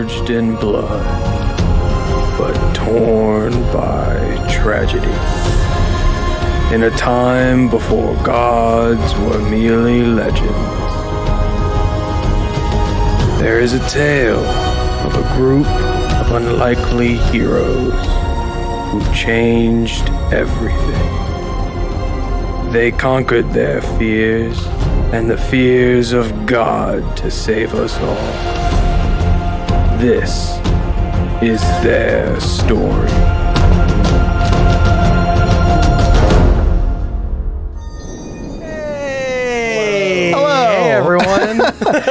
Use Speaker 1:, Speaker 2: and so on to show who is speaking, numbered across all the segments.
Speaker 1: forged in blood, but torn by tragedy. In a time before gods were merely legends, there is a tale of a group of unlikely heroes who changed everything. They conquered their fears and the fears of God to save us all. This is their story.
Speaker 2: Hey!
Speaker 3: Hello!
Speaker 2: Hey, everyone!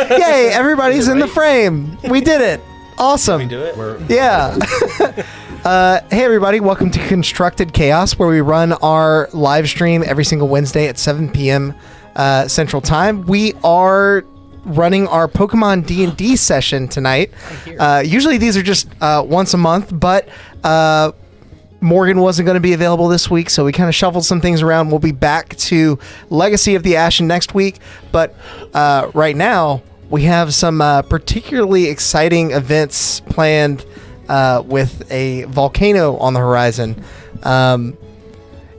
Speaker 3: Yay, everybody's in the frame. We did it. Awesome.
Speaker 2: Can we do it?
Speaker 3: Yeah. Hey, everybody. Welcome to Constructed Chaos, where we run our live stream every single Wednesday at 7 p.m. Central Time. We are running our Pokemon D&D session tonight. Usually these are just once a month, but Morgan wasn't going to be available this week, so we kind of shuffled some things around. We'll be back to Legacy of the Ashen next week, but right now we have some particularly exciting events planned with a volcano on the horizon.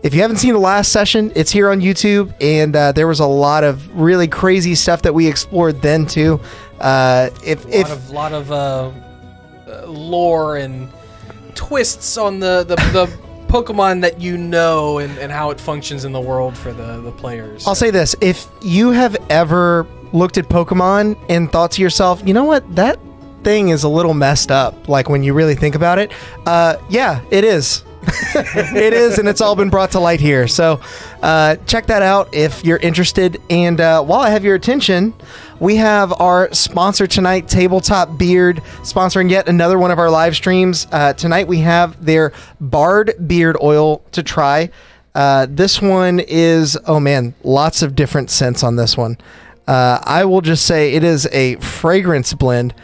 Speaker 3: If you haven't seen the last session, it's here on YouTube, and there was a lot of really crazy stuff that we explored then too.
Speaker 4: A lot of lore and twists on the Pokemon that you know and how it functions in the world for the players.
Speaker 3: I'll say this: if you have ever looked at Pokemon and thought to yourself, you know what, that thing is a little messed up, like when you really think about it, yeah, it is. It is, and it's all been brought to light here. So check that out if you're interested. And while I have your attention, we have our sponsor tonight, Tabletop Beard, sponsoring yet another one of our live streams. Tonight we have their Bard Beard Oil to try. This one is, oh man, lots of different scents on this one. I will just say it is a fragrance blend.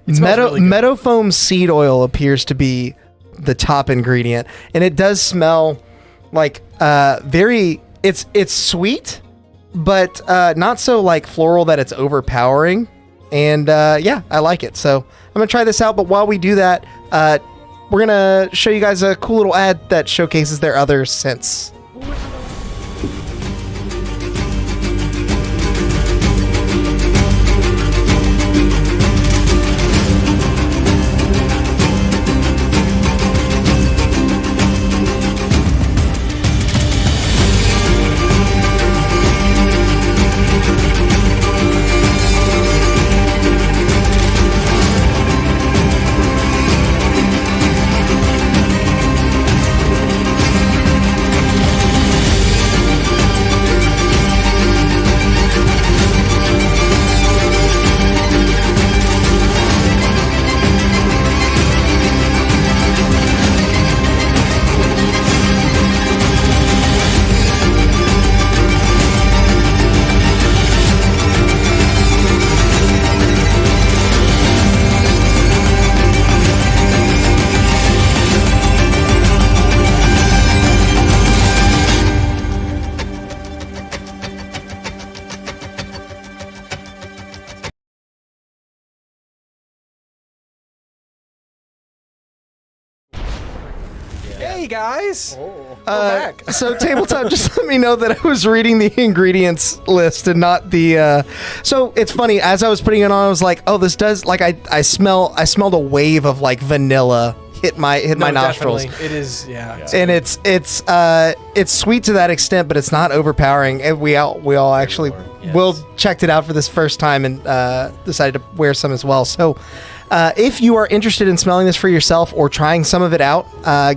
Speaker 3: Meadow Foam Seed Oil appears to be the top ingredient, and it does smell like it's sweet, but not so like floral that it's overpowering. And yeah, I like it, so I'm gonna try this out. But while we do that, we're gonna show you guys a cool little ad that showcases their other scents.
Speaker 4: Hey guys! We're back.
Speaker 3: So Tabletop just let me know that I was reading the ingredients list and not the. So it's funny, as I was putting it on, I was like, "Oh, this does like I smelled a wave of like vanilla hit my nostrils."
Speaker 4: Definitely. It is, yeah.
Speaker 3: And it's sweet to that extent, but it's not overpowering. And we all actually Will checked it out for this first time and decided to wear some as well. So. If you are interested in smelling this for yourself or trying some of it out,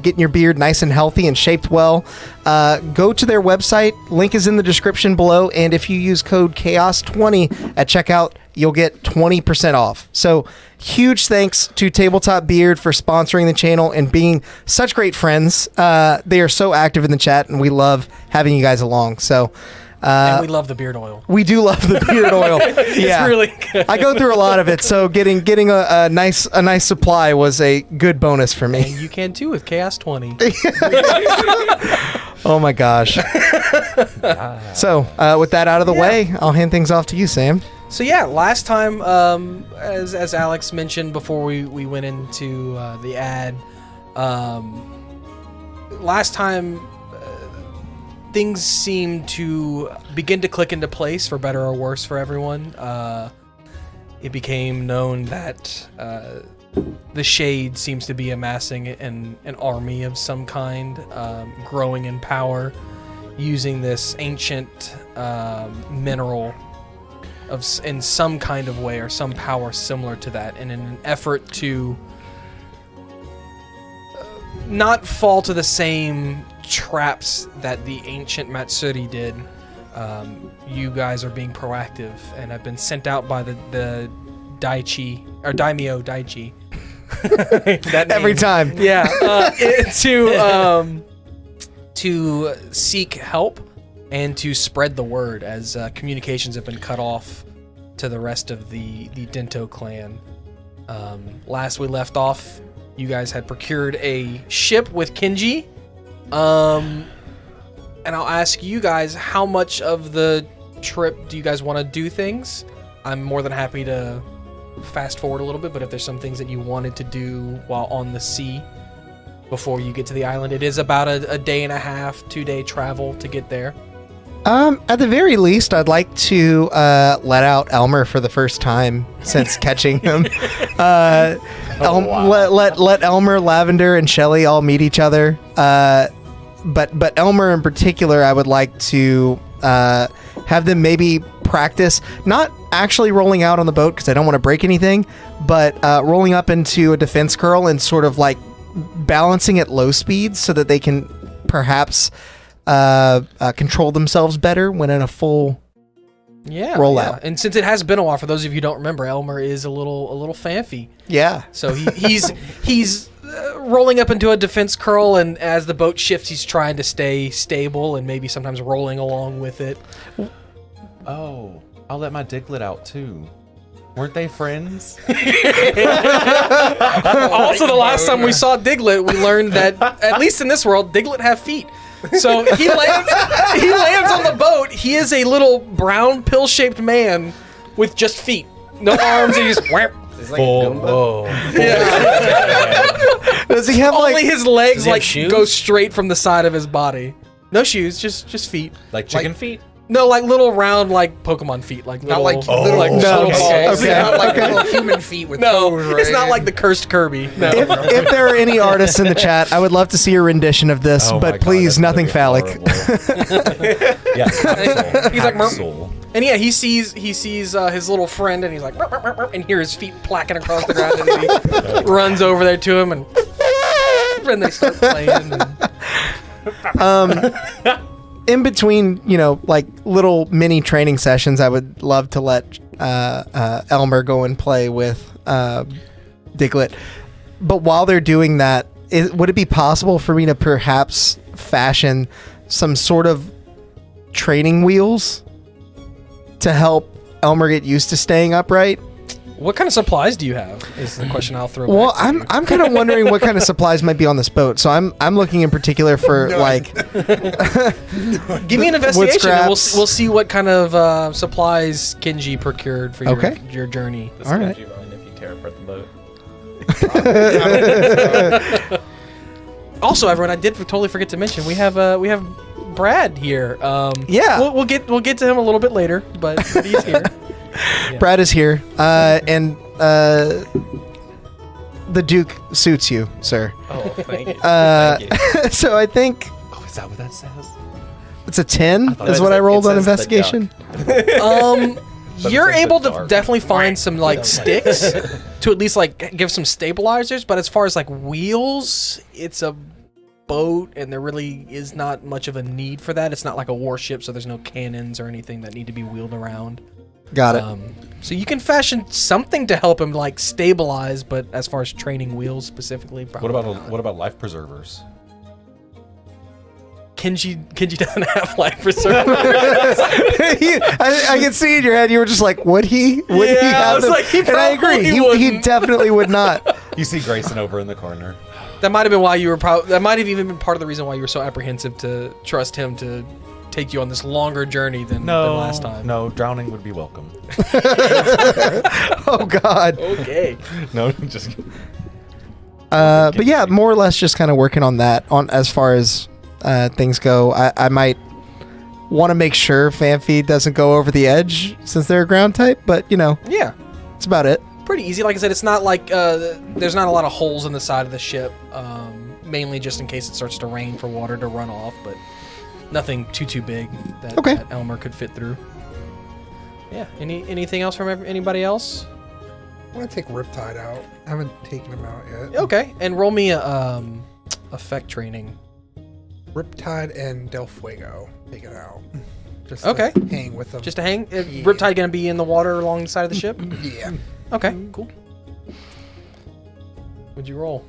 Speaker 3: getting your beard nice and healthy and shaped well, go to their website. Link is in the description below. And if you use code CHAOS20 at checkout, you'll get 20% off. So huge thanks to Tabletop Beard for sponsoring the channel and being such great friends. They are so active in the chat, and we love having you guys along. So...
Speaker 4: and we love the beard oil.
Speaker 3: We do love the beard oil.
Speaker 4: It's really good.
Speaker 3: I go through a lot of it, so getting a nice supply was a good bonus for me.
Speaker 4: And you can too with Chaos 20.
Speaker 3: Oh my gosh. So with that out of the way, I'll hand things off to you, Sam.
Speaker 4: So yeah, last time, as Alex mentioned before we went into the ad, last time things seemed to begin to click into place for better or worse for everyone. It became known that the Shade seems to be amassing an army of some kind, growing in power, using this ancient mineral in some kind of way or some power similar to that, and in an effort to not fall to the same traps that the ancient Matsuri did. You guys are being proactive and have been sent out by the Daichi or Daimyo Daichi. That
Speaker 3: Every time.
Speaker 4: Yeah, to seek help and to spread the word, as communications have been cut off to the rest of the Dento clan. Last we left off, you guys had procured a ship with Kenji. And I'll ask you guys, how much of the trip do you guys want to do things? I'm more than happy to fast forward a little bit, but if there's some things that you wanted to do while on the sea before you get to the island, it is about a day and a half, 2-day travel to get there.
Speaker 3: At the very least, I'd like to let out Elmer for the first time since catching him. Let Elmer, Lavender, and Shelly all meet each other. But Elmer in particular, I would like to have them maybe practice, not actually rolling out on the boat because I don't want to break anything, but rolling up into a defense curl and sort of like balancing at low speeds so that they can perhaps control themselves better when in a full rollout.
Speaker 4: Yeah. And since it has been a while, for those of you who don't remember, Elmer is a little fancy.
Speaker 3: Yeah.
Speaker 4: So he's rolling up into a defense curl, and as the boat shifts, he's trying to stay stable and maybe sometimes rolling along with it.
Speaker 2: Oh, I'll let my Diglett out too. Weren't they friends?
Speaker 4: Also, the last time we saw Diglett, we learned that, at least in this world, Diglett have feet. So he lands on the boat. He is a little brown pill-shaped man with just feet. No arms, and he just wham.
Speaker 2: Full.
Speaker 4: Yeah.
Speaker 3: Does he have
Speaker 4: Only
Speaker 3: like
Speaker 4: his legs
Speaker 5: have shoes?
Speaker 4: go straight from the side of his body. No shoes, just feet.
Speaker 2: Like chicken feet?
Speaker 4: No, like little round, like Pokemon feet, like little,
Speaker 5: Not like little
Speaker 4: like
Speaker 3: no,
Speaker 4: little
Speaker 3: okay,
Speaker 4: balls.
Speaker 3: okay.
Speaker 5: Not like little human feet with
Speaker 4: No,
Speaker 5: toes, right?
Speaker 4: it's not like the cursed Kirby. No.
Speaker 3: if there are any artists in the chat, I would love to see a rendition of this,
Speaker 2: Oh my
Speaker 3: but
Speaker 2: God,
Speaker 3: please,
Speaker 2: that's
Speaker 3: nothing
Speaker 2: gonna
Speaker 3: phallic.
Speaker 2: be horrible. Yeah, capsule.
Speaker 4: He's like, "Merp."
Speaker 2: Capsule.
Speaker 4: And yeah, he sees his little friend, and he's like, "Merp, merp, merp," and hear his feet placking across the ground, and he runs over there to him, and they start playing. And
Speaker 3: In between, like little mini training sessions, I would love to let Elmer go and play with Diglett. But while they're doing that, would it be possible for me to perhaps fashion some sort of training wheels to help Elmer get used to staying upright?
Speaker 4: what kind of supplies do you have? Is the question I'll throw.
Speaker 3: Well,
Speaker 4: back to you.
Speaker 3: I'm kind of wondering what kind of supplies might be on this boat. So I'm looking in particular for like
Speaker 4: Give me an investigation, and we'll
Speaker 3: scraps.
Speaker 4: see what kind of supplies Kenji procured for
Speaker 3: Okay.
Speaker 4: your journey.
Speaker 2: This
Speaker 3: All
Speaker 2: All
Speaker 3: right.
Speaker 2: right. Run if you tear apart the boat.
Speaker 4: Also, everyone, I did totally forget to mention we have Brad here.
Speaker 3: Yeah.
Speaker 4: we'll get to him a little bit later, but he's here.
Speaker 3: Brad is here, and the Duke suits you, sir.
Speaker 2: Oh, thank you.
Speaker 3: Uh,
Speaker 2: Thank you.
Speaker 3: so I think
Speaker 2: Oh, is that what that says?
Speaker 3: it's a 10
Speaker 2: thought
Speaker 3: is
Speaker 2: it
Speaker 3: what I rolled
Speaker 2: it
Speaker 3: on
Speaker 2: says the
Speaker 3: investigation.
Speaker 4: You're
Speaker 2: it's
Speaker 4: able
Speaker 2: the
Speaker 4: to
Speaker 2: dark.
Speaker 4: definitely find some like sticks to at least like give some stabilizers, but as far as like wheels, it's a boat and there really is not much of a need for that. It's not like a warship, so there's no cannons or anything that need to be wheeled around.
Speaker 3: Got it.
Speaker 4: So you can fashion something to help him like stabilize, but as far as training wheels specifically, probably not.
Speaker 2: What about life preservers?
Speaker 4: Kenji doesn't have life preservers.
Speaker 3: I can see in your head you were just like, would he? Would he
Speaker 4: Yeah, I
Speaker 3: have
Speaker 4: was
Speaker 3: them?
Speaker 4: like, he
Speaker 3: and I agree.
Speaker 4: probably
Speaker 3: He
Speaker 4: wouldn't.
Speaker 3: definitely would not.
Speaker 2: You see Grayson over in the corner.
Speaker 4: That might have been why you were that might have even been part of the reason why you were so apprehensive to trust him to take you on this longer journey than last time.
Speaker 2: No, drowning would be welcome.
Speaker 3: Oh God.
Speaker 4: Okay.
Speaker 2: No, just kidding.
Speaker 3: But yeah, more or less just kind of working on that. On as far as things go, I might want to make sure Fanfi doesn't go over the edge since they're a ground type. But
Speaker 4: Yeah.
Speaker 3: that's about it.
Speaker 4: Pretty easy. Like I said, it's not like there's not a lot of holes in the side of the ship. Mainly just in case it starts to rain for water to run off, but nothing too big that Elmer could fit through. Yeah. Anything else from anybody else?
Speaker 5: I want to take Riptide out. I haven't taken him out yet.
Speaker 4: Okay. And roll me a effect training.
Speaker 5: Riptide and Del Fuego. Take it out. Just
Speaker 4: Okay.
Speaker 5: to hang with them.
Speaker 4: Just to hang. Riptide gonna be in the water along the side of the ship.
Speaker 5: Yeah.
Speaker 4: Okay. Cool. What'd you roll?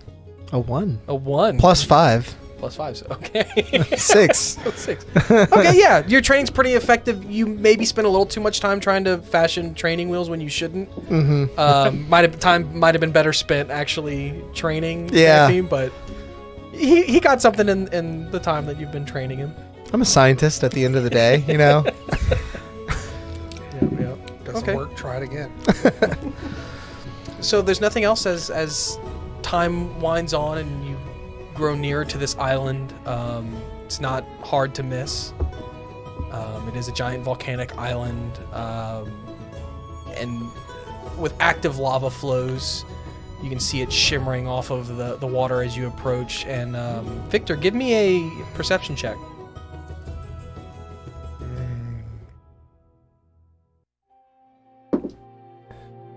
Speaker 3: A 1
Speaker 4: A 1
Speaker 3: plus 5,
Speaker 4: plus 5. So okay.
Speaker 3: 6.
Speaker 4: 6. Okay, yeah, your training's pretty effective. You maybe spend a little too much time trying to fashion training wheels when you shouldn't.
Speaker 3: Mm-hmm.
Speaker 4: Might have been better spent actually training.
Speaker 3: Yeah.
Speaker 4: Fanfi, but he got something in the time that you've been training him.
Speaker 3: I'm a scientist at the end of the day, you know.
Speaker 4: Yeah.
Speaker 5: Doesn't work. Try it again.
Speaker 4: So there's nothing else as time winds on and you grow nearer to this island. It's not hard to miss. It is a giant volcanic island, and with active lava flows. You can see it shimmering off of the water as you approach. And Victor, give me a perception check.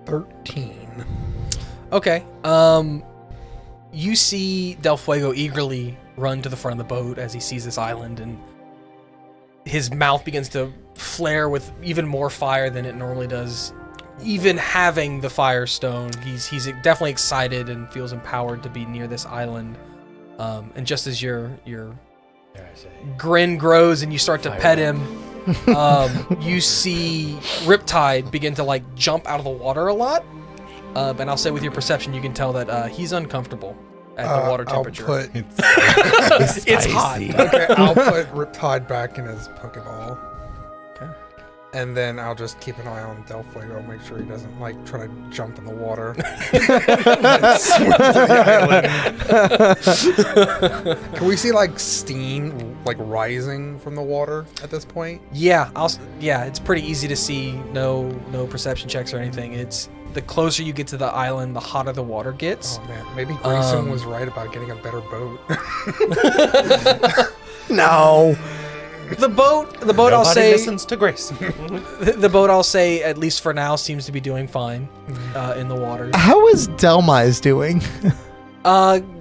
Speaker 5: 13.
Speaker 4: Okay. You see Del Fuego eagerly run to the front of the boat as he sees this island, and his mouth begins to flare with even more fire than it normally does. Even having the Firestone, he's definitely excited and feels empowered to be near this island. And just as your grin grows and you start to pet him, you see Riptide begin to like jump out of the water a lot. And I'll say with your perception, you can tell that he's uncomfortable at the water temperature. It's hot.
Speaker 5: Okay, I'll put Riptide back in his Pokeball.
Speaker 4: Okay.
Speaker 5: And then I'll just keep an eye on Del Fuego, make sure he doesn't like try to jump in the water. Swim to the island. Can we see like steam like rising from the water at this point?
Speaker 4: Yeah, it's pretty easy to see. No perception checks or anything. It's the closer you get to the island, the hotter the water gets.
Speaker 5: Oh man, maybe Grayson was right about getting a better boat.
Speaker 3: No.
Speaker 4: The boat.
Speaker 2: Nobody
Speaker 4: I'll say.
Speaker 2: listens to Grace.
Speaker 4: The boat, I'll say, at least for now, seems to be doing fine in the water.
Speaker 3: How is Delmise doing?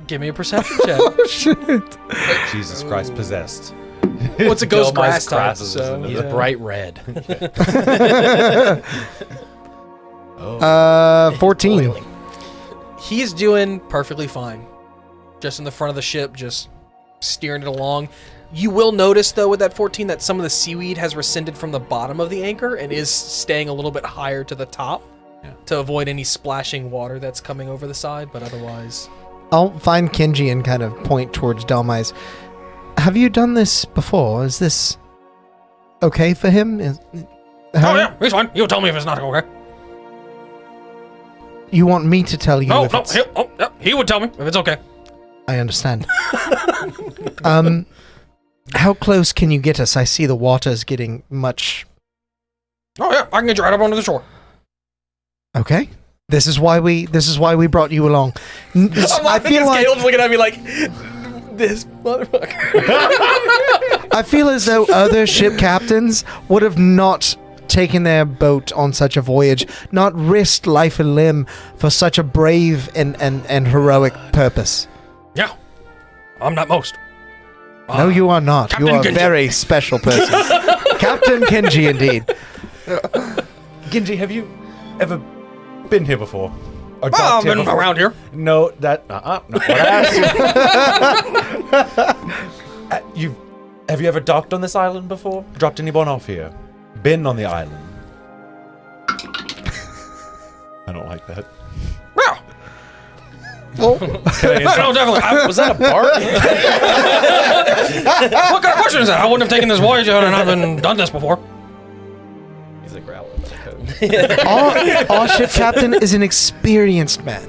Speaker 4: Give me a perception check.
Speaker 3: Oh shit.
Speaker 2: Jesus Christ, possessed.
Speaker 4: Well, it's a ghost
Speaker 2: Delmise
Speaker 4: grass type,
Speaker 2: crosses
Speaker 4: so
Speaker 2: into
Speaker 5: He's
Speaker 2: the-
Speaker 5: bright red.
Speaker 3: 14.
Speaker 4: He's doing perfectly fine. Just in the front of the ship, just steering it along. You will notice, though, with that 14, that some of the seaweed has rescinded from the bottom of the anchor and is staying a little bit higher to the top to avoid any splashing water that's coming over the side, but otherwise...
Speaker 3: I'll find Kenji and kind of point towards Delmise. Have you done this before? Is this okay for him?
Speaker 4: Oh, yeah, he's fine. You'll tell me if it's not okay.
Speaker 3: You want me to tell you if it's...
Speaker 4: He would tell me if it's okay.
Speaker 3: I understand. How close can you get us? I see the water's getting much...
Speaker 4: Oh, yeah, I can get you right up onto the shore.
Speaker 3: Okay. This is why we brought you along. I feel like
Speaker 4: Caleb's looking at me like, this motherfucker.
Speaker 3: I feel as though other ship captains would have not taken their boat on such a voyage, not risked life and limb for such a brave and heroic purpose.
Speaker 4: Yeah, I'm not most.
Speaker 3: No, you are not.
Speaker 4: Captain
Speaker 3: You are a
Speaker 4: Genji.
Speaker 3: very special person. Captain Kenji, indeed.
Speaker 2: Genji, have you ever been here before? Or
Speaker 4: Well, I've
Speaker 2: docked here
Speaker 4: been
Speaker 2: before?
Speaker 4: around here.
Speaker 2: No, that not what I asked you. Have you ever docked on this island before? Dropped anyone off here? Been on the island? I don't like that.
Speaker 4: Well,
Speaker 3: Oh,
Speaker 4: No, definitely. Was that a bark? What kind of question is that? I wouldn't have taken this voyage and I've done this before.
Speaker 6: He's a growler. That's
Speaker 3: our ship captain is an experienced man.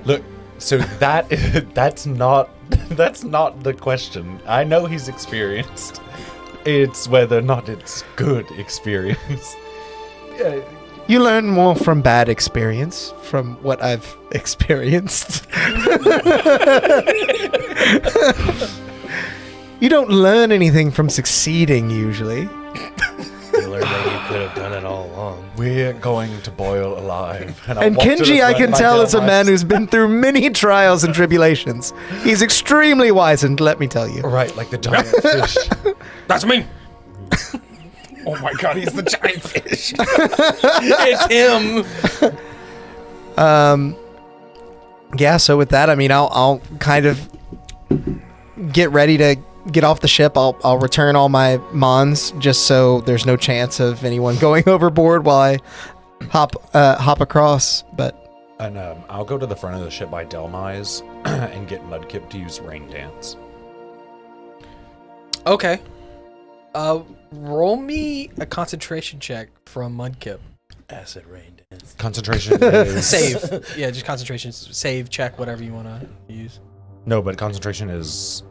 Speaker 2: Look, so that's not the question. I know he's experienced. It's whether or not it's good experience.
Speaker 3: You learn more from bad experience, from what I've experienced. You don't learn anything from succeeding, usually.
Speaker 6: You learned that you could have done it all along.
Speaker 2: We're going to boil alive.
Speaker 3: And Kenji, I can tell, is a man who's been through many trials and tribulations. He's extremely wizened, let me tell you.
Speaker 2: Right, like the giant fish.
Speaker 4: That's me.
Speaker 5: Oh my god, he's the giant fish.
Speaker 4: It's him.
Speaker 3: Yeah, so with that, I mean, I'll kind of get ready to get off the ship. I'll return all my mons just so there's no chance of anyone going overboard while I hop across. But
Speaker 2: And I'll go to the front of the ship by Delmise and get Mudkip to use Rain Dance.
Speaker 4: Okay. Roll me a concentration check from Mudkip.
Speaker 6: Acid rain dance.
Speaker 2: Concentration is...
Speaker 4: Save. Yeah, just concentration. Save, check, whatever you want to use.
Speaker 2: No, but concentration is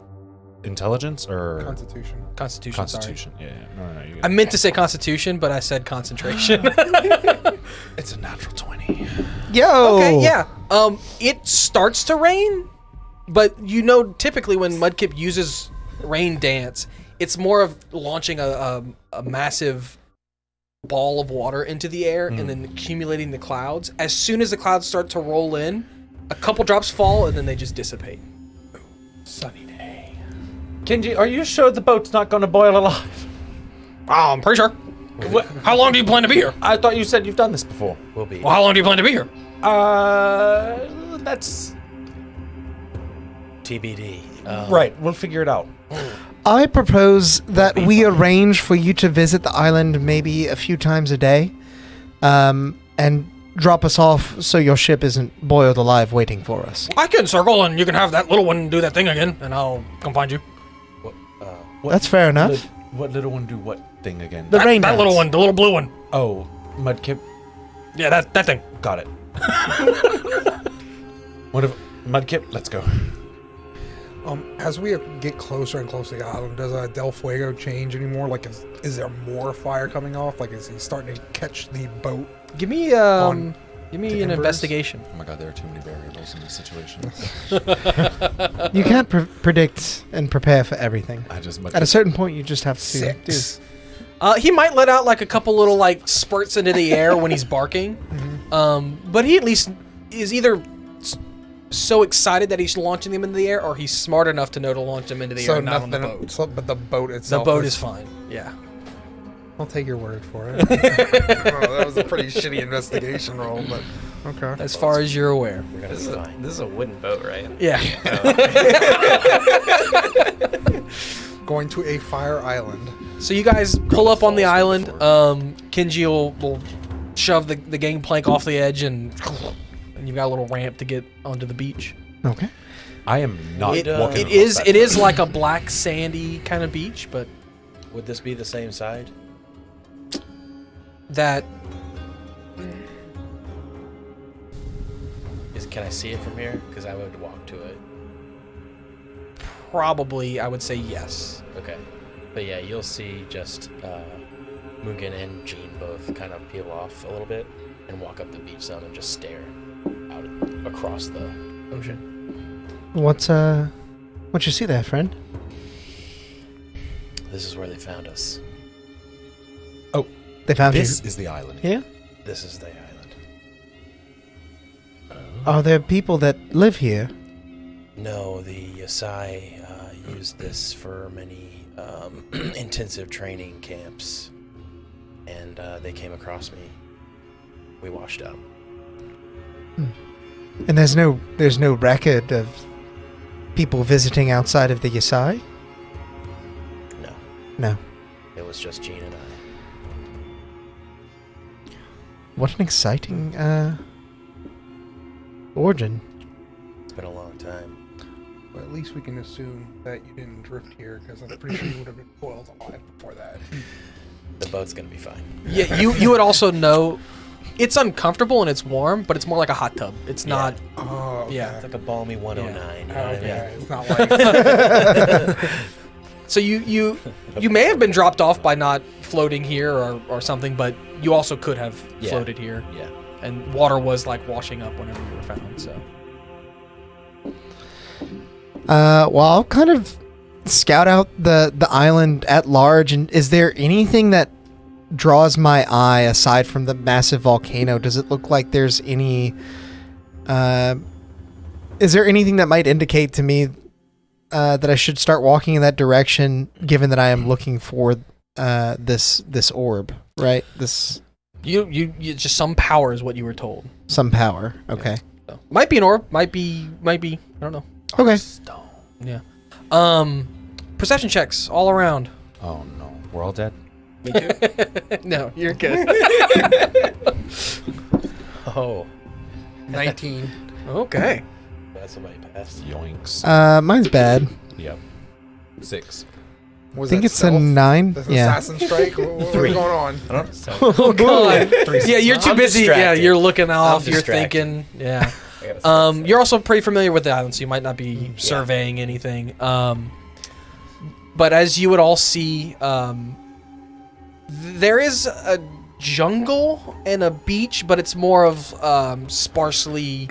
Speaker 2: intelligence or...
Speaker 5: Constitution.
Speaker 4: Constitution.
Speaker 2: Constitution.
Speaker 4: Sorry.
Speaker 2: Yeah. No. You
Speaker 4: I meant to say constitution, but I said concentration.
Speaker 2: It's a natural 20.
Speaker 3: yo,
Speaker 4: Okay, yeah. It starts to rain, but you know, typically when Mudkip uses rain dance, it's more of launching a massive ball of water into the air and then accumulating the clouds. As soon as the clouds start to roll in, a couple drops fall and then they just dissipate.
Speaker 2: Sunny day. Kenji, are you sure the boat's not going to boil alive?
Speaker 4: Oh, I'm pretty sure. How long do you plan to be here?
Speaker 2: I thought you said you've done this before.
Speaker 6: Will be.
Speaker 4: Well, how long do you plan to be here?
Speaker 2: That's...
Speaker 6: TBD.
Speaker 2: Right, we'll figure it out.
Speaker 3: I propose that we arrange for you to visit the island maybe a few times a day, and drop us off so your ship isn't boiled alive waiting for us.
Speaker 4: I can circle and you can have that little one do that thing again and I'll come find you.
Speaker 3: That's fair enough.
Speaker 2: What little one do what thing again?
Speaker 3: The rain
Speaker 4: That
Speaker 3: dance.
Speaker 4: little one, the little blue one.
Speaker 2: Oh, Mudkip.
Speaker 4: Yeah, that thing.
Speaker 2: Got it. What if... Mudkip, let's go.
Speaker 5: As we get closer and closer to the island, does Del Fuego change anymore? Like, is there more fire coming off? Like, is he starting to catch the boat?
Speaker 4: Give me
Speaker 5: the
Speaker 4: an
Speaker 5: embers?
Speaker 4: investigation.
Speaker 2: Oh my god, there are too many variables in this situation.
Speaker 3: You can't predict and prepare for everything.
Speaker 2: I just...
Speaker 3: At a certain point, you just have to
Speaker 5: 6.
Speaker 4: He might let out like a couple little like spurts into the air when he's barking. But he at least is either so excited that he's launching them into the air, or he's smart enough to know to launch them into the air, and not on the boat.
Speaker 5: But the boat
Speaker 4: The
Speaker 5: itself.
Speaker 4: boat is fine. Yeah.
Speaker 5: I'll take your word for it. That was a pretty shitty investigation roll, but okay.
Speaker 4: As far as you're aware.
Speaker 6: We're gonna be fine.
Speaker 7: This is a wooden boat, right?
Speaker 4: Yeah.
Speaker 5: Going to a fire island.
Speaker 4: So you guys pull up on the island. Kenji will shove the gangplank off the edge, and you've got a little ramp to get onto the beach.
Speaker 3: Okay.
Speaker 2: I am not
Speaker 4: It
Speaker 2: walking
Speaker 4: is
Speaker 2: across that
Speaker 4: it is
Speaker 2: bridge.
Speaker 4: like a black sandy kind of beach, but
Speaker 6: Would this be the same side?
Speaker 4: that
Speaker 6: Can I see it from here? Because I would walk to it.
Speaker 4: probably I would say yes.
Speaker 6: Okay. But yeah, you'll see just Mugen and Jean both kind of peel off a little bit and walk up the beach some and just stare out across the ocean.
Speaker 3: What you see there, friend?
Speaker 6: This is where they found us.
Speaker 3: They found
Speaker 2: This
Speaker 3: you
Speaker 2: is the island.
Speaker 3: here?
Speaker 6: This is the island.
Speaker 3: Are there people that live here?
Speaker 6: No, the Yasai used this for many intensive training camps, and they came across me. We washed up.
Speaker 3: And there's no record of people visiting outside of the Yasai?
Speaker 6: No,
Speaker 3: No.
Speaker 6: it was just Jean and I.
Speaker 3: What an exciting origin.
Speaker 6: It's been a long time.
Speaker 5: But at least we can assume that you didn't drift here, because I'm pretty sure you would have been boiled alive before that.
Speaker 6: The boat's gonna be fine.
Speaker 4: Yeah, you would also know it's uncomfortable and it's warm, but it's more like a hot tub. It's not.
Speaker 5: Oh, okay.
Speaker 4: Yeah.
Speaker 6: It's like a balmy 109. You know what I mean?
Speaker 5: Okay, it's not like...
Speaker 4: So you may have been dropped off by not floating here or something, but you also could have
Speaker 6: Yeah.
Speaker 4: floated here.
Speaker 6: Yeah.
Speaker 4: And water was like washing up whenever you were found. So
Speaker 3: Well, I'll kind of scout out the island at large. And is there anything that draws my eye aside from the massive volcano? Does it look like there's any? Is there anything that might indicate to me that I should start walking in that direction, given that I am looking for this orb, right? This
Speaker 4: you just some power is what you were told.
Speaker 3: some power. Okay.
Speaker 4: So, might be an orb. Might be. I don't know.
Speaker 3: Okay.
Speaker 4: Stone. Yeah. Perception checks all around.
Speaker 2: Oh no, we're all dead.
Speaker 6: Me too.
Speaker 4: No, you're good.
Speaker 6: Oh,
Speaker 5: 19.
Speaker 4: Okay.
Speaker 6: glad somebody passed.
Speaker 2: Yoinks.
Speaker 3: Mine's bad.
Speaker 2: Yep. 6.
Speaker 5: Was
Speaker 3: I think
Speaker 5: that
Speaker 3: it's a
Speaker 5: stealth?
Speaker 3: 9.
Speaker 5: That's
Speaker 3: Yeah.
Speaker 5: Assassin Strike? What's going on?
Speaker 6: I don't know.
Speaker 3: Oh
Speaker 4: God. Yeah, you're too
Speaker 6: I'm
Speaker 4: busy. Yeah,
Speaker 6: distracted.
Speaker 4: you're looking off. You're
Speaker 6: distracted.
Speaker 4: thinking. Yeah.
Speaker 6: I gotta stop.
Speaker 4: You're also pretty familiar with the island, so you might not be surveying anything. But as you would all see, there is a jungle and a beach, but it's more of sparsely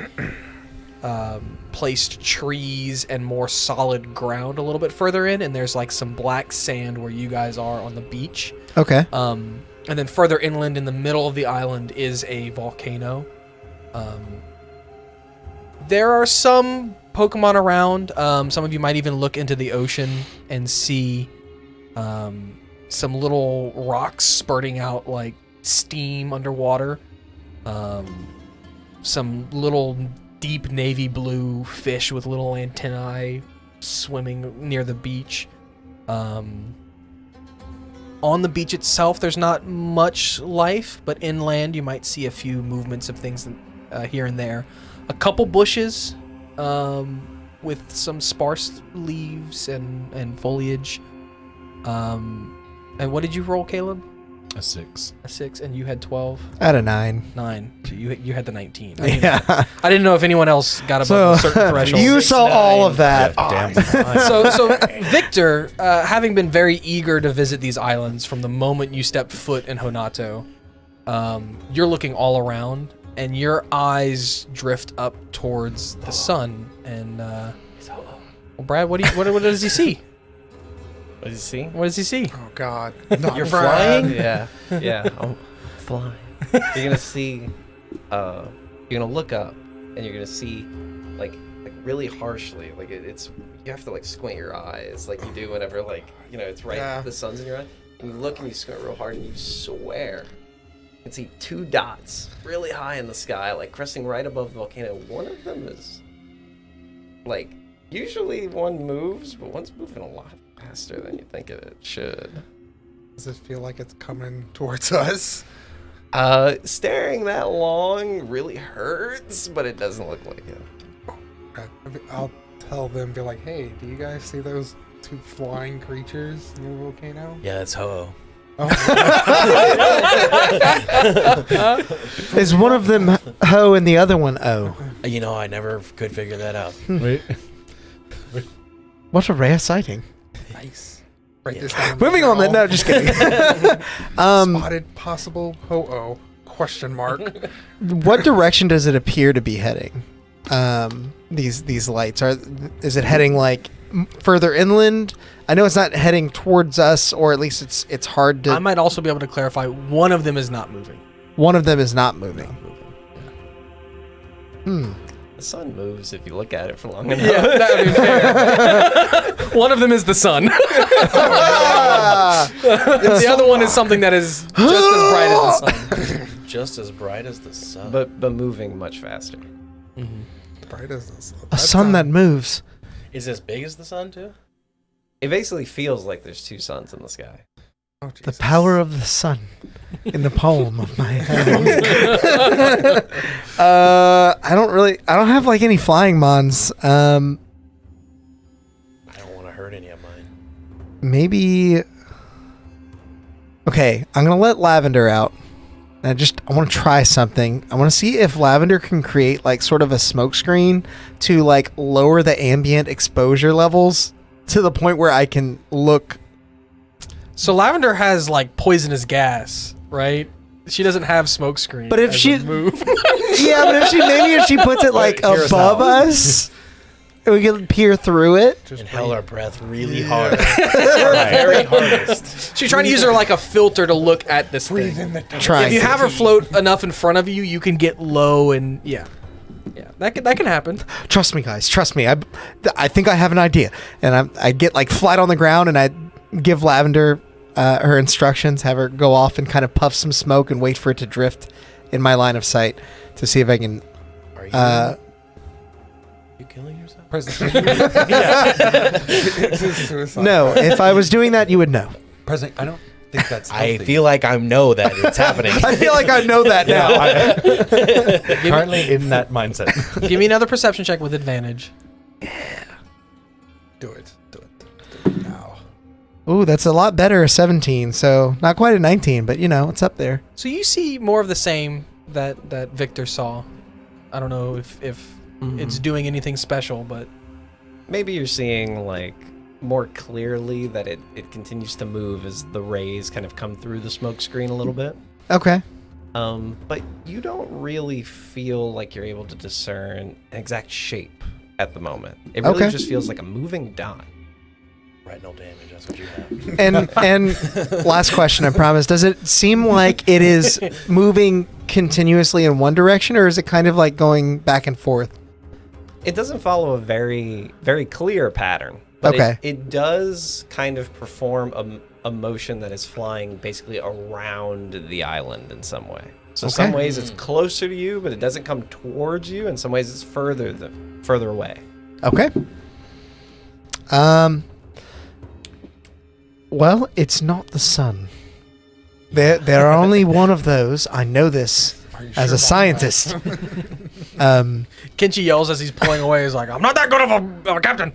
Speaker 4: placed trees and more solid ground a little bit further in, and there's like some black sand where you guys are on the beach.
Speaker 3: Okay.
Speaker 4: And then further inland in the middle of the island is a volcano. There are some Pokemon around. Some of you might even look into the ocean and see some little rocks spurting out like steam underwater. Some little deep navy blue fish with little antennae swimming near the beach. On the beach itself, there's not much life, but inland you might see a few movements of things here and there. A couple bushes with some sparse leaves and foliage. And what did you roll, Caleb?
Speaker 2: A 6.
Speaker 4: A 6, and you had 12?
Speaker 3: At a 9.
Speaker 4: 9. So you had the 19.
Speaker 3: Yeah.
Speaker 4: I didn't know if anyone else got above a certain threshold.
Speaker 3: You saw all of that.
Speaker 2: Damn.
Speaker 4: So Victor, having been very eager to visit these islands from the moment you stepped foot in Honato, you're looking all around, and your eyes drift up towards the sun. And well, Brad, what does he see?
Speaker 6: What did you see?
Speaker 4: What does he see?
Speaker 5: Oh, God. Not
Speaker 6: You're
Speaker 5: Brad.
Speaker 6: flying?
Speaker 7: Yeah, yeah, I'm flying. You're gonna see, you're gonna look up, and you're gonna see, like really harshly, like it's you have to like squint your eyes, like you do whenever it's right,
Speaker 5: Yeah.
Speaker 7: the sun's in your eye, and you look and you squint real hard, and you swear, you can see 2 dots really high in the sky, like cresting right above the volcano. One of them is, like, usually one moves, but one's moving a lot faster than you think it should.
Speaker 5: Does it feel like it's coming towards us?
Speaker 7: Staring that long really hurts, but it doesn't look like it.
Speaker 5: I'll tell them, be like, hey, do you guys see those 2 flying creatures in the volcano?
Speaker 6: Yeah, it's Ho-Oh.
Speaker 3: Is one of them Ho and the other one O?
Speaker 6: You know, I never could figure that out.
Speaker 2: Wait.
Speaker 3: What a rare sighting.
Speaker 5: Nice. Write this down.
Speaker 3: Moving on then. No, just kidding.
Speaker 5: Spotted possible Ho-Oh, question mark.
Speaker 3: What direction does it appear to be heading? These lights is it heading like further inland? I know it's not heading towards us, or at least it's hard to.
Speaker 4: I might also be able to clarify. One of them is not moving.
Speaker 3: One of them is not moving.
Speaker 7: The sun moves if you look at it for long enough.
Speaker 4: Yeah, that would be fair. One of them is the sun. The other one is something that is just as bright as the sun.
Speaker 6: Just as bright as the sun.
Speaker 7: But moving much faster.
Speaker 5: Bright as this.
Speaker 3: A sun that moves.
Speaker 6: Is it as big as the sun too?
Speaker 7: It basically feels like there's 2 suns in the sky.
Speaker 5: Oh,
Speaker 3: The
Speaker 5: Jesus.
Speaker 3: power of the sun in the palm of my hand. I don't have like any flying mons.
Speaker 6: I don't want to hurt any of mine.
Speaker 3: Maybe. Okay, I'm gonna let Lavender out. I want to try something. I want to see if Lavender can create like sort of a smoke screen to like lower the ambient exposure levels to the point where I can look.
Speaker 4: So Lavender has like poisonous gas, right? She doesn't have smoke screen.
Speaker 3: But if
Speaker 4: as
Speaker 3: she-
Speaker 4: a move.
Speaker 3: Yeah, but if she puts it like
Speaker 2: Hear us
Speaker 3: above
Speaker 2: out.
Speaker 3: us, we can peer through it.
Speaker 6: Inhale our breath really hard.
Speaker 2: Right.
Speaker 6: Very hardest.
Speaker 4: She's trying to use her like a filter to look at this
Speaker 5: Breathe
Speaker 4: thing.
Speaker 5: in the dark.
Speaker 3: Trying.
Speaker 4: If you have her float enough in front of you, you can get low and yeah, that can happen.
Speaker 3: Trust me, guys. Trust me. I think I have an idea, and I get like flat on the ground, and I give Lavender her instructions, have her go off and kind of puff some smoke and wait for it to drift in my line of sight to see if I can.
Speaker 6: Are you killing yourself?
Speaker 2: President,
Speaker 5: This is suicide.
Speaker 3: No, if I was doing that, you would know.
Speaker 2: President, I don't think that's
Speaker 6: I
Speaker 2: healthy.
Speaker 6: feel like I know that it's happening.
Speaker 3: I feel like I know that now.
Speaker 2: I'm currently in that mindset.
Speaker 4: Give me another perception check with advantage.
Speaker 5: Do it. Do it now.
Speaker 3: Ooh, that's a lot better. A 17, so not quite a 19, but it's up there.
Speaker 4: So you see more of the same that Victor saw. I don't know if it's doing anything special, but
Speaker 7: Maybe you're seeing like more clearly that it continues to move as the rays kind of come through the smoke screen a little bit.
Speaker 3: Okay.
Speaker 7: But you don't really feel like you're able to discern an exact shape at the moment. It really
Speaker 3: Okay.
Speaker 7: just feels like a moving dot.
Speaker 6: Retinal damage, that's what you have.
Speaker 3: And last question, I promise. Does it seem like it is moving continuously in one direction, or is it kind of like going back and forth?
Speaker 7: It doesn't follow a very, very clear pattern. But
Speaker 3: Okay.
Speaker 7: it does kind of perform a motion that is flying basically around the island in some way. So
Speaker 3: Okay.
Speaker 7: some ways it's closer to you, but it doesn't come towards you. And some ways it's further away.
Speaker 3: Okay. Well, it's not the sun. There are only one of those. I know this
Speaker 5: Are you
Speaker 3: as
Speaker 5: sure
Speaker 3: a scientist.
Speaker 4: Kenchi yells as he's pulling away. He's like, "I'm not that good of a captain."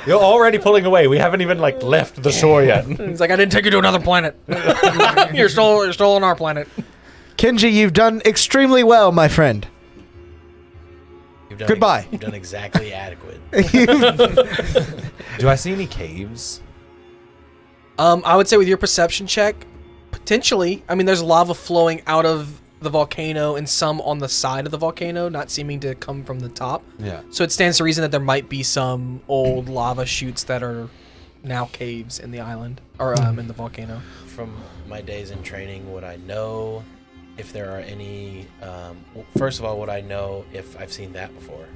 Speaker 2: You're already pulling away. We haven't even left the shore yet.
Speaker 4: He's like, "I didn't take you to another planet. you're still on our planet."
Speaker 3: Kenji, you've done extremely well, my friend.
Speaker 6: You've done
Speaker 3: Goodbye.
Speaker 6: You've done exactly adequate.
Speaker 2: Do I see any caves?
Speaker 4: I would say with your perception check, potentially. I mean, there's lava flowing out of the volcano and some on the side of the volcano, not seeming to come from the top.
Speaker 2: Yeah.
Speaker 4: So it stands to reason that there might be some old lava chutes that are now caves in the island or in the volcano.
Speaker 6: From my days in training, would I know if there are any... first of all, would I know if I've seen that before?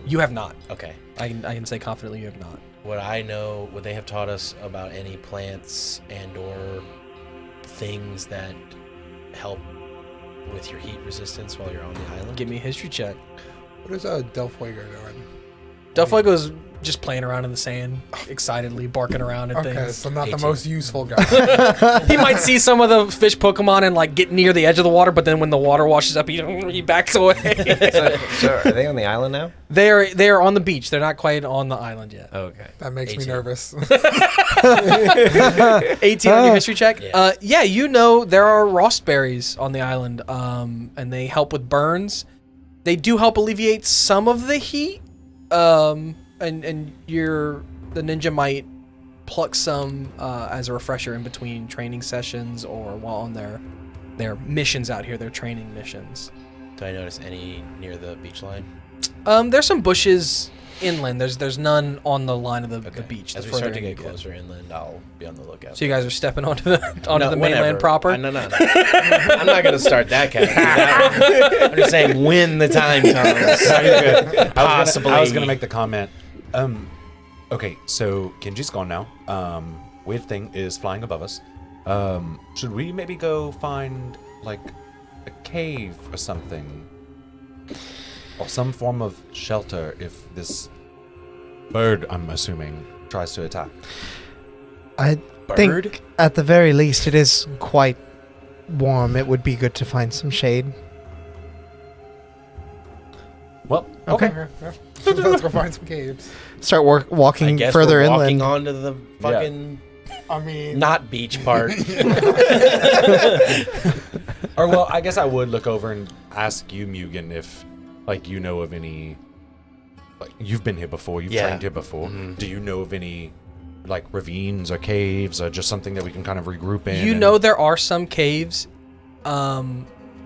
Speaker 4: You have not.
Speaker 6: Okay.
Speaker 4: I can say confidently you have not.
Speaker 6: Would they have taught us about any plants and or things that help with your heat resistance while you're on the island?
Speaker 4: Give me a history check.
Speaker 5: What is Del Fuego doing?
Speaker 4: Del Fuego's just playing around in the sand, excitedly barking around at
Speaker 5: Okay,
Speaker 4: things.
Speaker 5: so not the
Speaker 6: 18.
Speaker 5: most useful guy.
Speaker 4: He might see some of the fish Pokemon and get near the edge of the water, but then when the water washes up, he backs away.
Speaker 7: So are they on the island now?
Speaker 4: They are on the beach. They're not quite on the island yet.
Speaker 7: Okay.
Speaker 5: That makes me
Speaker 6: 18.
Speaker 5: nervous.
Speaker 4: 18 on your history check.
Speaker 6: Yeah.
Speaker 4: There are rostberries on the island, and they help with burns. They do help alleviate some of the heat. And the ninja might pluck some as a refresher in between training sessions or while on their missions out here, their training missions.
Speaker 6: Do I notice any near the beach line?
Speaker 4: There's some bushes inland. There's none on the line of the beach.
Speaker 6: As
Speaker 4: the
Speaker 6: we start
Speaker 4: further
Speaker 6: to
Speaker 4: in
Speaker 6: get
Speaker 4: you go.
Speaker 6: closer inland, I'll be on the lookout.
Speaker 4: So you guys are stepping onto the
Speaker 6: No,
Speaker 4: mainland
Speaker 6: whenever.
Speaker 4: proper.
Speaker 6: No. I'm not going to start that kind of thing. I'm just saying when the time comes. Possibly.
Speaker 2: I was gonna make the comment. Okay, so Kenji's gone now. Weird thing is flying above us. Should we maybe go find a cave or something? Or some form of shelter if this bird, I'm assuming, tries to attack.
Speaker 3: I think at the very least it is quite warm. It would be good to find some shade.
Speaker 2: Well,
Speaker 3: Okay.
Speaker 5: Let's go find some caves.
Speaker 3: Start
Speaker 6: I
Speaker 3: walking
Speaker 6: guess
Speaker 3: further
Speaker 6: we're walking
Speaker 3: inland.
Speaker 6: onto the fucking
Speaker 5: I mean,
Speaker 6: not beach part.
Speaker 2: Or well, I guess I would look over and ask you, Mugen, if like you know of any. Like you've been here before, you've
Speaker 6: Yeah.
Speaker 2: trained here before. Do you know of any like ravines or caves or just something that we can kind of regroup in?
Speaker 4: You
Speaker 2: and-
Speaker 4: know there are some caves.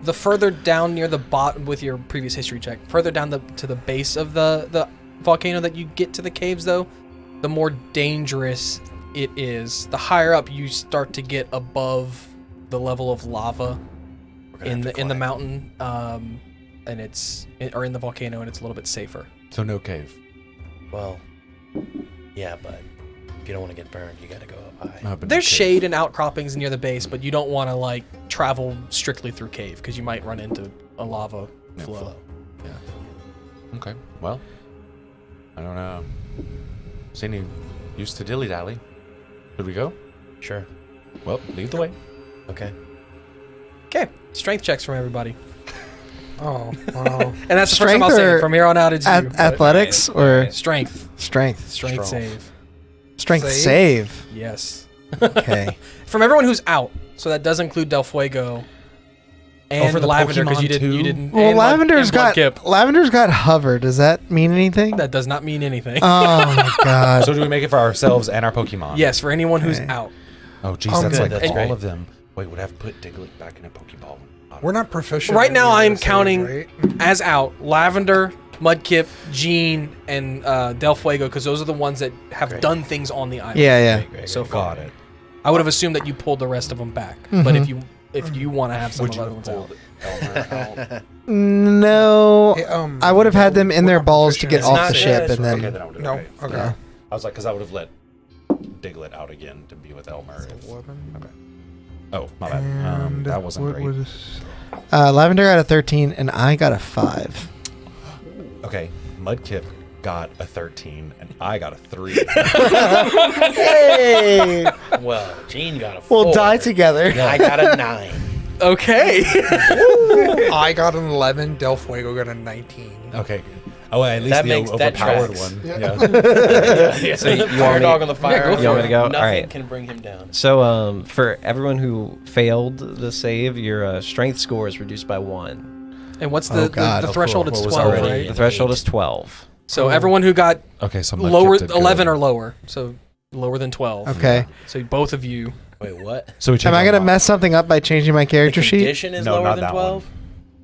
Speaker 4: The further down near the bottom with your previous history check, further down to the base of the volcano that you get to the caves, though, the more dangerous it is. The higher up you start to get above the level of lava in the mountain, and or in the volcano, and it's a little bit safer.
Speaker 2: So no cave.
Speaker 6: Well, yeah, but if you don't want to get burned, you got to go up high.
Speaker 2: But no
Speaker 4: There's
Speaker 2: cave.
Speaker 4: shade and outcroppings near the base, but you don't want to like travel strictly through cave because you might run into a lava
Speaker 2: Yeah,
Speaker 4: flow.
Speaker 2: Okay. Well, I don't know. See any use to dilly dally? Should we go?
Speaker 6: Sure.
Speaker 2: Well, lead the way.
Speaker 6: Okay.
Speaker 4: Okay, strength checks from everybody,
Speaker 5: oh, wow.
Speaker 4: and that's the first time I'll
Speaker 3: Strength
Speaker 4: say
Speaker 3: or
Speaker 4: it. From here on out, it's you.
Speaker 3: Athletics or
Speaker 4: Strength,
Speaker 3: strength?
Speaker 4: strength
Speaker 2: Strong.
Speaker 4: save.
Speaker 3: Strength
Speaker 5: Save?
Speaker 3: save.
Speaker 4: Yes.
Speaker 3: Okay.
Speaker 4: From everyone who's out, so that does include Del Fuego and
Speaker 2: for the
Speaker 4: Lavender because you
Speaker 2: Pokemon too?
Speaker 4: didn't.
Speaker 3: Well,
Speaker 4: and
Speaker 3: Lavender's got
Speaker 4: Bloodkip.
Speaker 3: Lavender's got hover. Does that mean anything?
Speaker 4: That does not mean anything.
Speaker 3: Oh my god.
Speaker 2: So do we make it for ourselves and our Pokemon?
Speaker 4: Yes, for anyone who's
Speaker 3: Okay.
Speaker 4: out.
Speaker 2: Oh, geez,
Speaker 5: I'm
Speaker 2: that's
Speaker 5: good,
Speaker 2: like
Speaker 6: that's
Speaker 2: all
Speaker 6: great.
Speaker 2: of them. Wait, would I have put Diglett back in a Pokeball?
Speaker 5: We're not proficient.
Speaker 4: Right
Speaker 5: in
Speaker 4: now,
Speaker 5: either
Speaker 4: I'm
Speaker 5: of those,
Speaker 4: counting
Speaker 5: right?
Speaker 4: as out Lavender, Mudkip, Jean, and Del Fuego because those are the ones that have done things on the island.
Speaker 3: Yeah, yeah.
Speaker 4: So far,
Speaker 2: Got it.
Speaker 4: I would have assumed that you pulled the rest of them back. But if you want to have some
Speaker 2: Would
Speaker 4: of
Speaker 2: you
Speaker 4: the other
Speaker 2: have
Speaker 4: ones out,
Speaker 2: pulled Elmer out?
Speaker 3: No.
Speaker 5: Hey,
Speaker 3: I would have had them in
Speaker 5: we're
Speaker 3: their
Speaker 5: not
Speaker 3: balls to
Speaker 5: proficient
Speaker 3: get
Speaker 5: in
Speaker 3: off
Speaker 6: not
Speaker 3: the
Speaker 6: dead.
Speaker 3: ship and
Speaker 2: Okay,
Speaker 3: then.
Speaker 2: then I would have.
Speaker 5: No,
Speaker 2: Okay.
Speaker 5: okay.
Speaker 3: Yeah.
Speaker 2: I was like, because I would have let Diglett out again to be with Elmer. If, okay. Oh, my bad.
Speaker 5: And
Speaker 2: That wasn't
Speaker 5: what
Speaker 2: great.
Speaker 5: was-
Speaker 3: Lavender got a 13 and I got a 5.
Speaker 2: Okay, Mudkip got a 13 and I got a 3.
Speaker 3: Hey!
Speaker 6: Well, Gene got a 4.
Speaker 3: We'll die together.
Speaker 6: I got a 9.
Speaker 4: okay.
Speaker 5: I got an 11. Del Fuego got a 19.
Speaker 2: Okay. Oh, at least
Speaker 6: That
Speaker 2: the
Speaker 6: makes- that
Speaker 2: overpowered
Speaker 6: tracks.
Speaker 2: one. Yeah.
Speaker 8: So you
Speaker 6: Fire
Speaker 8: want me,
Speaker 6: dog on the fire.
Speaker 8: you want me to go?
Speaker 6: Nothing
Speaker 8: All right.
Speaker 6: can bring him down.
Speaker 8: So for everyone who failed the save, your strength score is reduced by 1.
Speaker 4: And what's
Speaker 3: Oh,
Speaker 4: the
Speaker 3: God.
Speaker 4: the
Speaker 3: Oh,
Speaker 4: threshold?
Speaker 2: cool.
Speaker 4: It's
Speaker 2: What was
Speaker 4: 12,
Speaker 2: already-
Speaker 4: right?
Speaker 8: The threshold is 12.
Speaker 4: So everyone who got
Speaker 2: Okay, so Mudkip
Speaker 4: lower
Speaker 2: did
Speaker 4: 11
Speaker 2: good.
Speaker 4: or lower, so lower than 12.
Speaker 3: Okay.
Speaker 4: So both of you.
Speaker 6: Wait, what?
Speaker 2: So we
Speaker 3: Am
Speaker 2: changed
Speaker 3: I
Speaker 2: our
Speaker 3: going to
Speaker 2: mind.
Speaker 3: mess something up by changing my
Speaker 6: The
Speaker 3: character sheet?
Speaker 6: condition is
Speaker 2: No,
Speaker 6: lower
Speaker 2: not
Speaker 6: than
Speaker 2: that
Speaker 6: 12?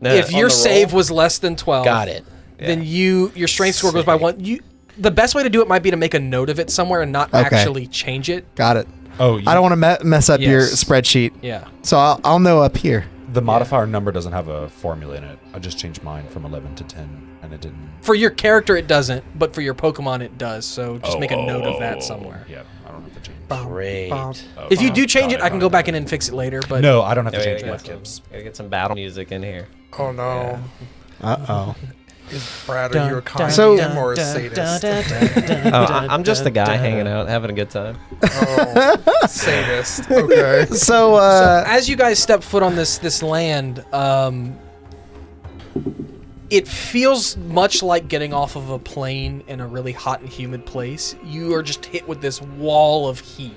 Speaker 4: If
Speaker 6: On
Speaker 4: your
Speaker 6: the
Speaker 4: save
Speaker 6: roll?
Speaker 4: was less than 12,
Speaker 6: Got it.
Speaker 4: then your strength score goes by 1. The best way to do it might be to make a note of it somewhere and not
Speaker 3: Okay.
Speaker 4: actually change it.
Speaker 3: Got it.
Speaker 2: Oh,
Speaker 3: I don't want to mess up your
Speaker 4: Yes.
Speaker 3: spreadsheet.
Speaker 4: Yeah.
Speaker 3: So I'll know up here.
Speaker 2: The modifier number doesn't have a formula in it. I just changed mine from 11 to 10, and it didn't.
Speaker 4: For your character, it doesn't, but for your Pokemon, it does. So just make a note of that
Speaker 2: Oh,
Speaker 4: somewhere.
Speaker 2: Yeah, I don't have to change.
Speaker 6: Great.
Speaker 2: Oh,
Speaker 4: If you do change
Speaker 2: got
Speaker 4: it, I can go
Speaker 2: got
Speaker 4: back in and fix it later. But
Speaker 2: No, I don't have to
Speaker 8: Yeah,
Speaker 2: change
Speaker 8: yeah, yeah.
Speaker 2: Mudkip's.
Speaker 8: Gotta get some battle music in here.
Speaker 5: Oh no.
Speaker 3: Uh-oh.
Speaker 5: Is Brad, are you a kind
Speaker 3: So-
Speaker 5: DM or a sadist?
Speaker 8: I'm just the guy hanging out, having a good time.
Speaker 5: Oh, sadist. Okay.
Speaker 3: So,
Speaker 4: as you guys step foot on this land, it feels much like getting off of a plane in a really hot and humid place. You are just hit with this wall of heat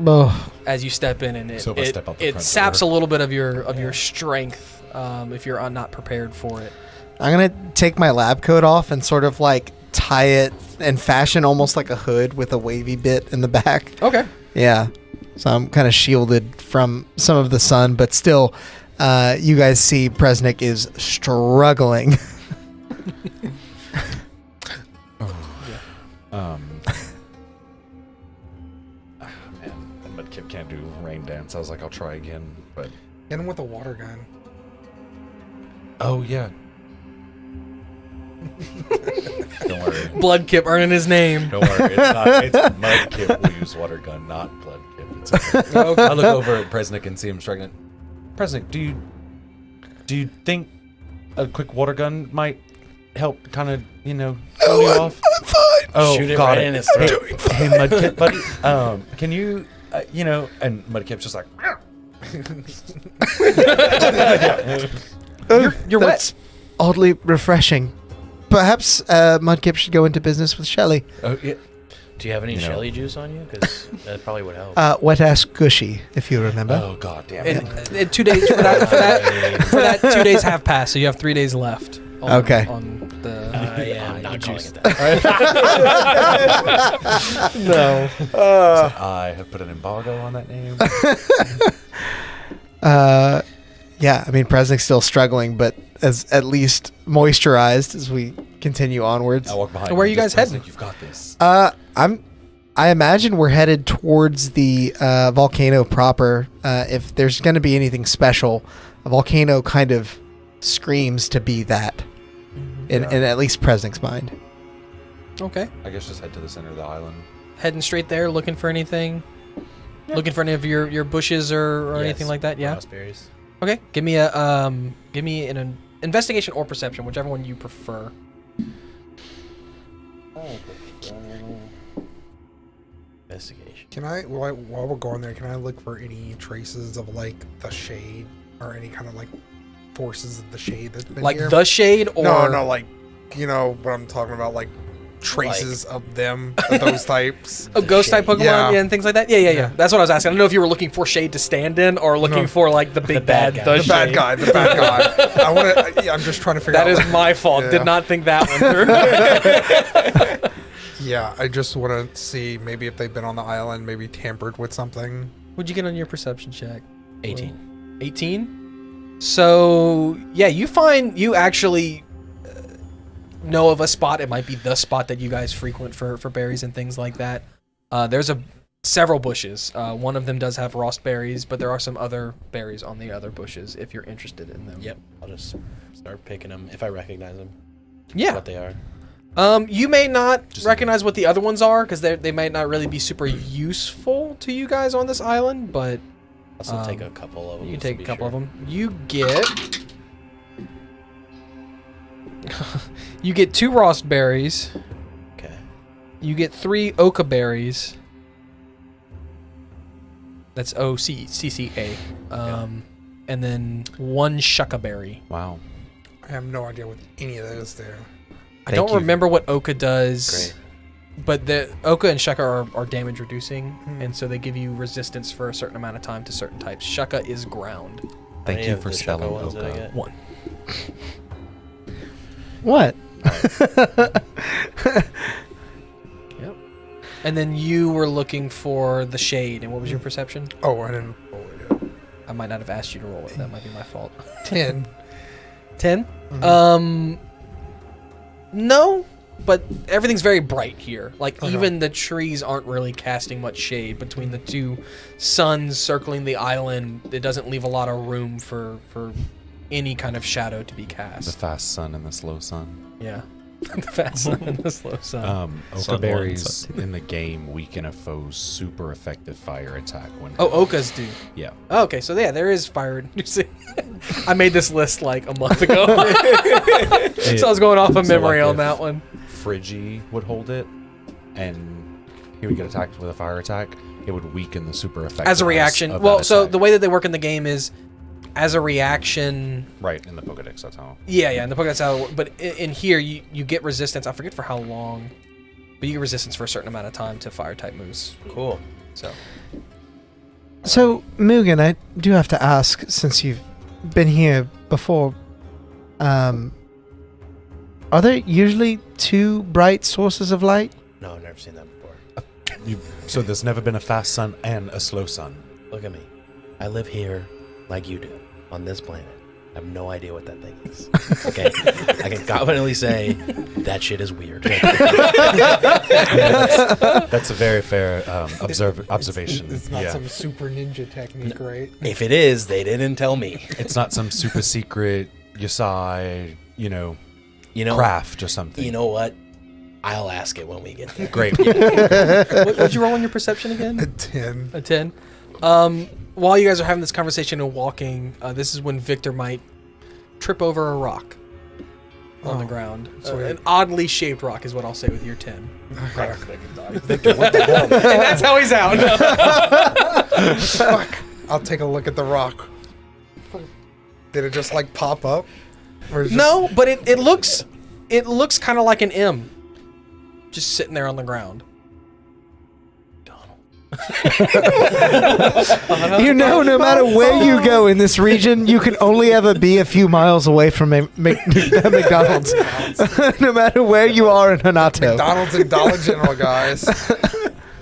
Speaker 3: oh,
Speaker 4: as you step in, and
Speaker 2: So if I step out the
Speaker 4: it
Speaker 2: front
Speaker 4: saps a
Speaker 2: door.
Speaker 4: little bit of your strength if you're not prepared for it.
Speaker 3: I'm going to take my lab coat off and sort of like tie it and fashion almost like a hood with a wavy bit in the back.
Speaker 4: Okay.
Speaker 3: Yeah. So I'm kind of shielded from some of the sun, but still, you guys see Presnick is struggling.
Speaker 2: Man, and Mudkip can't do rain dance. I was like, I'll try again, but
Speaker 5: Hit him with a water gun.
Speaker 2: oh yeah. Don't worry.
Speaker 4: Bloodkip earning his name.
Speaker 2: Don't worry. It's not. It's Mudkip will use water gun, not Bloodkip. It's okay. I look over at Presnick and see him struggling. Presnick, do you think a quick water gun might help kind of, cool you off?
Speaker 3: I'm fine.
Speaker 2: Oh,
Speaker 6: Shoot it
Speaker 2: got
Speaker 6: right
Speaker 2: it.
Speaker 6: in his throat.
Speaker 2: Hey, Mudkip, buddy. Can you and Mudkip's just like,
Speaker 4: You're wet.
Speaker 3: That's oddly refreshing. Perhaps Mudkip should go into business with Shelly.
Speaker 2: oh, yeah.
Speaker 6: Do you have any
Speaker 2: You know.
Speaker 6: Shelly juice on you? Because that probably would help.
Speaker 3: Wet ass gushy, if you remember.
Speaker 2: Oh, God damn it.
Speaker 4: And 2 days for that 2 days have passed, so you have 3 days left.
Speaker 3: Okay.
Speaker 4: On the
Speaker 6: Yeah, I'm not calling
Speaker 4: juice.
Speaker 6: it that.
Speaker 3: No.
Speaker 2: I have put an embargo on that name.
Speaker 3: Yeah, I mean, Presnick's still struggling, but as at least moisturized as we continue onwards.
Speaker 2: I walk behind.
Speaker 4: Where are
Speaker 2: him,
Speaker 4: you guys
Speaker 2: just
Speaker 4: heading?
Speaker 2: You've got this.
Speaker 3: I imagine we're headed towards the volcano proper. If there's going to be anything special, a volcano kind of screams to be that, in at least Presnick's mind.
Speaker 4: Okay.
Speaker 2: I guess just head to the center of the island.
Speaker 4: Heading straight there, looking for anything. Looking for any of your bushes or anything like that. Yeah.
Speaker 6: Raspberries.
Speaker 4: Okay. Give me an investigation or perception, whichever one you prefer.
Speaker 6: Investigation.
Speaker 5: Can I, while we're going there, can I look for any traces of like the shade or any kind of like forces of the shade that's been
Speaker 4: Like
Speaker 5: here?
Speaker 4: the shade or
Speaker 5: No, like you know what I'm talking about, like traces of them, of those types.
Speaker 4: Oh, ghost type Pokemon
Speaker 5: Yeah.
Speaker 4: and things like that? Yeah. That's what I was asking. I don't know if you were looking for shade to stand in or looking
Speaker 5: No.
Speaker 4: for like the big
Speaker 6: bad
Speaker 4: bad,
Speaker 6: guy.
Speaker 5: The bad guy, the bad guy. I want to. Yeah, I'm just trying to figure
Speaker 4: That
Speaker 5: out.
Speaker 4: is my fault.
Speaker 5: Yeah.
Speaker 4: Did not think that one through.
Speaker 5: Yeah, I just want to see maybe if they've been on the island, maybe tampered with something.
Speaker 4: What'd you get on your perception check?
Speaker 6: 18.
Speaker 4: 18? So, yeah, you actually know of a spot. It might be the spot that you guys frequent for berries and things like that. There's several bushes. One of them does have rust berries, but there are some other berries on the other bushes if you're interested in them.
Speaker 6: Yep. I'll just start picking them if I recognize them.
Speaker 4: Yeah.
Speaker 6: What they are.
Speaker 4: You may not
Speaker 2: Just
Speaker 4: recognize what the other ones are because they might not really be super useful to you guys on this island, but
Speaker 6: I'll still take a couple of them.
Speaker 4: you can take a couple of them. You get 2 rust berries.
Speaker 6: Okay.
Speaker 4: You get 3 oka berries. That's OCCA. And then 1 shucca berry.
Speaker 2: Wow.
Speaker 5: I have no idea what any of those do.
Speaker 4: I don't
Speaker 2: you.
Speaker 4: remember what oka does.
Speaker 6: Great.
Speaker 4: But the oka and shucca are damage reducing, and so they give you resistance for a certain amount of time to certain types. Shucca is ground.
Speaker 6: How
Speaker 2: Thank
Speaker 6: many
Speaker 2: you
Speaker 6: of
Speaker 2: for
Speaker 6: the
Speaker 2: spelling
Speaker 6: choco ones did I
Speaker 2: Oka.
Speaker 6: get?
Speaker 4: 1.
Speaker 3: What?
Speaker 4: Yep. And then you were looking for the shade, and what was your perception?
Speaker 5: Oh, I didn't roll it yet.
Speaker 4: I might not have asked you to roll it. That might be my fault.
Speaker 5: 10.
Speaker 4: 10?
Speaker 5: Mhm.
Speaker 4: No, but everything's very bright here. Like,
Speaker 5: Okay.
Speaker 4: even the trees aren't really casting much shade between the 2 suns circling the island. It doesn't leave a lot of room for any kind of shadow to be
Speaker 2: The
Speaker 4: cast.
Speaker 2: fast sun and the slow sun.
Speaker 4: Yeah. The fast sun and the slow sun.
Speaker 2: Oka
Speaker 8: Sun one,
Speaker 2: berries
Speaker 8: sun
Speaker 2: in the game weaken a foe's super effective fire attack when.
Speaker 4: Oh, okas do.
Speaker 2: Yeah.
Speaker 4: Oh, okay, so yeah, there is fire. You see, I made this list like a month ago, so I was going off of
Speaker 2: So,
Speaker 4: memory
Speaker 2: like,
Speaker 4: on
Speaker 2: if
Speaker 4: that one.
Speaker 2: Frigi would hold it, and he would get attacked with a fire attack. It would weaken the super effectiveness
Speaker 4: As a reaction.
Speaker 2: of
Speaker 4: Well,
Speaker 2: that
Speaker 4: so
Speaker 2: attack.
Speaker 4: the way that they work in the game is, as a reaction.
Speaker 2: Right in the Pokedex, that's how.
Speaker 4: Yeah, in the Pokedex, how it works. But in here, you get resistance. I forget for how long, but you get resistance for a certain amount of time to fire type moves.
Speaker 6: Cool.
Speaker 4: So
Speaker 3: So, Mugen, I do have to ask, since you've been here before, are there usually 2 bright sources of light?
Speaker 6: No, I've never seen that before.
Speaker 2: So there's never been a fast sun and a slow sun.
Speaker 6: Look at me. I live here like you do on this planet. I have no idea what that thing is. Okay, I can confidently say that shit is weird.
Speaker 2: That's a very fair observation.
Speaker 5: It's not
Speaker 2: yeah.
Speaker 5: some super ninja technique, right?
Speaker 6: If it is, they didn't tell me.
Speaker 2: It's not some super secret Yasai,
Speaker 6: You know,
Speaker 2: craft or something.
Speaker 6: You know what? I'll ask it when we get there.
Speaker 2: Great.
Speaker 4: what'd you roll on your perception again?
Speaker 5: A 10.
Speaker 4: A 10. While you guys are having this conversation and walking, this is when Victor might trip over a rock. on the ground.
Speaker 5: sweet.
Speaker 4: An oddly shaped rock is what I'll say with your 10.
Speaker 6: Victor, what the hell?
Speaker 4: And that's how he's out.
Speaker 5: Fuck. I'll take a look at the rock. Did it just like pop up? Or is it
Speaker 4: No, but it looks kind of like an M, just sitting there on the ground.
Speaker 3: You know, no matter where you go in this region, you can only ever be a few miles away from a McDonald's. No matter where you are in Honato.
Speaker 5: McDonald's and Dollar General, guys.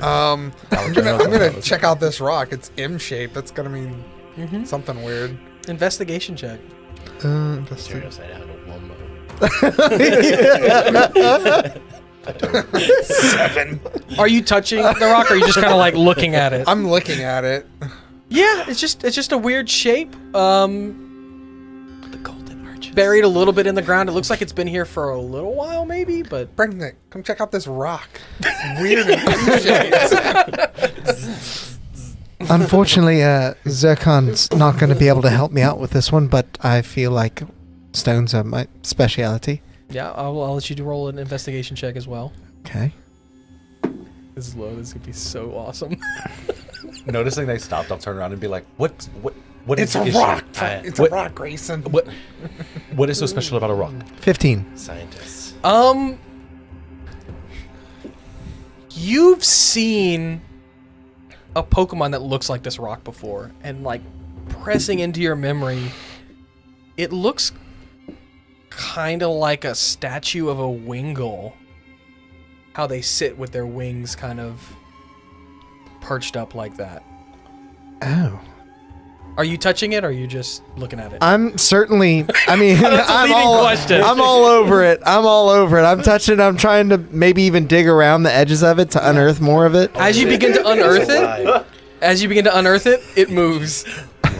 Speaker 5: I'm gonna check out this rock. It's M shaped. That's gonna mean something weird.
Speaker 4: Investigation check.
Speaker 6: Turn upside down to one mode.
Speaker 5: 7.
Speaker 4: Are you touching the rock, or are you just kind of like looking at it?
Speaker 5: I'm looking at it.
Speaker 4: Yeah, it's just a weird shape.
Speaker 6: The golden arches.
Speaker 4: Buried a little bit in the ground. It looks like it's been here for a little while, maybe, but
Speaker 5: Brendan, come check out this rock. It's weird and M-shaped.
Speaker 3: Unfortunately, Zircon's not going to be able to help me out with this one, but I feel like stones are my speciality.
Speaker 4: yeah, I'll let you roll an investigation check as well.
Speaker 3: Okay.
Speaker 4: This is low. This could be so awesome.
Speaker 2: Noticing they stopped, I'll turn around and be like, what
Speaker 5: It's
Speaker 2: is
Speaker 5: a
Speaker 2: the issue?
Speaker 5: rock. It's a
Speaker 2: What-
Speaker 5: rock, Grayson.
Speaker 2: What is so special about a rock?
Speaker 3: 15.
Speaker 6: Scientists.
Speaker 4: You've seen a Pokemon that looks like this rock before, and like pressing into your memory, it looks kind of like a statue of a Wingull. How they sit with their wings kind of perched up like that.
Speaker 3: Oh.
Speaker 4: Are you touching it, or are you just looking at it?
Speaker 3: I'm certainly, I mean,
Speaker 4: That's a leading question.
Speaker 3: I'm all over it. I'm touching, I'm trying to maybe even dig around the edges of it to unearth more of it.
Speaker 4: As you begin to unearth it, it moves.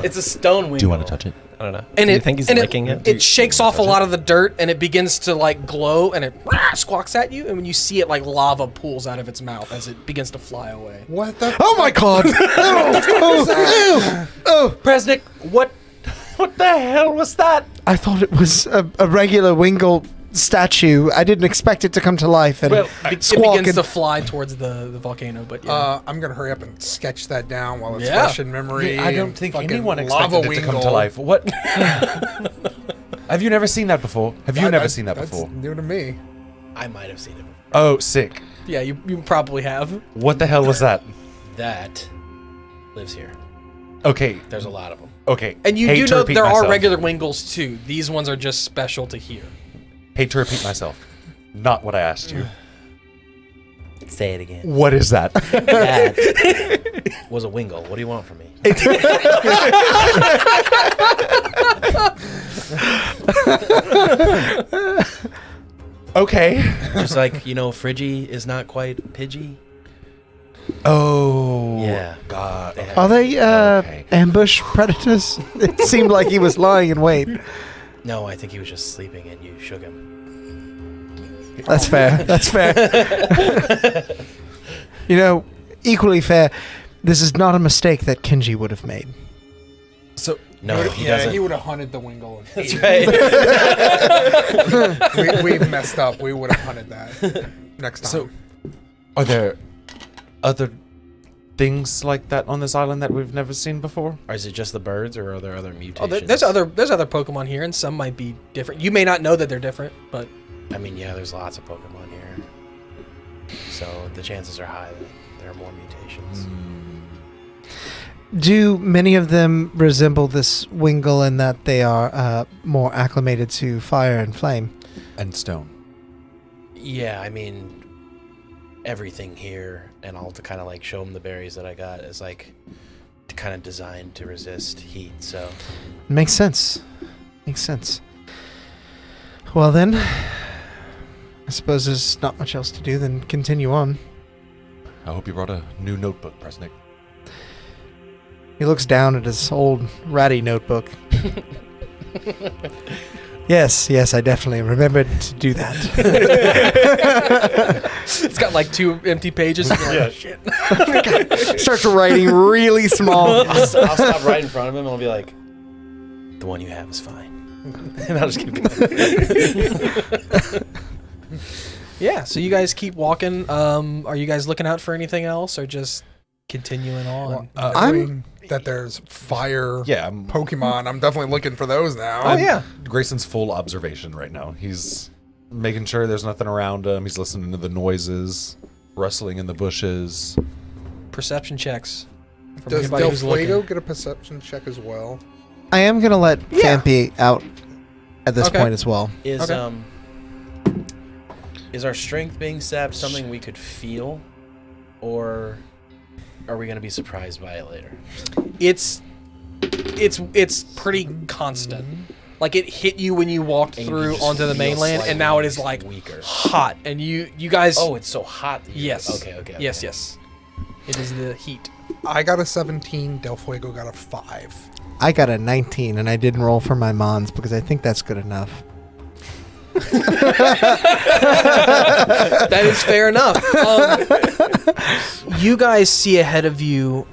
Speaker 6: It's a stone wing.
Speaker 2: Do you want to touch it?
Speaker 6: I don't know.
Speaker 4: And
Speaker 8: Do you
Speaker 4: it,
Speaker 8: think he's
Speaker 4: and
Speaker 8: licking it?
Speaker 4: It shakes off a lot of the dirt, and it begins to like glow, and it squawks at you. And when you see it, like lava pools out of its mouth as it begins to fly away.
Speaker 5: What the?
Speaker 3: Oh my god! Oh,
Speaker 2: Presnick, what the hell was that?
Speaker 3: I thought it was a regular Wingull statue. I didn't expect it to come to life and
Speaker 4: It
Speaker 3: squawk.
Speaker 4: begins to
Speaker 3: And,
Speaker 4: fly towards the volcano, but yeah.
Speaker 5: I'm gonna hurry up and sketch that down while it's
Speaker 4: Yeah.
Speaker 5: fresh in memory.
Speaker 2: I don't think
Speaker 5: Fucking
Speaker 2: anyone
Speaker 5: lava
Speaker 2: expected it to come to
Speaker 5: Wingull.
Speaker 2: life. What? Have you never seen that before? Have you never seen that
Speaker 5: that's
Speaker 2: before?
Speaker 5: new to me.
Speaker 6: I might have seen it before.
Speaker 2: Oh, sick.
Speaker 4: Yeah, you probably have.
Speaker 2: What the hell was that?
Speaker 6: That lives here.
Speaker 2: Okay,
Speaker 6: There's a lot of them.
Speaker 2: okay.
Speaker 4: And you
Speaker 2: Hate
Speaker 4: do
Speaker 2: to
Speaker 4: know
Speaker 2: repeat
Speaker 4: there are
Speaker 2: myself.
Speaker 4: regular Wingulls too. These ones are just special to here.
Speaker 2: Hate to repeat myself. Not what I asked you.
Speaker 6: Say it again.
Speaker 2: What is that?
Speaker 6: That was a Wingull. What do you want from me?
Speaker 2: Okay.
Speaker 6: Just like, Friggy is not quite Pidgey.
Speaker 2: Oh.
Speaker 6: Yeah.
Speaker 2: God.
Speaker 6: They have-
Speaker 3: are they
Speaker 2: Okay.
Speaker 3: ambush predators? It seemed like he was lying in wait.
Speaker 6: No, I think he was just sleeping and you shook him.
Speaker 3: That's fair. That's fair. Equally fair. This is not a mistake that Kenji would have made.
Speaker 2: So
Speaker 6: No, he doesn't.
Speaker 5: He would have hunted the Wingull.
Speaker 6: That's right.
Speaker 5: We've messed up. We would have hunted that next time.
Speaker 2: So, are there other things like that on this island that we've never seen before?
Speaker 6: Or is it just the birds, or are there other mutations?
Speaker 4: Oh, there's other Pokemon here, and some might be different. You may not know that they're different, but
Speaker 6: I mean, yeah, there's lots of Pokemon here. So the chances are high that there are more mutations.
Speaker 3: Do many of them resemble this Wingull in that they are more acclimated to fire and flame?
Speaker 2: And stone.
Speaker 6: Yeah, I mean, everything here, and I'll to kind of like show them the berries that I got is like kind of designed to resist heat. So
Speaker 3: Makes sense. Makes sense. Well then, I suppose there's not much else to do than continue on.
Speaker 2: I hope you brought a new notebook, Presnick.
Speaker 3: He looks down at his old ratty notebook. Yes, I definitely remembered to do that.
Speaker 4: it's got like 2 empty pages. And you're like, shit.
Speaker 3: Starts writing really small.
Speaker 6: I'll stop right in front of him and I'll be like, "The one you have is fine." And I'll just keep going.
Speaker 4: Yeah, so you guys keep walking. Are you guys looking out for anything else or just continuing on?
Speaker 5: Knowing that there's fire
Speaker 2: I'm
Speaker 5: Pokemon, I'm definitely looking for those now.
Speaker 4: Oh, yeah.
Speaker 2: Grayson's full observation right now. He's making sure there's nothing around him. He's listening to the noises, rustling in the bushes.
Speaker 4: Perception checks. From
Speaker 5: Does
Speaker 4: anybody
Speaker 5: Del
Speaker 4: who's looking.
Speaker 5: Fuego get a perception check as well?
Speaker 3: I am gonna let Fampy out at this
Speaker 4: Okay.
Speaker 3: point as well.
Speaker 6: Is our strength being sapped something we could feel, or are we gonna be surprised by it later?
Speaker 4: It's pretty constant. Like it hit you when you walked
Speaker 6: And you
Speaker 4: through
Speaker 6: just
Speaker 4: onto the
Speaker 6: feel
Speaker 4: mainland, and now it is
Speaker 6: slightly
Speaker 4: like
Speaker 6: weaker.
Speaker 4: hot. And you guys.
Speaker 6: Oh, it's so hot. That
Speaker 4: yes.
Speaker 6: Okay.
Speaker 4: Yes. It is the heat.
Speaker 5: I got a 17. Del Fuego got a 5.
Speaker 3: I got a 19, and I didn't roll for my mons because I think that's good enough.
Speaker 4: That is fair enough. You guys see ahead of you.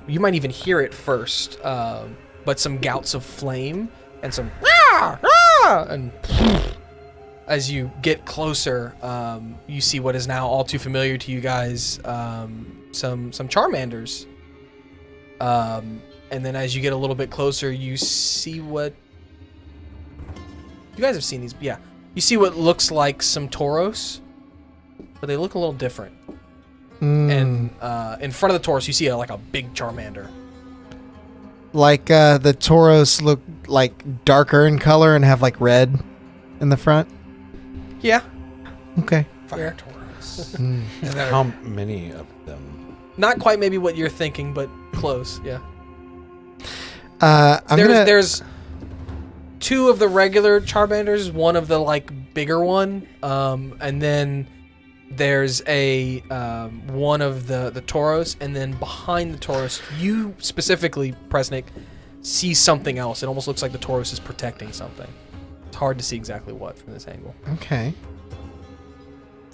Speaker 4: You might even hear it first, but some gouts of flame and some and as you get closer, you see what is now all too familiar to you guys. Some Charmanders. And then as you get a little bit closer, you see what you guys have seen these. Yeah. You see what looks like some Tauros, but they look a little different. And in front of the Tauros, you see like a big Charmander.
Speaker 3: Like the Tauros look like darker in color and have like red in the front.
Speaker 4: Yeah.
Speaker 3: Okay.
Speaker 5: Fire Tauros.
Speaker 3: Mm.
Speaker 5: And then
Speaker 2: How many of them?
Speaker 4: Not quite maybe what you're thinking, but close. Yeah. There's two of the regular Charbanders, one of the like bigger one, and then there's a one of the Tauros, and then behind the Tauros, you specifically, Presnick, see something else. It almost looks like the Tauros is protecting something. It's hard to see exactly what from this angle.
Speaker 3: Okay.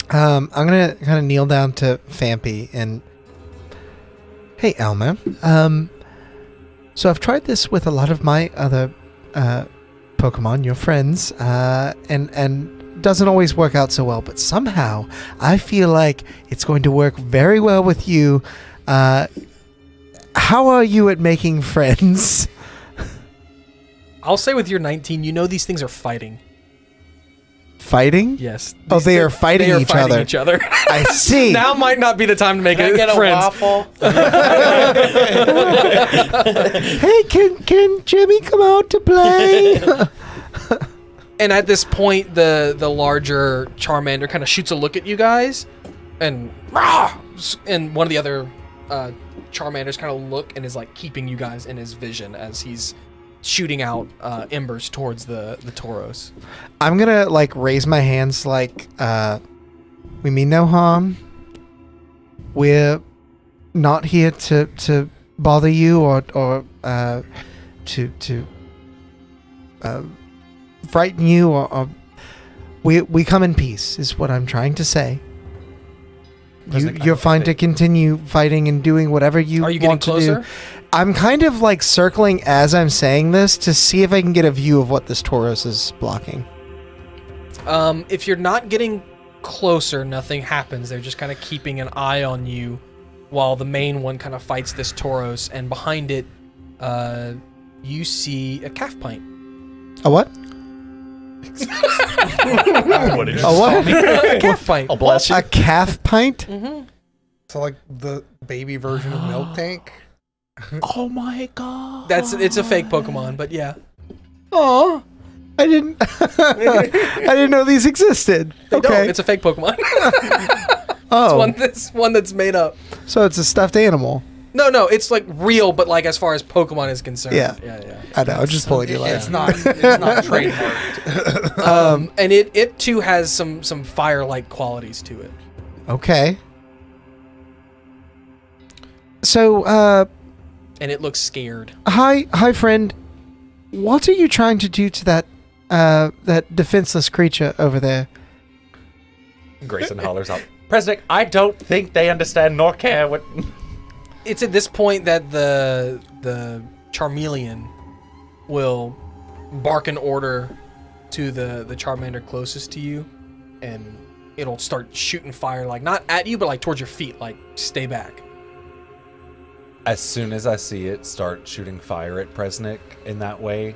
Speaker 3: I'm gonna kind of kneel down to Fampy and, hey Elmer, so I've tried this with a lot of my other Pokemon, your friends, and doesn't always work out so well, but somehow I feel like it's going to work very well with you. How are you at making friends?
Speaker 4: I'll say with your 19, you know these things are fighting.
Speaker 3: Fighting?
Speaker 4: Yes.
Speaker 3: Oh, they are fighting each other. I see.
Speaker 4: Now might not be the time to make it
Speaker 6: Get a
Speaker 4: friends.
Speaker 6: waffle.
Speaker 3: Hey, can Jimmy come out to play?
Speaker 4: And at this point, the larger Charmander kind of shoots a look at you guys, and one of the other Charmanders kind of look and is like keeping you guys in his vision as he's shooting out embers towards the Tauros.
Speaker 3: I'm gonna like raise my hands like we mean no harm. We're not here to bother you or to frighten you or we come in peace is what I'm trying to say. You're fine to continue fighting and doing whatever you
Speaker 4: Are you getting
Speaker 3: want to
Speaker 4: closer?
Speaker 3: do. I'm kind of like circling as I'm saying this to see if I can get a view of what this Tauros is blocking.
Speaker 4: If you're not getting closer, nothing happens. They're just kind of keeping an eye on you while the main one kind of fights this Tauros, and behind it, you see a calf pint.
Speaker 3: A what?
Speaker 2: What did you
Speaker 3: A what?
Speaker 4: A calf pint.
Speaker 6: Oh, bless you.
Speaker 3: A calf pint?
Speaker 5: so like the baby version of Milk Tank.
Speaker 3: Oh my god.
Speaker 4: It's a fake Pokemon, but yeah.
Speaker 3: Oh, I didn't. I didn't know these existed.
Speaker 4: They
Speaker 3: Okay.
Speaker 4: don't. It's a fake Pokemon.
Speaker 3: Oh,
Speaker 4: It's one that's made up.
Speaker 3: so it's a stuffed animal.
Speaker 4: No, it's like real, but like as far as Pokemon is concerned.
Speaker 3: Yeah.
Speaker 4: Yeah.
Speaker 3: I know. I'm just pulling your leg.
Speaker 5: It's not trademarked.
Speaker 4: And it too has some fire-like qualities to it.
Speaker 3: Okay. So,
Speaker 4: And it looks scared.
Speaker 3: hi, friend. What are you trying to do to that defenseless creature over there?
Speaker 2: Grayson hollers out. Presnick, I don't think they understand nor care what.
Speaker 4: It's at this point that the Charmeleon will bark an order to the Charmander closest to you, and it'll start shooting fire, like not at you, but like towards your feet, like stay back.
Speaker 2: As soon as I see it start shooting fire at Presnick in that way,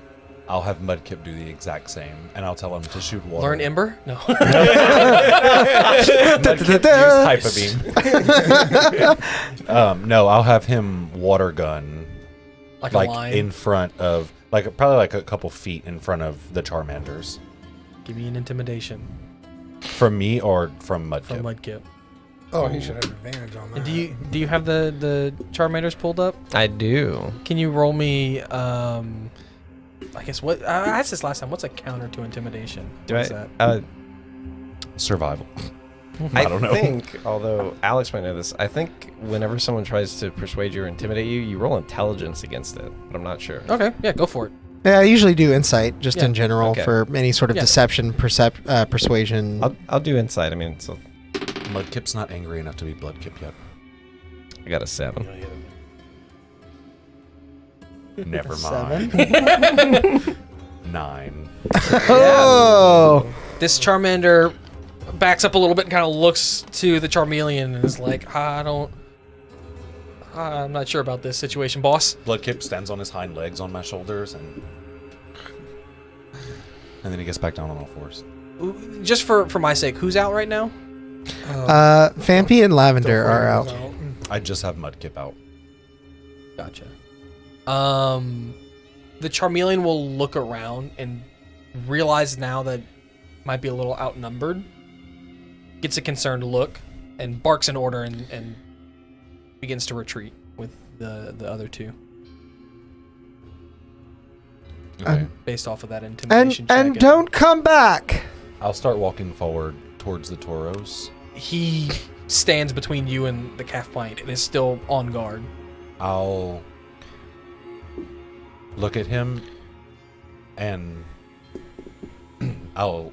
Speaker 2: I'll have Mudkip do the exact same, and I'll tell him to shoot water.
Speaker 4: Learn Ember? No.
Speaker 2: Mudkip use Hyper Beam. No, I'll have him water gun
Speaker 4: like a line?
Speaker 2: in front of, like probably like a couple feet in front of the Charmanders.
Speaker 4: Give me an intimidation
Speaker 2: From me or from Mudkip?
Speaker 4: from Mudkip.
Speaker 5: Oh, he should have advantage on that.
Speaker 4: And do you have the Charmanders pulled up?
Speaker 8: I do.
Speaker 4: Can you roll me? I guess what I asked this last time. What's a counter to intimidation? What's that?
Speaker 2: Survival.
Speaker 8: I
Speaker 2: don't know.
Speaker 8: think, although Alex might know this, I think whenever someone tries to persuade you or intimidate you, you roll intelligence against it. But I'm not sure.
Speaker 4: Okay, yeah, go for it.
Speaker 3: Yeah, I usually do insight just
Speaker 4: Yeah.
Speaker 3: in general
Speaker 8: Okay.
Speaker 3: for any sort of
Speaker 4: Yeah.
Speaker 3: deception, persuasion.
Speaker 8: I'll do insight. I mean, so
Speaker 2: Mudkip's not angry enough to be Bloodkip yet.
Speaker 8: I got a 7.
Speaker 2: Never mind. 9.
Speaker 3: Oh,
Speaker 4: This Charmander backs up a little bit and kind of looks to the Charmeleon and is like, I'm not sure about this situation, boss.
Speaker 2: Bloodkip stands on his hind legs on my shoulders, and then he gets back down on all fours.
Speaker 4: Just for my sake, who's out right now?
Speaker 3: Fampy and Lavender are out.
Speaker 2: I just have Mudkip out.
Speaker 4: Gotcha. The Charmeleon will look around and realize now that might be a little outnumbered. Gets a concerned look and barks an order and begins to retreat with the other two.
Speaker 2: Okay.
Speaker 4: Based off of that intimidation
Speaker 3: And
Speaker 4: check.
Speaker 3: don't come back.
Speaker 2: I'll start walking forward towards the Tauros.
Speaker 4: He stands between you and the calf pint and is still on guard.
Speaker 2: I'll look at him and I'll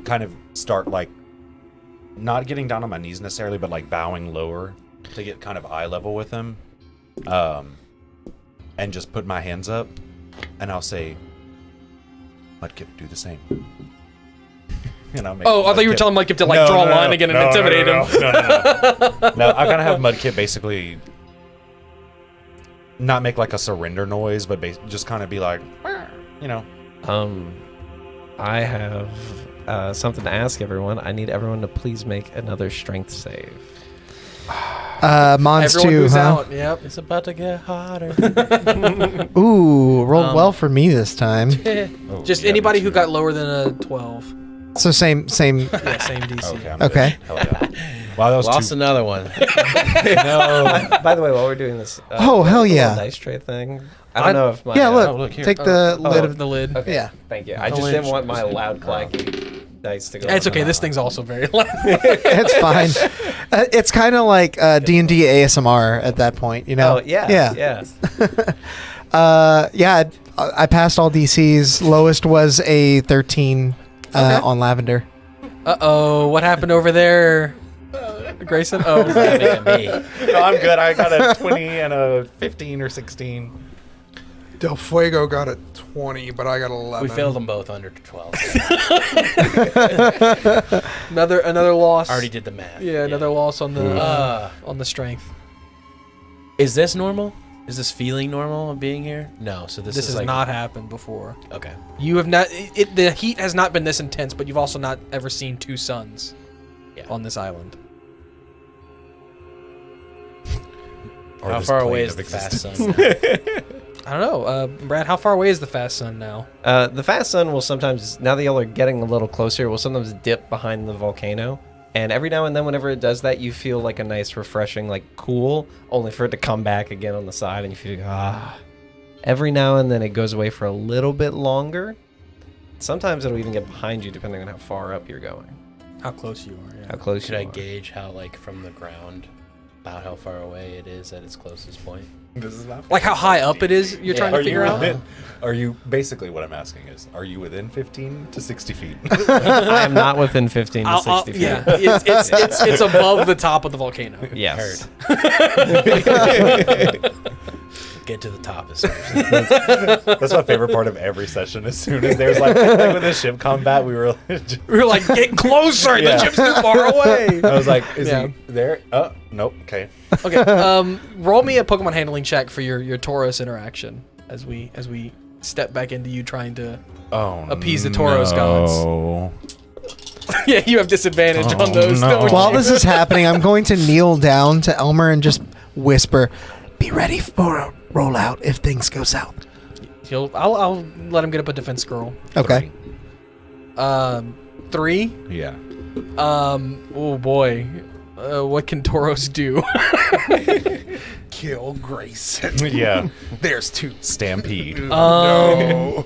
Speaker 2: kind of start like not getting down on my knees necessarily, but like bowing lower to get kind of eye level with him. And just put my hands up and I'll say, Mudkip, do the same. And I'll make
Speaker 4: Oh, I thought you were
Speaker 2: Mudkip-
Speaker 4: telling Mudkip to like draw a line again and intimidate him.
Speaker 2: No, I'm gonna have Mudkip basically not make like a surrender noise, but just kind of be like, you know.
Speaker 8: I have something to ask everyone. I need everyone to please make another strength save.
Speaker 3: Mons
Speaker 4: Everyone
Speaker 3: too,
Speaker 4: who's
Speaker 3: huh?
Speaker 4: out, yep.
Speaker 6: It's about to get hotter.
Speaker 3: Ooh, rolled well for me this time.
Speaker 2: Oh,
Speaker 4: Just
Speaker 2: yeah,
Speaker 4: anybody
Speaker 2: me
Speaker 4: who
Speaker 2: too.
Speaker 4: got lower than a 12.
Speaker 3: So same.
Speaker 4: Yeah, same DC.
Speaker 2: Okay. I'm
Speaker 3: Okay.
Speaker 2: good. Hell yeah. Wow, that was
Speaker 6: Lost
Speaker 2: too.
Speaker 6: another one.
Speaker 2: No.
Speaker 8: By the way, while we're doing this,
Speaker 3: Oh, hell
Speaker 8: little
Speaker 3: yeah.
Speaker 8: dice tray thing. I don't know if my
Speaker 3: Yeah,
Speaker 2: Oh,
Speaker 3: look.
Speaker 2: look here.
Speaker 3: Take the lid of
Speaker 4: The lid.
Speaker 8: Okay.
Speaker 3: Yeah.
Speaker 8: Thank you. I
Speaker 4: The
Speaker 8: just
Speaker 4: lid.
Speaker 8: didn't want my loud clacky dice to go.
Speaker 4: It's
Speaker 8: on.
Speaker 4: okay. This thing's also very loud.
Speaker 3: It's fine. It's kind of like D&D ASMR at that point, you know?
Speaker 8: Oh yeah. Yeah.
Speaker 3: Yeah, I passed all DCs. Lowest was a 13 on Lavender.
Speaker 4: Uh-oh. What happened over there, Grayson? Oh,
Speaker 6: Me.
Speaker 2: No, I'm good. I got a 20 and a 15 or 16.
Speaker 5: Del Fuego got a 20, but I got 11.
Speaker 6: We failed them both under 12.
Speaker 4: another loss.
Speaker 6: Already did the math.
Speaker 4: Yeah, another loss on the strength.
Speaker 6: Is this normal? Is this feeling normal of being here? No. So this
Speaker 4: This
Speaker 6: is
Speaker 4: has
Speaker 6: like,
Speaker 4: not happened before.
Speaker 6: Okay.
Speaker 4: You have not. The heat has not been this intense, but you've also not ever seen two suns on this island.
Speaker 2: Or
Speaker 6: How
Speaker 2: this
Speaker 6: far
Speaker 2: plane
Speaker 6: away
Speaker 2: of
Speaker 6: is the fast
Speaker 2: existence.
Speaker 6: sun?
Speaker 4: I don't know, Brad. How far away is the fast sun now?
Speaker 8: The fast sun will sometimes, now that y'all are getting a little closer, will sometimes dip behind the volcano. And every now and then, whenever it does that, you feel like a nice, refreshing, like cool, only for it to come back again on the side, and you feel Every now and then, it goes away for a little bit longer. Sometimes it'll even get behind you, depending on how far up you're going.
Speaker 4: How close you are? Yeah.
Speaker 8: How close
Speaker 6: Could
Speaker 8: you
Speaker 6: I
Speaker 8: are.
Speaker 6: gauge how, like, from the ground, about how far away it is at its closest point?
Speaker 2: This is not
Speaker 4: Like how high up it is? You're trying to
Speaker 2: Are
Speaker 4: figure
Speaker 2: you
Speaker 4: out.
Speaker 2: within, are you basically what I'm asking is, are you within 15 to 60 feet?
Speaker 8: I am not within 15 to 60 feet.
Speaker 4: Yeah, it's above the top of the volcano.
Speaker 8: Yes.
Speaker 6: get to the top as soon as
Speaker 2: That's my favorite part of every session. As soon as there's like with the ship combat, we were
Speaker 4: like, get closer.
Speaker 2: Yeah.
Speaker 4: The ship's too far away.
Speaker 2: I was like, is
Speaker 4: Yeah.
Speaker 2: he there? Oh, nope. Okay.
Speaker 4: Okay. Roll me a Pokemon handling check for your Tauros interaction as we step back into you trying to.
Speaker 2: Oh,
Speaker 4: Appease the Tauros
Speaker 2: no.
Speaker 4: Yeah, you have disadvantage on
Speaker 2: Oh,
Speaker 4: those.
Speaker 2: no.
Speaker 4: don't
Speaker 3: While
Speaker 4: you?
Speaker 3: this is happening, I'm going to kneel down to Elmer and just whisper, "Be ready for a rollout if things go south."
Speaker 4: I'll let him get up a defense scroll.
Speaker 3: Okay.
Speaker 4: 3.
Speaker 2: Yeah.
Speaker 4: Oh boy. What can Tauros do?
Speaker 5: Kill Grace.
Speaker 2: Yeah.
Speaker 5: There's 2.
Speaker 2: Stampede.
Speaker 5: No.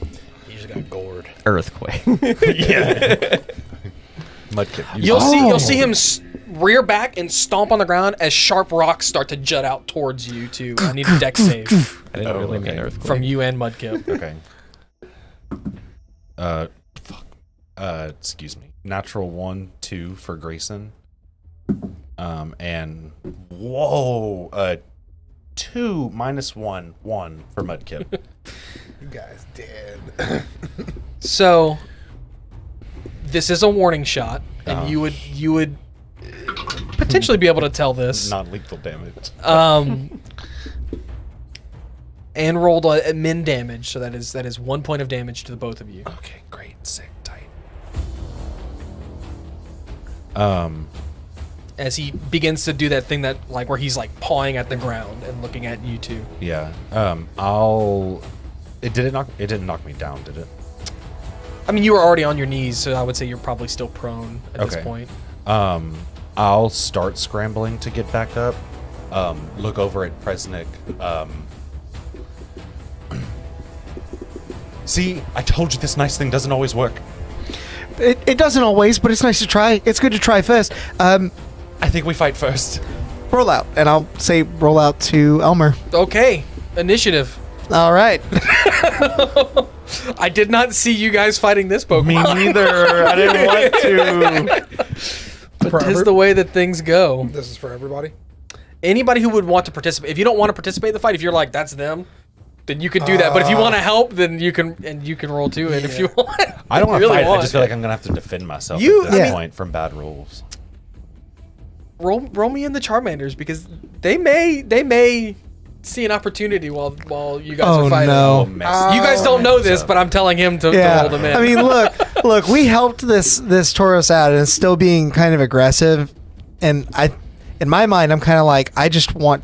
Speaker 6: you just got gored.
Speaker 8: Earthquake.
Speaker 2: Yeah. Mudkip.
Speaker 4: You'll see him rear back and stomp on the ground as sharp rocks start to jut out towards you. Too. I need a dex save
Speaker 8: I didn't
Speaker 2: Oh,
Speaker 8: really mean
Speaker 2: okay.
Speaker 8: earthquake.
Speaker 4: from you and Mudkip.
Speaker 2: Okay. Fuck. Excuse me. Natural 1, 2 for Grayson. And whoa, 2 minus 1, 1 for Mudkip.
Speaker 5: You guys dead.
Speaker 4: So this is a warning shot, and
Speaker 2: Oh.
Speaker 4: you would potentially be able to tell this.
Speaker 2: Non-lethal damage.
Speaker 4: And rolled a min damage, so that is 1 point of damage to the both of you.
Speaker 2: Okay, great, sick, tight.
Speaker 4: As he begins to do that thing that like where he's like pawing at the ground and looking at you two.
Speaker 2: Yeah. It didn't knock me down, did it?
Speaker 4: I mean, you were already on your knees, so I would say you're probably still prone at this
Speaker 2: Okay.
Speaker 4: point.
Speaker 2: I'll start scrambling to get back up. Look over at Presnick. See, I told you this nice thing doesn't always work.
Speaker 3: It doesn't always, but it's nice to try. It's good to try first.
Speaker 2: I think we fight first.
Speaker 3: Roll out, and I'll say roll out to Elmer.
Speaker 4: Okay, initiative.
Speaker 3: All right.
Speaker 4: I did not see you guys fighting this Pokemon.
Speaker 2: Me neither. I didn't want to.
Speaker 4: But this is the way that things go.
Speaker 5: This is for everybody.
Speaker 4: Anybody who would want to participate, if you don't want to participate in the fight, if you're like that's them, then you can do that. But if you want to help, then you can roll too. And if you want,
Speaker 2: I don't want to
Speaker 4: really
Speaker 2: fight. I
Speaker 4: want.
Speaker 2: just feel like I'm gonna have to defend myself
Speaker 4: You-
Speaker 2: at this
Speaker 3: I mean-
Speaker 2: point from bad rules.
Speaker 4: roll me in the Charmanders because they may see an opportunity while you guys
Speaker 3: Oh,
Speaker 4: are fighting.
Speaker 3: no.
Speaker 4: You guys don't know this, but I'm telling him to roll them in.
Speaker 3: I mean, look, we helped this Tauros out, and it's still being kind of aggressive. And in my mind, I'm kind of like, I just want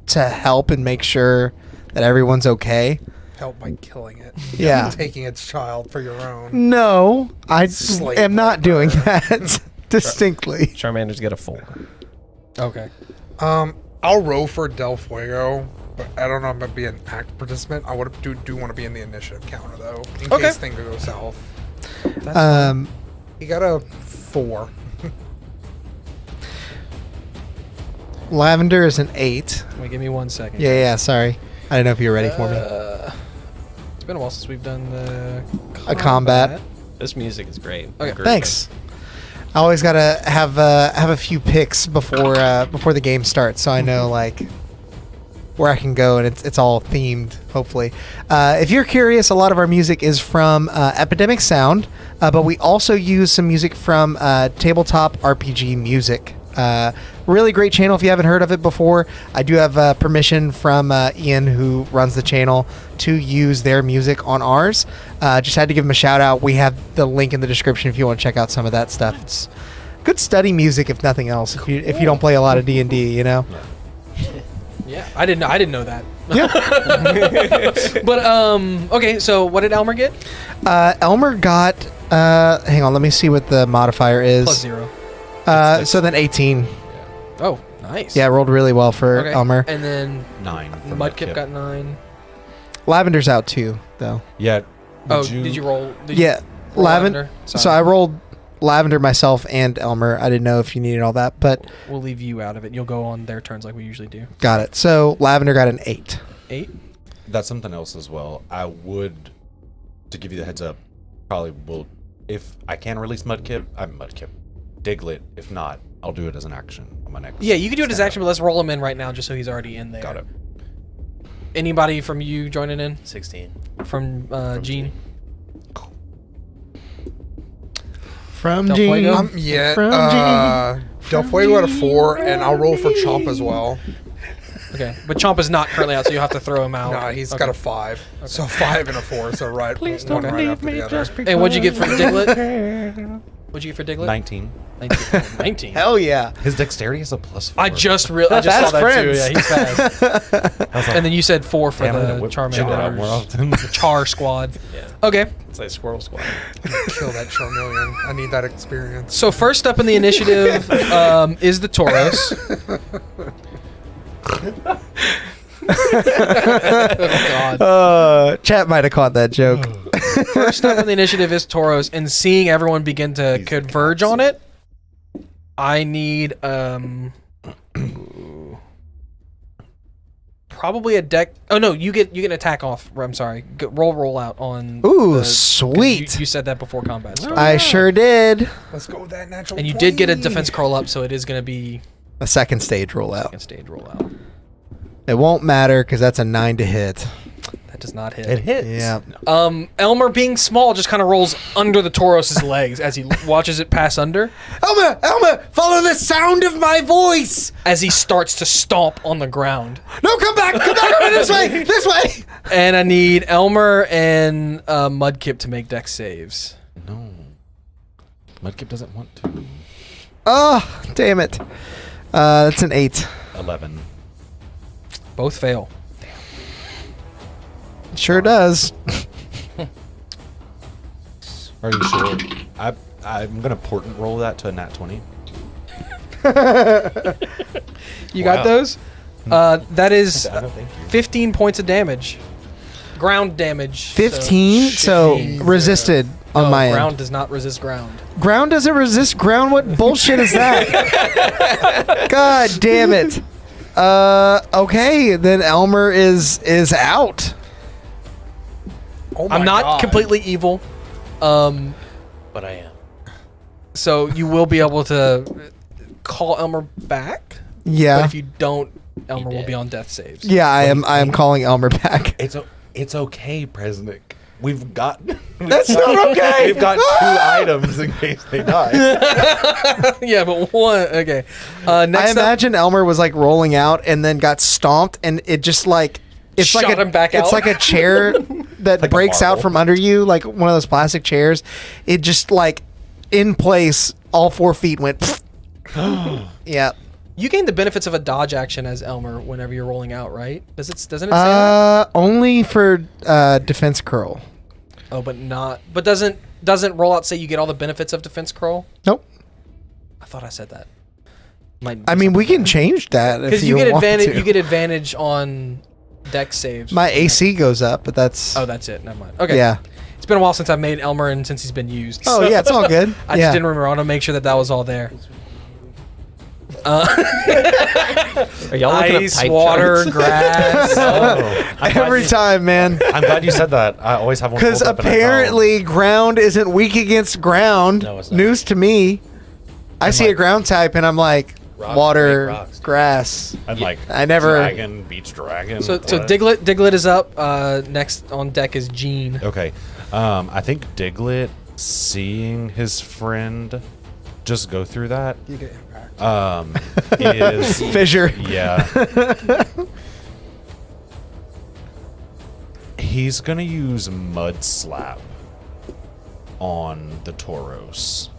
Speaker 3: to help and make sure that everyone's okay.
Speaker 5: Help by killing it.
Speaker 3: Yeah.
Speaker 5: Taking its child for your own.
Speaker 3: No, I
Speaker 5: Slave
Speaker 3: am not doing
Speaker 5: labor.
Speaker 3: that distinctly.
Speaker 8: Charmander's get a 4.
Speaker 4: okay.
Speaker 5: I'll row for Del Fuego, but I don't know if I'm gonna be an active participant. I do want to be in the initiative counter though, in
Speaker 4: Okay.
Speaker 5: case things go south. He got a 4.
Speaker 3: Lavender is an 8.
Speaker 4: Wait, give me 1 second.
Speaker 3: Yeah, sorry. I didn't know if you were ready for me.
Speaker 4: It's been a while since we've done the
Speaker 3: A combat.
Speaker 8: This music is great.
Speaker 4: Okay.
Speaker 8: Groovy.
Speaker 3: Thanks. I always gotta have a few picks before the game starts, so I know like where I can go, and it's all themed. Hopefully, if you're curious, a lot of our music is from Epidemic Sound, but we also use some music from Tabletop RPG Music. Really great channel if you haven't heard of it before. I do have permission from Ian, who runs the channel, to use their music on ours. Just had to give him a shout out. We have the link in the description if you want to check out some of that stuff. It's good study music, if nothing else. If you don't play a lot of D&D, you know.
Speaker 4: Yeah, I didn't know that.
Speaker 3: Yeah.
Speaker 4: But okay. So what did Elmer get?
Speaker 3: Elmer got. Hang on, let me see what the modifier is.
Speaker 4: +0.
Speaker 3: So then 18.
Speaker 4: Oh, nice.
Speaker 3: Yeah, rolled really well for
Speaker 4: Okay.
Speaker 3: Elmer.
Speaker 4: And then
Speaker 2: 9 for
Speaker 4: Mudkip got 9.
Speaker 3: Lavender's out too, though.
Speaker 2: Yeah.
Speaker 4: Did you roll? Did you
Speaker 3: Yeah,
Speaker 4: roll
Speaker 3: Lavender. So
Speaker 4: Sorry.
Speaker 3: I rolled Lavender myself and Elmer. I didn't know if you needed all that, but
Speaker 4: We'll leave you out of it. You'll go on their turns like we usually do.
Speaker 3: got it. So Lavender got an 8.
Speaker 4: 8.
Speaker 2: That's something else as well. I would, to give you the heads up, probably will, if I can release Mudkip, Diglett. If not, I'll do it as an action on my next.
Speaker 4: Yeah, you can do it as
Speaker 2: stand-up.
Speaker 4: action, but let's roll him in right now just so he's already in there.
Speaker 2: Got it.
Speaker 4: Anybody from you joining in?
Speaker 6: 16.
Speaker 4: From Gene?
Speaker 3: From
Speaker 4: Del
Speaker 3: Gene.
Speaker 4: Fuego?
Speaker 5: Del Fuego at a 4, and I'll roll for Chomp as well.
Speaker 4: Okay, but Chomp is not currently out, so you have to throw him out.
Speaker 5: Nah, he's
Speaker 4: Okay.
Speaker 5: got a 5. So 5 and a 4, so right, one right after the other.
Speaker 4: And what'd you get for Diglett? What'd you get for Diglett?
Speaker 2: 19.
Speaker 4: 19.
Speaker 3: Hell yeah.
Speaker 2: His dexterity is a +4.
Speaker 4: I just saw
Speaker 3: That's
Speaker 4: that
Speaker 3: friends.
Speaker 4: too. Yeah, he's fast. And then you said 4 for
Speaker 2: Damn, I'm gonna
Speaker 4: the
Speaker 2: whip John out more
Speaker 4: Charmander.
Speaker 2: often.
Speaker 4: The Char Squad.
Speaker 6: Yeah.
Speaker 4: Okay,
Speaker 6: It's like Squirrel Squad.
Speaker 5: Kill that Charmeleon. I need that experience.
Speaker 4: so first up in the initiative is the Tauros. Oh, God.
Speaker 3: Chat might have caught that joke.
Speaker 4: First up in the initiative is Tauros, and seeing everyone begin to converge on it, I need probably a deck. Oh no, you get an attack off. I'm sorry. Roll out on.
Speaker 3: Ooh,
Speaker 4: the- 'cause
Speaker 3: sweet.
Speaker 4: You said that before combat started.
Speaker 3: I sure did.
Speaker 5: Let's go with that natural
Speaker 4: And you did get a
Speaker 5: 20.
Speaker 4: defense curl up, so it is going to be
Speaker 3: A second stage rollout.
Speaker 4: second stage rollout.
Speaker 3: It won't matter because that's a 9 to hit.
Speaker 4: That does not hit.
Speaker 2: It hits.
Speaker 3: Yeah.
Speaker 4: Elmer, being small, just kind of rolls under the Tauros's legs as he watches it pass under.
Speaker 3: Elmer, follow the sound of my voice.
Speaker 4: As he starts to stomp on the ground.
Speaker 3: No, come back this way.
Speaker 4: And I need Elmer and Mudkip to make dex saves.
Speaker 2: No. Mudkip doesn't want to.
Speaker 3: Oh, damn it. That's an 8.
Speaker 2: 11.
Speaker 4: Both fail.
Speaker 3: Sure does.
Speaker 2: Are you sure? I'm gonna portent roll that to a nat 20.
Speaker 4: You got those? That is
Speaker 2: I don't think you.
Speaker 4: 15 points of damage. Ground damage.
Speaker 3: 15, so resisted on my
Speaker 4: ground
Speaker 3: end.
Speaker 4: does not resist ground.
Speaker 3: Ground doesn't resist ground? What bullshit is that? God damn it. Okay, then Elmer is out.
Speaker 5: Oh my
Speaker 4: I'm not
Speaker 5: God.
Speaker 4: completely evil.
Speaker 6: But I am.
Speaker 4: So you will be able to call Elmer back.
Speaker 3: Yeah.
Speaker 4: But if you don't, Elmer will
Speaker 6: did.
Speaker 4: be on death saves.
Speaker 3: Yeah, I am calling Elmer back.
Speaker 2: It's okay, Presnick. We've got.
Speaker 3: That's not okay.
Speaker 2: We've got 2 items in case they die.
Speaker 4: Yeah, but one. Okay.
Speaker 3: I
Speaker 4: Next up,
Speaker 3: imagine Elmer was like rolling out and then got stomped and it just like it's
Speaker 4: Shot
Speaker 3: like
Speaker 4: him back
Speaker 3: it's
Speaker 4: out.
Speaker 3: like a chair that
Speaker 2: Like a
Speaker 3: breaks out
Speaker 2: marble.
Speaker 3: from under you, like one of those plastic chairs. It just like in place, all 4 feet went. Yeah.
Speaker 4: you gain the benefits of a dodge action as Elmer whenever you're rolling out, right? Doesn't it say that?
Speaker 3: Only for defense curl.
Speaker 4: Oh, but not. But doesn't rollout say you get all the benefits of defense curl?
Speaker 3: Nope.
Speaker 4: I thought I said that. Might
Speaker 3: I mean, we can change that if
Speaker 4: because
Speaker 3: you,
Speaker 4: you get
Speaker 3: want
Speaker 4: advantage.
Speaker 3: to.
Speaker 4: You get advantage on dex saves.
Speaker 3: My AC goes up, but that's
Speaker 4: Oh, that's it. Never mind. Okay.
Speaker 3: yeah.
Speaker 4: It's been a while since I've made Elmer and since he's been used.
Speaker 3: Oh
Speaker 4: so
Speaker 3: yeah, it's all good.
Speaker 4: I
Speaker 3: yeah.
Speaker 4: just didn't remember. I want to make sure that was all there.
Speaker 6: Are y'all looking
Speaker 4: Ice,
Speaker 6: at pipe
Speaker 4: water,
Speaker 6: charts?
Speaker 4: grass.
Speaker 3: Every time, man.
Speaker 2: I'm glad you said that. I always have one.
Speaker 3: Because
Speaker 2: pulled up and I go,
Speaker 3: apparently ground isn't weak against ground.
Speaker 6: No, it's not.
Speaker 3: News to me. I see a
Speaker 2: like-
Speaker 3: ground type and I'm like,
Speaker 6: Rocks
Speaker 3: water,
Speaker 6: break rocks.
Speaker 3: grass.
Speaker 2: I'm like,
Speaker 3: I never-
Speaker 2: Dragon beats dragon.
Speaker 4: So
Speaker 2: what?
Speaker 4: Diglett is up. Next on deck is Gene.
Speaker 2: Okay. I think Diglett seeing his friend just go through that
Speaker 5: You get impact.
Speaker 2: is
Speaker 3: Fissure.
Speaker 2: yeah. He's gonna use Mud Slap on the Tauros.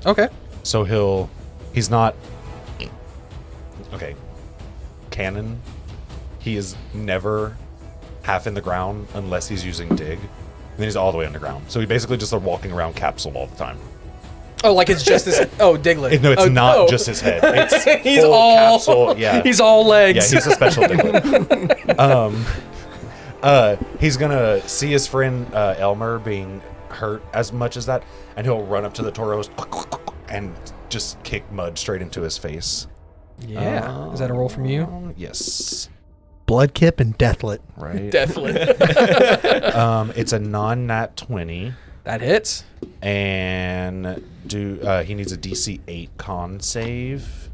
Speaker 4: Okay.
Speaker 2: So he's not okay. Cannon. He is never half in the ground unless he's using dig. And then he's all the way underground. So he basically just a walking around capsule all the time.
Speaker 4: Oh, like it's just this. Oh, Diglett.
Speaker 2: No, it's
Speaker 4: Oh,
Speaker 2: not
Speaker 4: oh.
Speaker 2: just his head. It's
Speaker 4: He's
Speaker 2: full
Speaker 4: all.
Speaker 2: capsule. Yeah.
Speaker 4: He's all
Speaker 2: Yeah,
Speaker 4: legs.
Speaker 2: he's a special Diglett. He's gonna see his friend Elmer being hurt as much as that, and he'll run up to the Tauros and just kick mud straight into his face.
Speaker 4: Yeah. Is that a roll from you?
Speaker 2: Yes.
Speaker 3: Bloodkip and Deathlet.
Speaker 2: Right.
Speaker 4: Definitely.
Speaker 2: It's a non-nat 20,
Speaker 4: That hits.
Speaker 2: and he needs a DC 8 con save.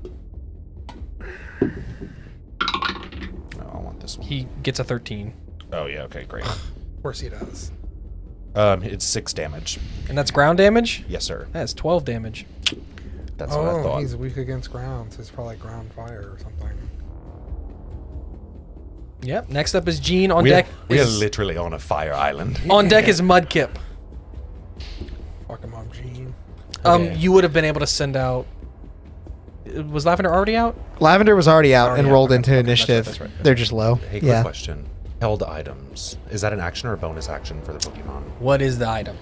Speaker 2: No, I want this?
Speaker 4: He gets a 13,
Speaker 2: Oh yeah. Okay. Great.
Speaker 5: Of course he does.
Speaker 2: It's 6 damage.
Speaker 4: and that's ground damage.
Speaker 2: Yes, sir.
Speaker 4: That's 12 damage.
Speaker 2: That's what I thought.
Speaker 5: He's weak against ground, so it's probably ground fire or something.
Speaker 4: Yep. Next up is Gene on
Speaker 2: We
Speaker 4: deck.
Speaker 2: are
Speaker 4: is-
Speaker 2: literally on a fire island.
Speaker 4: on deck is Mudkip.
Speaker 5: Fuck him up, Gene.
Speaker 8: Okay.
Speaker 4: You would have been able to send out. Was Lavender already out?
Speaker 3: Lavender was already out
Speaker 4: Already
Speaker 3: and
Speaker 4: out,
Speaker 3: rolled
Speaker 4: okay,
Speaker 3: into
Speaker 4: okay,
Speaker 3: initiative.
Speaker 4: that's right.
Speaker 3: They're just low.
Speaker 2: Hey, quick
Speaker 3: Yeah.
Speaker 2: question. Held items. Is that an action or a bonus action for the Pokemon?
Speaker 4: What is the item?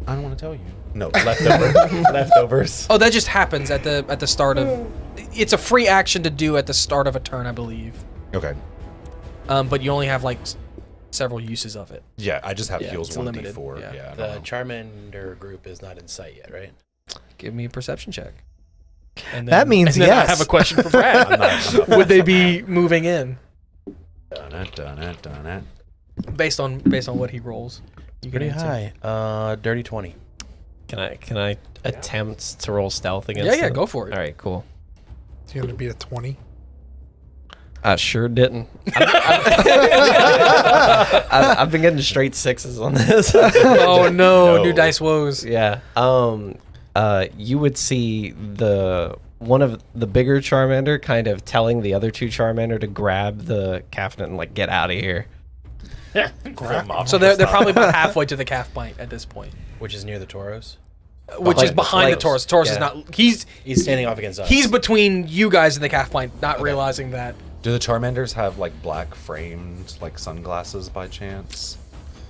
Speaker 2: I don't want to tell you. No, leftovers.
Speaker 4: Oh, that just happens at the start of. It's a free action to do at the start of a turn, I believe.
Speaker 2: Okay.
Speaker 4: But you only have like several uses of it.
Speaker 2: Yeah, I just have
Speaker 4: Yeah,
Speaker 2: heals
Speaker 4: it's
Speaker 2: 1d4.
Speaker 4: limited,
Speaker 2: Yeah.
Speaker 4: yeah.
Speaker 2: I don't
Speaker 6: The
Speaker 2: know.
Speaker 6: Charmander group is not in sight yet, right?
Speaker 4: Give me a perception check. And
Speaker 3: That means
Speaker 4: and then I
Speaker 3: yes.
Speaker 4: have a question for Brad.
Speaker 2: I'm not
Speaker 4: Would they be moving in
Speaker 2: Done it.
Speaker 4: based on what he rolls? You can
Speaker 6: Pretty
Speaker 4: answer.
Speaker 6: high. Dirty 20.
Speaker 8: Can I attempt to roll stealth against
Speaker 4: Yeah,
Speaker 8: them?
Speaker 4: go for it.
Speaker 8: All right, cool.
Speaker 5: Is he going to beat a 20?
Speaker 8: I sure didn't. I've been getting straight 6s on this.
Speaker 4: Oh no,
Speaker 2: No.
Speaker 4: new dice woes.
Speaker 8: Yeah. You would see one of the bigger Charmander kind of telling the other 2 Charmander to grab the Cafnet and like get out of here.
Speaker 4: So they're probably about halfway to the calf bite at this point,
Speaker 6: Which is near the Tauros.
Speaker 4: which is behind the Taurus. Taurus is
Speaker 6: Yeah.
Speaker 4: not. He's
Speaker 6: standing off against us.
Speaker 4: he's between you guys and the calf bite, not realizing that.
Speaker 2: Do the Charmanders have like black framed like sunglasses by chance?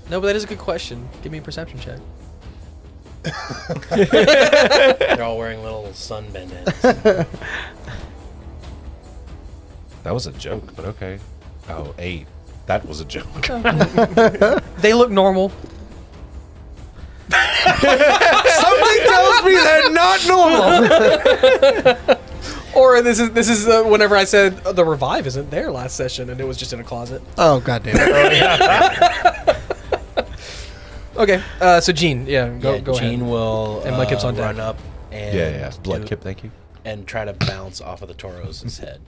Speaker 4: No, but that is a good question. Give me a perception check.
Speaker 6: They're all wearing little sun bandanas.
Speaker 2: That was a joke, but okay. Oh, 8. That was a joke.
Speaker 4: They look normal.
Speaker 3: Something tells me they're not normal.
Speaker 4: Or this is whenever I said the revive isn't there last session and it was just in a closet.
Speaker 3: Oh goddamn it!
Speaker 4: Okay, so Gene, go
Speaker 6: Gene
Speaker 4: ahead.
Speaker 6: will
Speaker 4: And Mudkip's on deck.
Speaker 6: run up and
Speaker 2: Yeah. Bloodkip, thank you.
Speaker 6: and try to bounce off of the Tauros' head.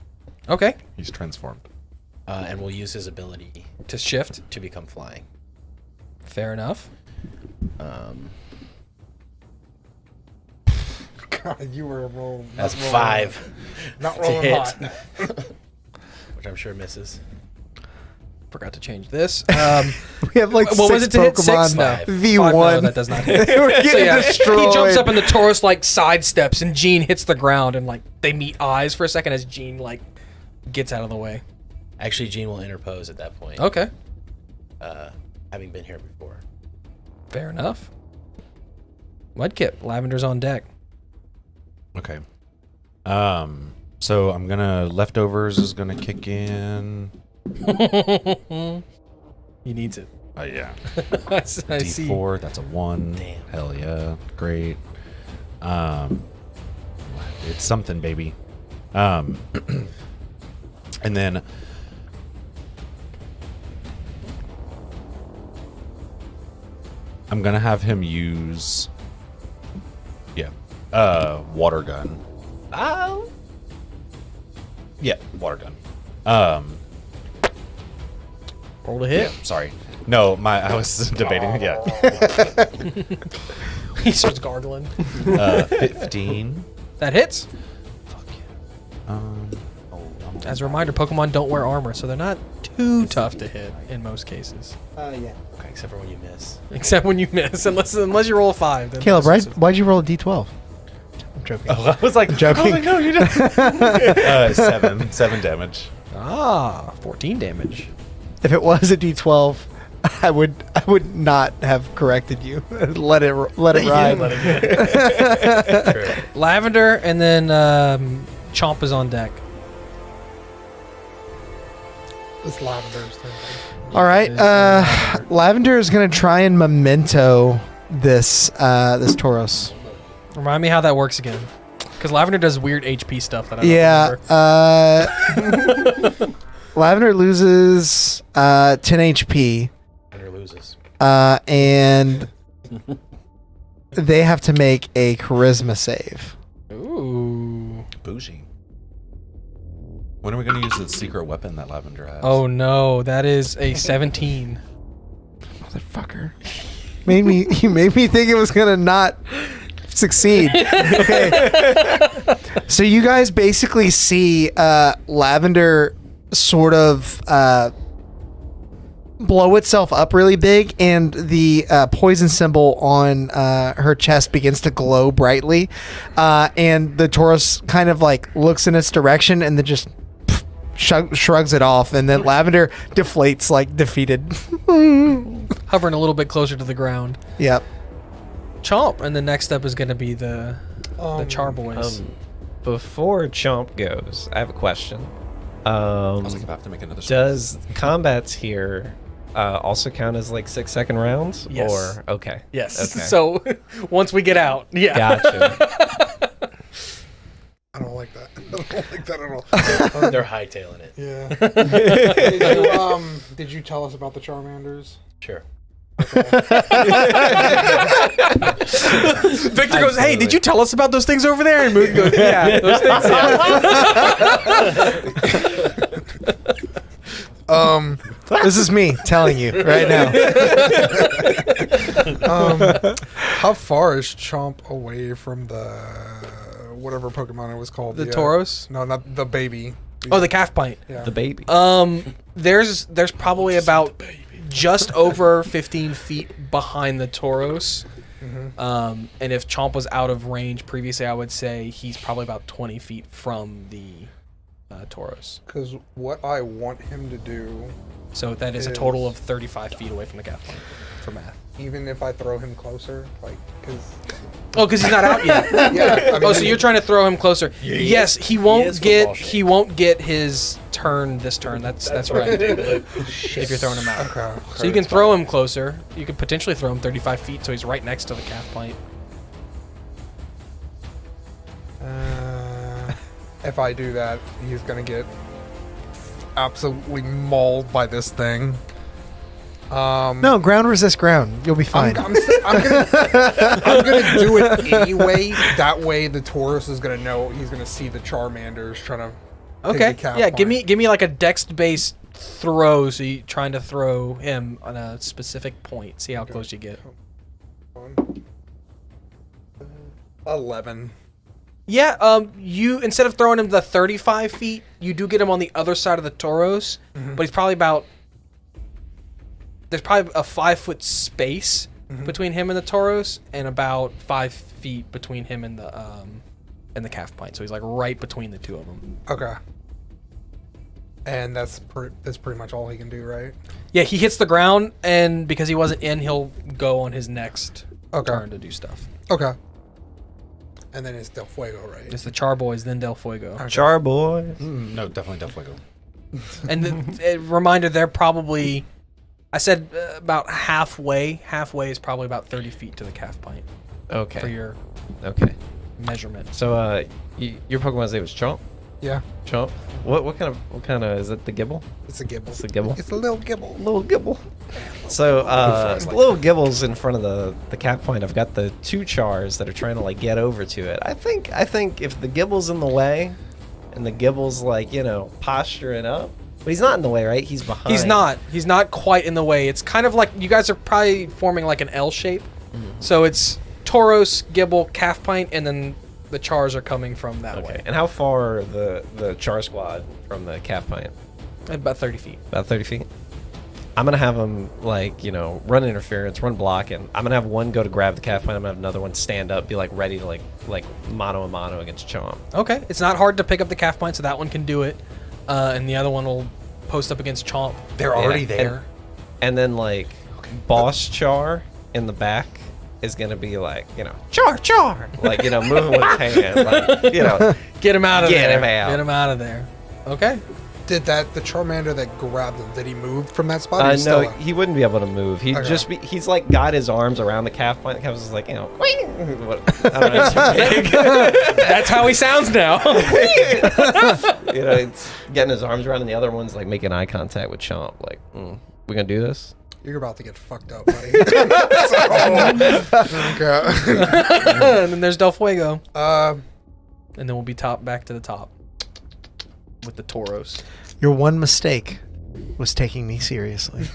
Speaker 4: Okay,
Speaker 2: He's transformed.
Speaker 6: And we'll use his ability
Speaker 4: to shift.
Speaker 6: to become flying.
Speaker 4: Fair enough.
Speaker 5: God, you were rolling.
Speaker 6: That's
Speaker 5: not rolling-
Speaker 6: 5
Speaker 5: Not
Speaker 6: to
Speaker 5: rolling
Speaker 6: hit,
Speaker 5: hot.
Speaker 6: which I'm sure misses.
Speaker 4: Forgot to change this.
Speaker 3: We have like
Speaker 4: What was
Speaker 3: 6
Speaker 4: it to hit?
Speaker 3: Pokemon
Speaker 4: 6? No.
Speaker 3: V1.
Speaker 4: 5, no, that does not hit.
Speaker 3: They were getting
Speaker 4: So yeah,
Speaker 3: destroyed.
Speaker 4: he jumps up and the Taurus like sidesteps and Gene hits the ground and like they meet eyes for a second as Gene like gets out of the way.
Speaker 6: Actually, Gene will interpose at that point,
Speaker 4: Okay,
Speaker 6: having been here before.
Speaker 4: fair enough. Mudkip, Lavender's on deck.
Speaker 2: Okay. So I'm gonna leftovers is gonna kick in.
Speaker 4: He needs it.
Speaker 2: Yeah.
Speaker 4: I see.
Speaker 2: D4. That's a 1.
Speaker 6: Damn.
Speaker 2: Hell yeah. Great. It's something, baby. And then I'm gonna have him use water gun.
Speaker 6: Oh!
Speaker 2: Yeah, water gun.
Speaker 4: Roll to hit.
Speaker 2: Sorry. No, I was debating. Yeah.
Speaker 4: He starts gargling.
Speaker 2: 15.
Speaker 4: That hits.
Speaker 2: Um,
Speaker 4: As a reminder, Pokemon don't wear armor, so they're not too tough to hit in most cases.
Speaker 3: Yeah.
Speaker 6: Okay, except for when you miss.
Speaker 4: Except when you miss, unless you roll a 5. Then
Speaker 3: Caleb,
Speaker 4: that's-
Speaker 3: why'd you roll a D12? I'm joking.
Speaker 2: I was like
Speaker 3: joking.
Speaker 2: no, you didn't. 7 damage.
Speaker 4: 14 damage.
Speaker 3: If it was a D12, I would not have corrected you. let it ride.
Speaker 6: True.
Speaker 4: Lavender and then Chomp is on deck.
Speaker 5: It's Lavender's turn.
Speaker 3: All right. Lavender is going to try and memento this Tauros.
Speaker 4: Remind me how that works again. Because Lavender does weird HP stuff that I don't remember.
Speaker 3: Lavender loses 10 HP,
Speaker 6: Winner loses.
Speaker 3: and they have to make a charisma save.
Speaker 4: Ooh.
Speaker 2: Bougie. When are we going to use the secret weapon that Lavender has?
Speaker 4: Oh no, that is a 17.
Speaker 3: Motherfucker. You made me think it was gonna not succeed. Okay. So you guys basically see Lavender sort of blow itself up really big, and the poison symbol on her chest begins to glow brightly, and the Tauros kind of like looks in its direction and then just shrugs it off, and then Lavender deflates like defeated.
Speaker 4: Hovering a little bit closer to the ground.
Speaker 3: Yep.
Speaker 4: Chomp, and the next step is going to be the Char Boys.
Speaker 8: Before Chomp goes, I have a question.
Speaker 2: I was like, if I have to make another
Speaker 8: Does combats here also count as like 6-second rounds?
Speaker 4: Yes.
Speaker 8: Or okay.
Speaker 4: Yes.
Speaker 8: Okay.
Speaker 4: So once we get out, yeah.
Speaker 8: Gotcha.
Speaker 5: I don't like that. I don't like that at all.
Speaker 6: They're hightailing it.
Speaker 5: Yeah. Did you tell us about the Charmanders?
Speaker 6: Sure.
Speaker 4: Victor goes, "Hey, did you tell us about those things over there?" And Moon goes, "Yeah, those things."
Speaker 5: Yeah.
Speaker 3: This is me telling you right now.
Speaker 5: How far is Chomp away from the whatever Pokemon it was called?
Speaker 4: The Tauros?
Speaker 5: No, not the baby.
Speaker 4: Oh, the calf pint.
Speaker 5: Yeah.
Speaker 8: The baby.
Speaker 4: There's probably about just over 15 feet behind the Tauros. And if Chomp was out of range previously, I would say he's probably about 20 feet from the Tauros.
Speaker 5: Because what I want him to do,
Speaker 4: So that is a total of 35 feet away from the calf pint for math.
Speaker 5: even if I throw him closer, like, because
Speaker 4: Oh, because he's not out yet.
Speaker 5: yeah, I mean,
Speaker 4: Oh, so you're trying to throw him closer? Yes, he won't
Speaker 6: is
Speaker 4: get
Speaker 6: football shape.
Speaker 4: he won't get his turn this turn. That's right. If you're throwing him out.
Speaker 5: Okay.
Speaker 4: So you can throw him closer. You could potentially throw him 35 feet, so he's right next to the calf pint.
Speaker 5: If I do that, he's gonna get absolutely mauled by this thing.
Speaker 3: No, ground resist ground. You'll be fine.
Speaker 5: I'm gonna do it anyway. That way, the Tauros is gonna know. He's gonna see the Charmanders trying to.
Speaker 4: Okay.
Speaker 5: Take the calf
Speaker 4: Yeah.
Speaker 5: pint.
Speaker 4: Give me like a dex-based throw. So you're trying to throw him on a specific point. See how close you get.
Speaker 5: 11.
Speaker 4: Yeah. You instead of throwing him the 35 feet, you do get him on the other side of the Tauros, but he's probably about. There's probably a 5-foot space between him and the Tauros, and about 5 feet between him and the calf pint. So he's like right between the two of them.
Speaker 5: Okay. And that's pretty much all he can do, right?
Speaker 4: Yeah, he hits the ground, and because he wasn't in, he'll go on his next turn to do stuff.
Speaker 5: Okay. And then it's Del Fuego, right?
Speaker 4: It's the Char Boys, then Del Fuego.
Speaker 8: Char boy.
Speaker 2: No, definitely Del Fuego.
Speaker 4: And the reminder, they're probably, I said about halfway. Halfway is probably about 30 feet to the calf pint for
Speaker 8: Okay.
Speaker 4: your
Speaker 8: Okay.
Speaker 4: measurement.
Speaker 8: So your Pokemon's name was Chomp.
Speaker 5: Yeah.
Speaker 8: Chomp. What kind of is it? The Gibble?
Speaker 5: It's a Gibble.
Speaker 8: It's a Gibble.
Speaker 5: It's a little Gibble.
Speaker 8: Little Gibble. So little Gibble's in front of the cap point. I've got the two Chars that are trying to like get over to it. I think if the Gibble's in the way, and the Gibble's like posturing up, but he's not in the way, right? He's behind.
Speaker 4: He's not quite in the way. It's kind of like you guys are probably forming like an L shape. So it's Tauros, Gibble, calf pint, and then the Chars are coming from that way.
Speaker 8: And how far are the Char squad from the cap pint?
Speaker 4: About 30 feet.
Speaker 8: About 30 feet. I'm gonna have them run interference, run block, and I'm gonna have one go to grab the calf pint. I'm gonna have another one stand up, be like ready to like mano a mano against Chomp.
Speaker 4: Okay. It's not hard to pick up the calf pint, so that one can do it. And the other one will post up against Chomp.
Speaker 2: They're already there.
Speaker 8: And then Boss Char in the back is gonna be Char, moving with his hand,
Speaker 4: Get him out of
Speaker 8: Get
Speaker 4: there.
Speaker 8: him out.
Speaker 4: Get him out of there. Okay.
Speaker 5: Did the Charmander that grabbed him, did he move from that spot? Or he's
Speaker 8: no,
Speaker 5: still-
Speaker 8: he wouldn't be able to move. He'd just be. He's got his arms around the calf pint. The calf is like, what, I don't know. It's big.
Speaker 4: That's how he sounds now.
Speaker 8: It's getting his arms around, and the other one's making eye contact with Chomp. We gonna do this?
Speaker 5: You're about to get fucked up, buddy. Okay.
Speaker 4: And then there's Del Fuego.
Speaker 5: Um,
Speaker 4: And then we'll be back to the top. with the Tauros.
Speaker 3: Your one mistake was taking me seriously.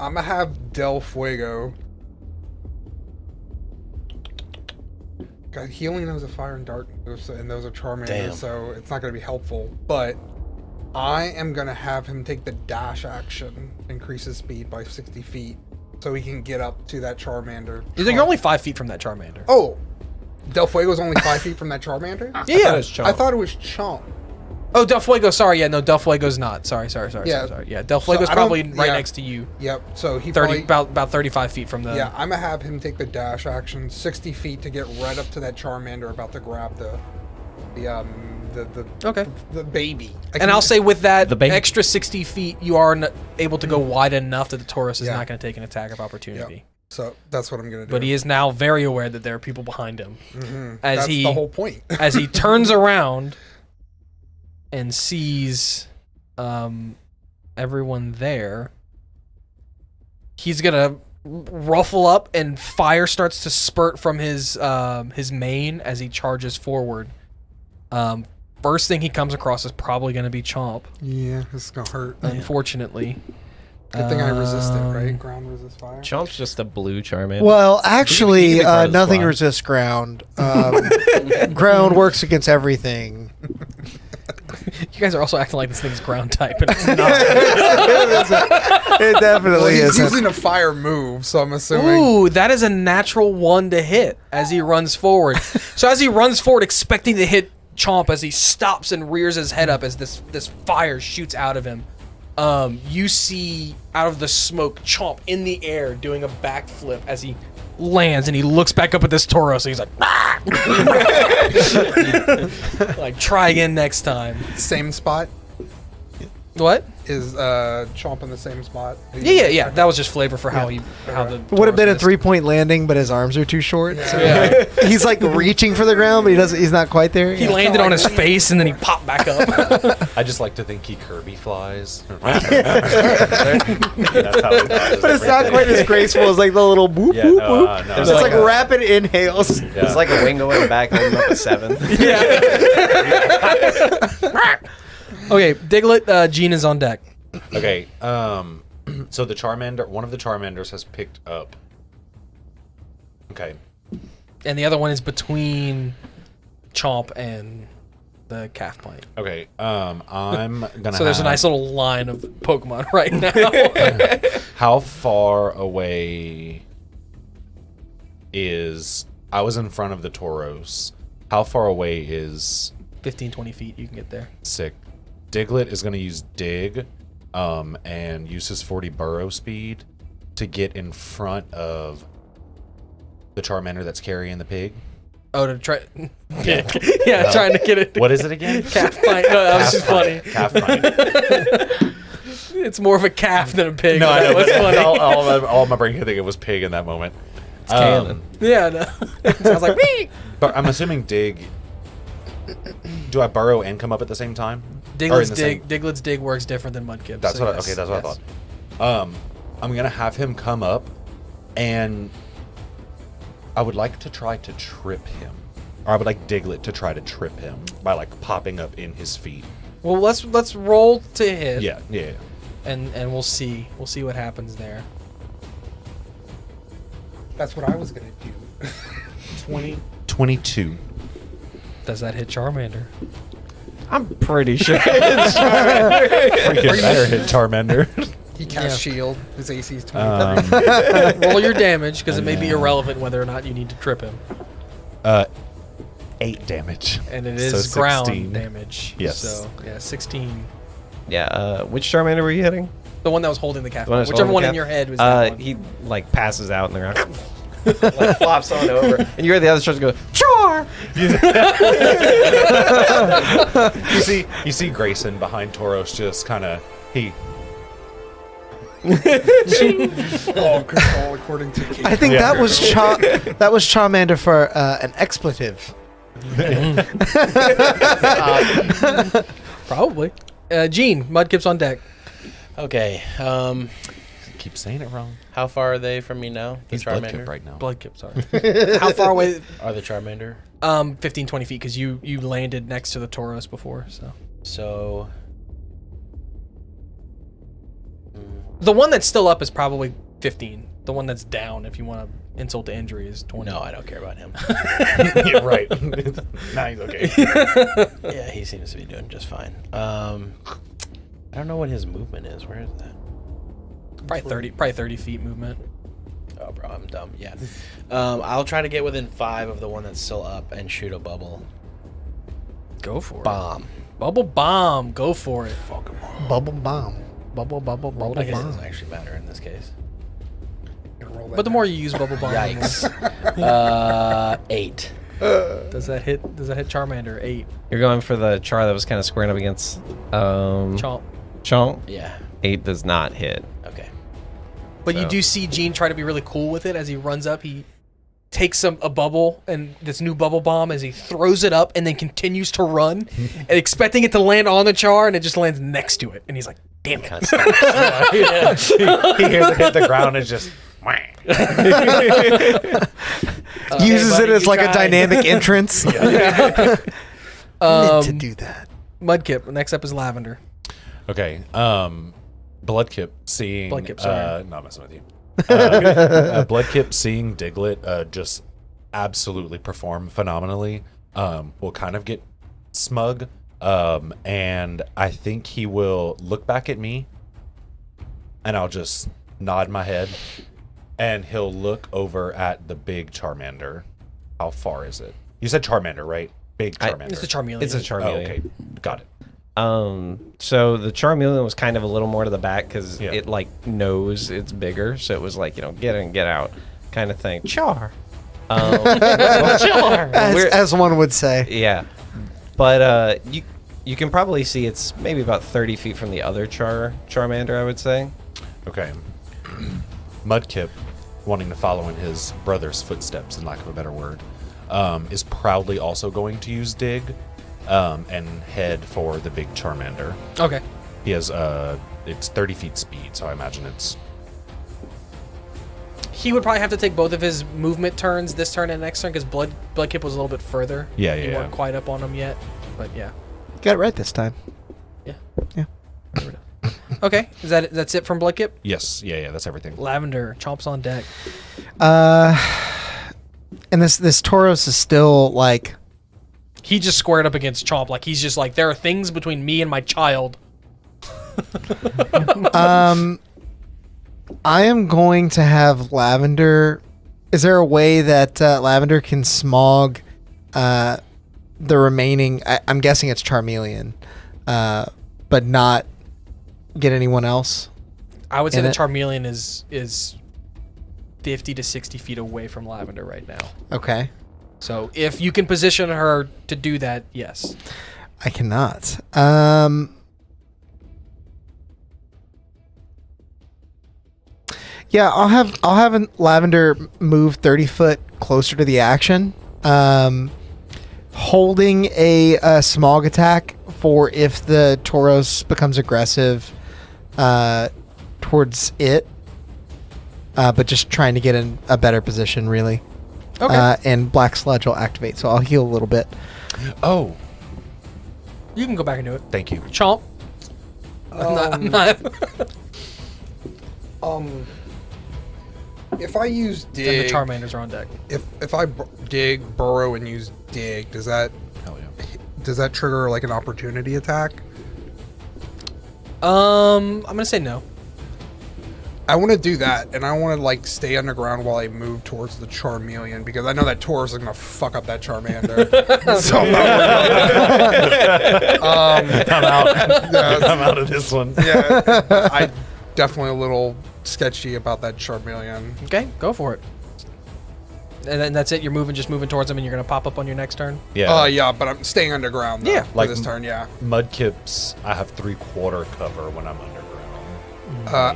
Speaker 5: I'm gonna have Del Fuego. God, healing is a fire and darkness, and those are Charmander,
Speaker 6: Damn.
Speaker 5: so it's not gonna be helpful. But I am gonna have him take the dash action, increase his speed by 60 feet, so he can get up to that Charmander.
Speaker 4: You're only 5 feet from that Charmander.
Speaker 5: Oh, Del Fuego's only 5 feet from that Charmander?
Speaker 4: Yeah.
Speaker 5: I thought it was Chomp.
Speaker 4: Oh, Del Fuego. Sorry, yeah, no, Del Fuego's not. Sorry.
Speaker 5: Yeah.
Speaker 4: Sorry. Yeah, Del Fuego's
Speaker 5: I don't-
Speaker 4: probably right
Speaker 5: yeah.
Speaker 4: next to you.
Speaker 5: Yep. So he
Speaker 4: 30,
Speaker 5: probably,
Speaker 4: about 35 feet from the.
Speaker 5: yeah. I'm gonna have him take the dash action, 60 feet to get right up to that Charmander about to grab the
Speaker 4: Okay.
Speaker 5: the baby.
Speaker 4: And I'll say with that
Speaker 8: The baby.
Speaker 4: extra 60 feet, you are able to go wide enough that the Tauros is
Speaker 5: Yeah.
Speaker 4: not going to take an attack of opportunity.
Speaker 5: So that's what I'm gonna do.
Speaker 4: But he is now very aware that there are people behind him. As
Speaker 5: That's
Speaker 4: he
Speaker 5: the whole point.
Speaker 4: as he turns around and sees everyone there, he's gonna ruffle up and fire starts to spurt from his mane as he charges forward. First thing he comes across is probably going to be Chomp,
Speaker 5: Yeah, this is gonna hurt.
Speaker 4: unfortunately.
Speaker 5: Good thing I resist it, right? Ground resist fire.
Speaker 6: Chomp's just a blue Charmander.
Speaker 3: Well, actually,
Speaker 6: He can be part of the
Speaker 3: nothing
Speaker 6: squad.
Speaker 3: resists ground. Ground works against everything.
Speaker 4: You guys are also acting like this thing's ground type, and it's not.
Speaker 3: It
Speaker 5: Well,
Speaker 3: definitely
Speaker 5: he's
Speaker 3: isn't.
Speaker 5: using a fire move, so I'm assuming.
Speaker 4: Ooh, that is a natural 1 to hit as he runs forward. So as he runs forward, expecting to hit Chomp, as he stops and rears his head up as this fire shoots out of him. You see out of the smoke Chomp in the air doing a backflip as he lands, and he looks back up at this Tauros, and he's like, "Ah!" Like, try again next time.
Speaker 5: Same spot
Speaker 4: What?
Speaker 5: is Chomp in the same spot.
Speaker 4: Yeah. That was just flavor for how the
Speaker 3: Would have been a
Speaker 4: Tauros missed.
Speaker 3: 3-point landing, but his arms are too short. So
Speaker 4: Yeah.
Speaker 3: he's like reaching for the ground, but he's not quite there.
Speaker 4: He landed on his face, and then he popped back up.
Speaker 2: I just like to think he Kirby flies. That's how he does
Speaker 3: But it's not
Speaker 2: everything.
Speaker 3: quite as graceful as like the little boop
Speaker 2: Yeah,
Speaker 3: boop
Speaker 2: no,
Speaker 3: boop.
Speaker 2: no,
Speaker 3: It's
Speaker 2: no.
Speaker 3: just like rapid inhales.
Speaker 2: Yeah.
Speaker 6: It's like a wing going back, holding up a 7.
Speaker 4: Okay, Diglett, Gene is on deck.
Speaker 2: Okay, so the Charmander, one of the Charmanders has picked up. Okay,
Speaker 4: And the other one is between Chomp and the calf pint.
Speaker 2: okay, I'm gonna.
Speaker 4: So there's a
Speaker 2: have-
Speaker 4: nice little line of Pokemon right now.
Speaker 2: How far away is? I was in front of the Tauros. How far away is
Speaker 4: 15, 20 feet, you can get there.
Speaker 2: Sick? Diglett is gonna use Dig, and use his 40 burrow speed to get in front of the Charmander that's carrying the pig.
Speaker 4: Oh, to try. Yeah, trying to get it.
Speaker 2: What is it again?
Speaker 4: Calf pint. No, that was just funny.
Speaker 2: Calf pint.
Speaker 4: It's more of a calf than a pig.
Speaker 2: No, I know.
Speaker 4: That was funny.
Speaker 2: all my brain could think it was pig in that moment. It's
Speaker 6: canon.
Speaker 4: Yeah, no. Sounds like me.
Speaker 2: But I'm assuming Dig. Do I burrow and come up at the same time? Or in the same-
Speaker 4: Diglett's dig works different than Mudkip's.
Speaker 2: That's
Speaker 4: so
Speaker 2: what.
Speaker 4: yes,
Speaker 2: Okay, that's what
Speaker 4: yes.
Speaker 2: I thought. I'm gonna have him come up, and I would like to try to trip him, or I would like Diglett to try to trip him by like popping up in his feet.
Speaker 4: Well, let's roll to hit.
Speaker 2: Yeah.
Speaker 4: And we'll see what happens there.
Speaker 5: That's what I was gonna do.
Speaker 2: 22.
Speaker 4: Does that hit Charmander?
Speaker 6: I'm pretty sure.
Speaker 2: Freaking better hit Charmander.
Speaker 5: He cast shield. His AC is 20.
Speaker 4: Roll your damage because it may be irrelevant whether or not you need to trip him.
Speaker 2: 8 damage.
Speaker 4: And it
Speaker 2: So
Speaker 4: is ground
Speaker 2: 16.
Speaker 4: damage.
Speaker 2: Yes.
Speaker 4: So yeah, 16.
Speaker 6: Yeah, which Charmander were you hitting?
Speaker 4: The one that was holding the calf.
Speaker 6: The one that's
Speaker 4: Whichever
Speaker 6: holding
Speaker 4: one
Speaker 6: the
Speaker 4: in
Speaker 6: calf?
Speaker 4: your head was that one.
Speaker 6: He like passes out in the ground. Like flops on over, and you hear the other starts to go, chore!
Speaker 2: You see Grayson behind Tauros just kind of
Speaker 5: All according to Kate.
Speaker 3: I think that was Charmander for an expletive.
Speaker 4: Probably. Gene, Mudkip's on deck.
Speaker 6: Okay,
Speaker 2: keep saying it wrong.
Speaker 6: How far are they from me now? The
Speaker 2: He's Bloodkip right now.
Speaker 4: Bloodkip, sorry. How far away?
Speaker 6: Are the Charmander?
Speaker 4: 15, 20 feet, because you landed next to the Tauros before, so.
Speaker 6: So.
Speaker 4: The one that's still up is probably 15. The one that's down, if you want to insult to injury, is 20.
Speaker 6: No, I don't care about him.
Speaker 2: Yeah, right. Nah, he's okay.
Speaker 6: Yeah, he seems to be doing just fine. I don't know what his movement is. Where is that?
Speaker 4: Probably 30 feet movement.
Speaker 6: Oh, bro, I'm dumb. Yeah. I'll try to get within 5 of the one that's still up and shoot a bubble
Speaker 4: Go for it.
Speaker 6: bomb.
Speaker 4: Bubble bomb. Go for it.
Speaker 3: Bubble bomb.
Speaker 4: Bubble
Speaker 6: I
Speaker 4: bomb.
Speaker 6: guess it doesn't actually matter in this case.
Speaker 4: But the more you use bubble bomb,
Speaker 6: Yikes. 8.
Speaker 4: does that hit Charmander? 8.
Speaker 8: You're going for the char that was kind of squaring up against
Speaker 4: Chomp.
Speaker 8: Chomp.
Speaker 6: Yeah.
Speaker 8: 8 does not hit.
Speaker 6: Okay.
Speaker 4: But you do see Gene try to be really cool with it as he runs up. He takes a bubble and this new bubble bomb as he throws it up and then continues to run, and expecting it to land on the char, and it just lands next to it. And he's like, "Damn it!"
Speaker 2: He hears it hit the ground and just.
Speaker 3: Uses
Speaker 4: buddy,
Speaker 3: it as
Speaker 4: you
Speaker 3: like a
Speaker 4: tried.
Speaker 3: dynamic entrance. Meant to do that.
Speaker 4: Mudkip. Next up is Lavender.
Speaker 2: Okay. Bloodkip seeing.
Speaker 4: Bloodkip, sorry.
Speaker 2: Not messing with you. Bloodkip seeing Diglett just absolutely perform phenomenally. Will kind of get smug. And I think he will look back at me, and I'll just nod my head, and he'll look over at the big Charmander. How far is it? You said Charmander, right? Big Charmander.
Speaker 4: It's a Charmeleon.
Speaker 8: It's a
Speaker 2: Oh,
Speaker 8: Charmeleon.
Speaker 2: okay, got it.
Speaker 8: So the Charmeleon was kind of a little more to the back because
Speaker 2: Yeah.
Speaker 8: it like knows it's bigger, so it was like, you know, get in, get out kind of thing. Char. Char.
Speaker 3: As one would say.
Speaker 8: Yeah, but you can probably see it's maybe about 30 feet from the other Charmander, I would say.
Speaker 2: Okay. Mudkip, wanting to follow in his brother's footsteps, in lack of a better word, is proudly also going to use Dig and head for the big Charmander.
Speaker 4: Okay.
Speaker 2: He has it's 30 feet speed, so I imagine it's.
Speaker 4: He would probably have to take both of his movement turns this turn and next turn because Bloodkip was a little bit further.
Speaker 2: Yeah,
Speaker 4: You
Speaker 2: yeah.
Speaker 4: weren't quite up on him yet, but yeah.
Speaker 3: Got it right this time.
Speaker 4: Yeah.
Speaker 3: Yeah.
Speaker 4: Okay. That's it from Bloodkip?
Speaker 2: Yes, yeah, that's everything.
Speaker 4: Lavender. Chomps on deck.
Speaker 3: And this Tauros is still like,
Speaker 4: He just squared up against Chomp. Like, he's just like, there are things between me and my child.
Speaker 3: I am going to have Lavender. Is there a way that Lavender can smog the remaining? I'm guessing it's Charmeleon, but not get anyone else.
Speaker 4: I would say
Speaker 3: And
Speaker 4: the
Speaker 3: it-
Speaker 4: Charmeleon is 50 to 60 feet away from Lavender right now.
Speaker 3: Okay,
Speaker 4: So if you can position her to do that, yes.
Speaker 3: I cannot. Yeah, I'll have Lavender move 30 foot closer to the action, holding a smog attack for if the Tauros becomes aggressive towards it, but just trying to get in a better position, really.
Speaker 4: Okay.
Speaker 3: And Black Sludge will activate, so I'll heal a little bit.
Speaker 2: Oh,
Speaker 4: You can go back and do it.
Speaker 2: thank you.
Speaker 4: Chomp. I'm not.
Speaker 5: If I use
Speaker 4: And
Speaker 5: dig,
Speaker 4: the Charmanders are on deck.
Speaker 5: if I dig, burrow, and use dig, does that
Speaker 2: Hell yeah.
Speaker 5: trigger like an opportunity attack?
Speaker 4: I'm gonna say no.
Speaker 5: I want to do that, and I want to like stay underground while I move towards the Charmeleon because I know that Taurus is gonna fuck up that Charmander. So I'm not worried about that.
Speaker 2: I'm out.
Speaker 5: Yeah,
Speaker 2: I'm out of this one.
Speaker 5: yeah, I definitely a little sketchy about that Charmeleon.
Speaker 4: Okay, go for it. And then that's it. You're just moving towards them, and you're gonna pop up on your next turn.
Speaker 2: Yeah.
Speaker 5: Yeah, but I'm staying underground. Though,
Speaker 4: Yeah.
Speaker 5: for
Speaker 2: Like-
Speaker 5: this turn. Yeah.
Speaker 2: Mudkips, I have 3/4 cover when I'm underground.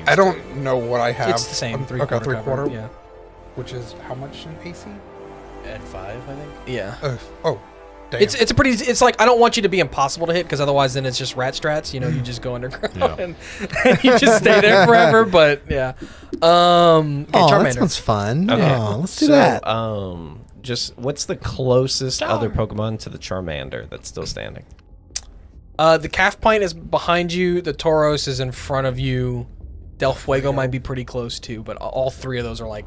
Speaker 5: I don't know what I have.
Speaker 4: It's the same.
Speaker 5: Okay,
Speaker 4: 3/4
Speaker 5: 3/4.
Speaker 4: cover. Yeah.
Speaker 5: Which is how much in AC?
Speaker 6: At 5, I think.
Speaker 4: Yeah.
Speaker 5: Oh, Damn.
Speaker 4: It's a pretty. It's like I don't want you to be impossible to hit because otherwise then it's just rat strats. You know, you just go underground
Speaker 2: Yeah.
Speaker 4: and you just stay there forever. But yeah, okay,
Speaker 3: Oh, that
Speaker 4: Charmander.
Speaker 3: sounds fun.
Speaker 8: Okay.
Speaker 3: Oh, let's do
Speaker 8: So,
Speaker 3: that.
Speaker 8: just what's the closest other Pokemon to the Charmander that's still standing?
Speaker 4: The Calf Pint is behind you. The Tauros is in front of you. Del Fuego might be pretty close too, but all three of those are like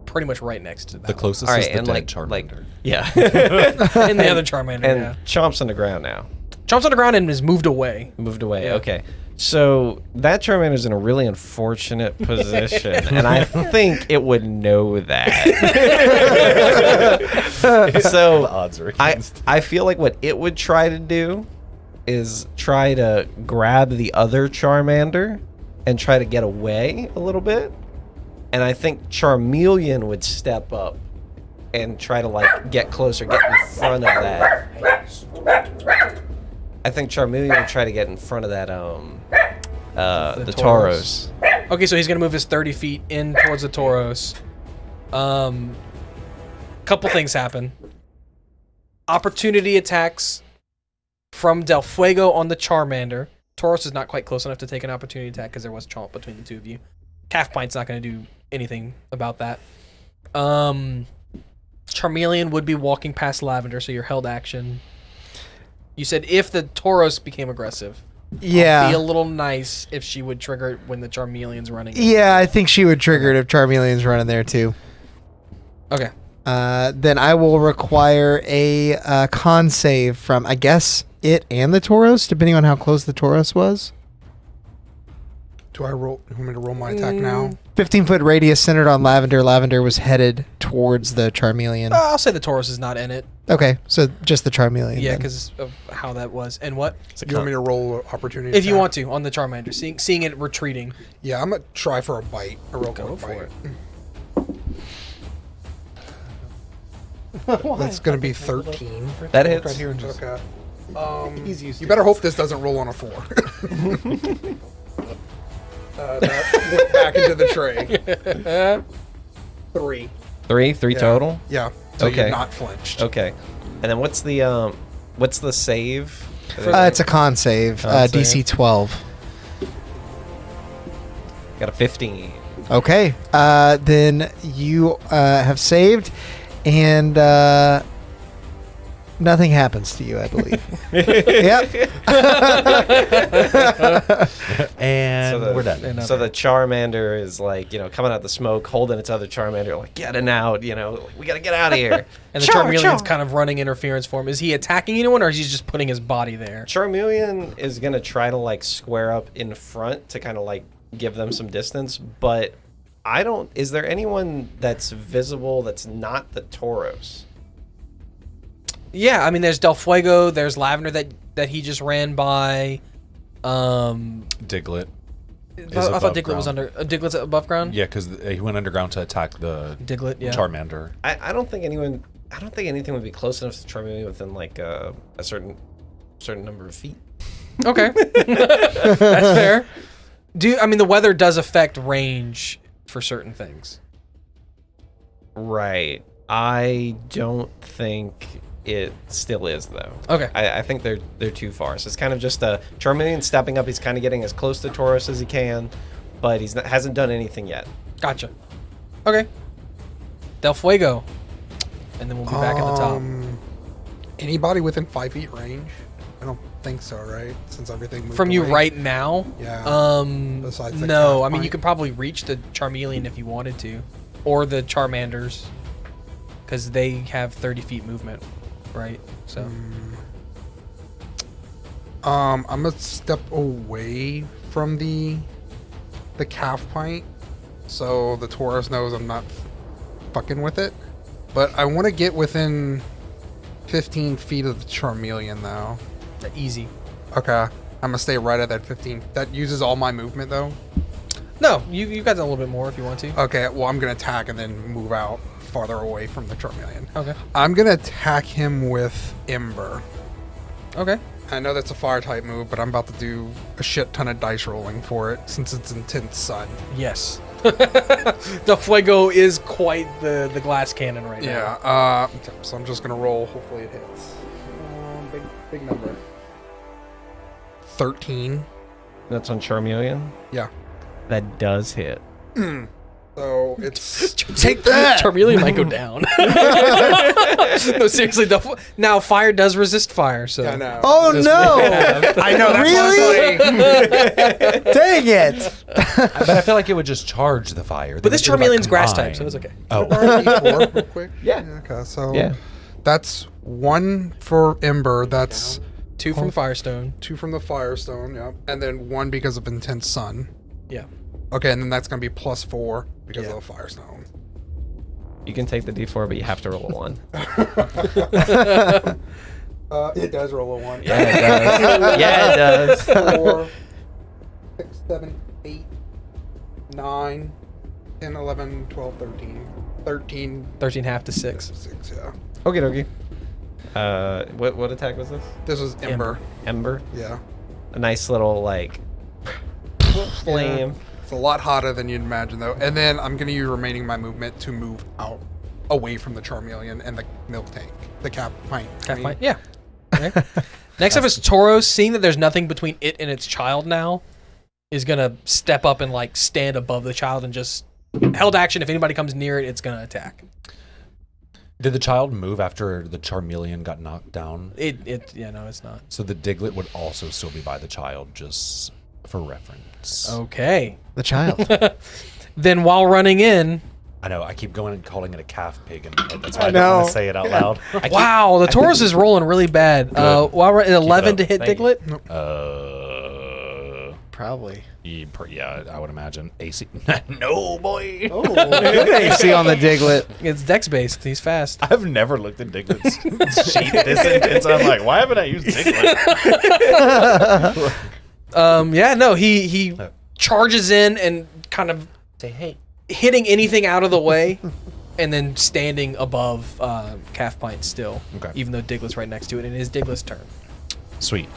Speaker 4: pretty much right next to that.
Speaker 2: The closest
Speaker 8: All right,
Speaker 2: is the
Speaker 8: and
Speaker 2: dead
Speaker 8: like
Speaker 2: Charmander.
Speaker 8: yeah,
Speaker 4: one. And the other Charmander.
Speaker 8: and
Speaker 4: yeah.
Speaker 8: Chomp's on the ground now.
Speaker 4: Chomp's on the ground and is moved away.
Speaker 8: Moved away.
Speaker 4: Yeah.
Speaker 8: Okay. So that Charmander's in a really unfortunate position, and I think it would know that. So
Speaker 2: The odds are
Speaker 8: I
Speaker 2: against.
Speaker 8: I feel like what it would try to do is try to grab the other Charmander and try to get away a little bit. And I think Charmeleon would step up and try to like get closer, get in front of that. I think Charmeleon would try to get in front of that the Tauros.
Speaker 4: Okay, so he's gonna move his 30 feet in towards the Tauros. Couple things happen. Opportunity attacks from Del Fuego on the Charmander. Tauros is not quite close enough to take an opportunity attack because there was chomp between the two of you. Calf Pint's not going to do anything about that. Charmeleon would be walking past Lavender, so your held action. You said if the Tauros became aggressive.
Speaker 3: Yeah.
Speaker 4: Be a little nice if she would trigger it when the Charmeleon's running.
Speaker 3: Yeah, I think she would trigger it if Charmeleon's running there too.
Speaker 4: Okay.
Speaker 3: Then I will require a con save from, I guess, it and the Tauros, depending on how close the Tauros was.
Speaker 5: Do I roll? You want me to roll my attack now?
Speaker 3: 15-foot radius centered on Lavender. Lavender was headed towards the Charmeleon.
Speaker 4: I'll say the Tauros is not in it.
Speaker 3: Okay, so just the Charmeleon.
Speaker 4: Yeah,
Speaker 3: then.
Speaker 4: because of how that was. And what?
Speaker 5: You want me to roll opportunity?
Speaker 4: If you
Speaker 5: attack?
Speaker 4: want to, on the Charmander. Seeing it retreating.
Speaker 5: Yeah, I'm gonna try for a bite. A real
Speaker 4: Go
Speaker 5: quick
Speaker 4: for
Speaker 5: bite.
Speaker 4: it.
Speaker 5: That's gonna be 13.
Speaker 8: That hits.
Speaker 5: Right here, okay. You better hope this doesn't roll on a 4. That went back into the tray. 3.
Speaker 8: Three
Speaker 5: Yeah.
Speaker 8: total.
Speaker 5: Yeah. So
Speaker 8: Okay.
Speaker 5: you're not flinched.
Speaker 8: Okay. And then what's the save?
Speaker 3: It's a con save,
Speaker 8: Con
Speaker 3: DC
Speaker 8: save.
Speaker 3: 12.
Speaker 8: Got a 15.
Speaker 3: Okay, then you have saved, and nothing happens to you, I believe. Yep.
Speaker 2: And
Speaker 8: So
Speaker 2: we're done.
Speaker 8: So the Charmander is like, coming out the smoke, holding its other Charmander, like, getting out, we gotta get out of here.
Speaker 4: And the Charmeleon's kind of running interference for him. Is he attacking anyone, or is he just putting his body there?
Speaker 8: Charmeleon is gonna try to like square up in front to kind of like give them some distance, but is there anyone that's visible that's not the Tauros?
Speaker 4: Yeah, I mean, there's Del Fuego, there's Lavender that he just ran by.
Speaker 2: Diglett.
Speaker 4: I thought
Speaker 2: above
Speaker 4: Diglett was
Speaker 2: ground.
Speaker 4: Diglett's above ground?
Speaker 2: Yeah, because he went underground to attack the
Speaker 4: Diglett, yeah.
Speaker 2: Charmander.
Speaker 8: I don't think anything would be close enough to Charmeleon within like a certain number of feet.
Speaker 4: Okay. That's fair. The weather does affect range for certain things.
Speaker 8: Right. I don't think it still is though.
Speaker 4: Okay.
Speaker 8: I think they're too far. So it's kind of just a Charmeleon stepping up. He's kind of getting as close to Tauros as he can, but hasn't done anything yet.
Speaker 4: Gotcha. Okay. Del Fuego. And then we'll be back at the top.
Speaker 5: Anybody within 5 feet range? I don't think so, right? Since everything moved
Speaker 4: From you
Speaker 5: away.
Speaker 4: right now?
Speaker 5: Yeah. Besides the
Speaker 4: No,
Speaker 5: Calf
Speaker 4: you
Speaker 5: Pint.
Speaker 4: could probably reach the Charmeleon if you wanted to. Or the Charmanders. Because they have 30 feet movement, right? So
Speaker 5: I'm gonna step away from the Calf Pint, so the Tauros knows I'm not fucking with it. But I want to get within 15 feet of the Charmeleon, though.
Speaker 4: easy.
Speaker 5: Okay, I'm gonna stay right at that 15. That uses all my movement, though.
Speaker 4: No, you got a little bit more if you want to.
Speaker 5: Okay, well I'm gonna attack and then move out farther away from the Charmeleon.
Speaker 4: Okay.
Speaker 5: I'm gonna attack him with Ember.
Speaker 4: Okay.
Speaker 5: I know that's a fire type move, but I'm about to do a shit ton of dice rolling for it since it's intense sun.
Speaker 4: Yes. The Fuego is quite the glass cannon right now.
Speaker 5: Yeah, so I'm just gonna roll. Hopefully it hits. Big number. 13.
Speaker 8: That's on Charmeleon.
Speaker 5: Yeah.
Speaker 8: That does hit.
Speaker 5: So it's
Speaker 4: Take that. Charmeleon might go down. No, seriously though. Now fire does resist fire, so
Speaker 5: I know.
Speaker 3: Oh no!
Speaker 5: I know. That's
Speaker 3: Really? Dang it!
Speaker 2: But I feel like it would just charge the fire.
Speaker 4: But this Charmeleon's grass type, so it's okay.
Speaker 2: Oh,
Speaker 5: E4 real quick.
Speaker 8: Yeah.
Speaker 5: Okay. So
Speaker 8: Yeah.
Speaker 5: that's 1 for Ember. That's
Speaker 4: 2 from Firestone.
Speaker 5: 2 from the Firestone. Yep. And then 1 because of Intense Sun.
Speaker 4: Yeah.
Speaker 5: Okay, and then that's gonna be +4 because of the Firestone.
Speaker 8: You can take the D4, but you have to roll a 1.
Speaker 5: It does roll a 1.
Speaker 8: Yeah, it does. Yeah, it does.
Speaker 5: 4, 6, 7, 8, 9, 10, 11, 12, 13. 13,
Speaker 4: 13 half to 6.
Speaker 5: 6, yeah.
Speaker 8: Okie dokie. What attack was this?
Speaker 5: This was Ember.
Speaker 8: Ember.
Speaker 5: Yeah.
Speaker 8: A nice little like flame.
Speaker 5: It's a lot hotter than you'd imagine, though. And then I'm going to use remaining my movement to move out, away from the Charmeleon and the milk tank, the cap pint.
Speaker 4: Yeah. Okay. Next up is Tauros. Seeing that there's nothing between it and its child now, is gonna step up and like stand above the child and just held action. If anybody comes near it, it's gonna attack.
Speaker 2: did the child move after the Charmeleon got knocked down?
Speaker 4: No, it's not.
Speaker 2: So the Diglett would also still be by the child, just for reference.
Speaker 4: Okay.
Speaker 3: The child.
Speaker 4: Then while running in,
Speaker 2: I know. I keep going and calling it a calf pig, and that's why I,
Speaker 3: I
Speaker 2: don't want
Speaker 3: know.
Speaker 2: to say it out loud.
Speaker 4: wow, the Tauros is rolling really bad. While we're at 11
Speaker 2: up.
Speaker 4: to hit
Speaker 8: Thank you.
Speaker 4: Diglett.
Speaker 3: Probably.
Speaker 2: Yeah, I would imagine. AC. No, boy.
Speaker 3: Oh, good AC on the Diglett.
Speaker 4: It's dex based. He's fast.
Speaker 2: I've never looked at Diglett's sheet this intense. I'm like, why haven't I used Diglett?
Speaker 4: He charges in and kind of
Speaker 2: Say, hey.
Speaker 4: hitting anything out of the way, and then standing above Calf Pint still.
Speaker 2: Okay.
Speaker 4: Even though Diglett's right next to it, and it is Diglett's turn.
Speaker 2: Sweet.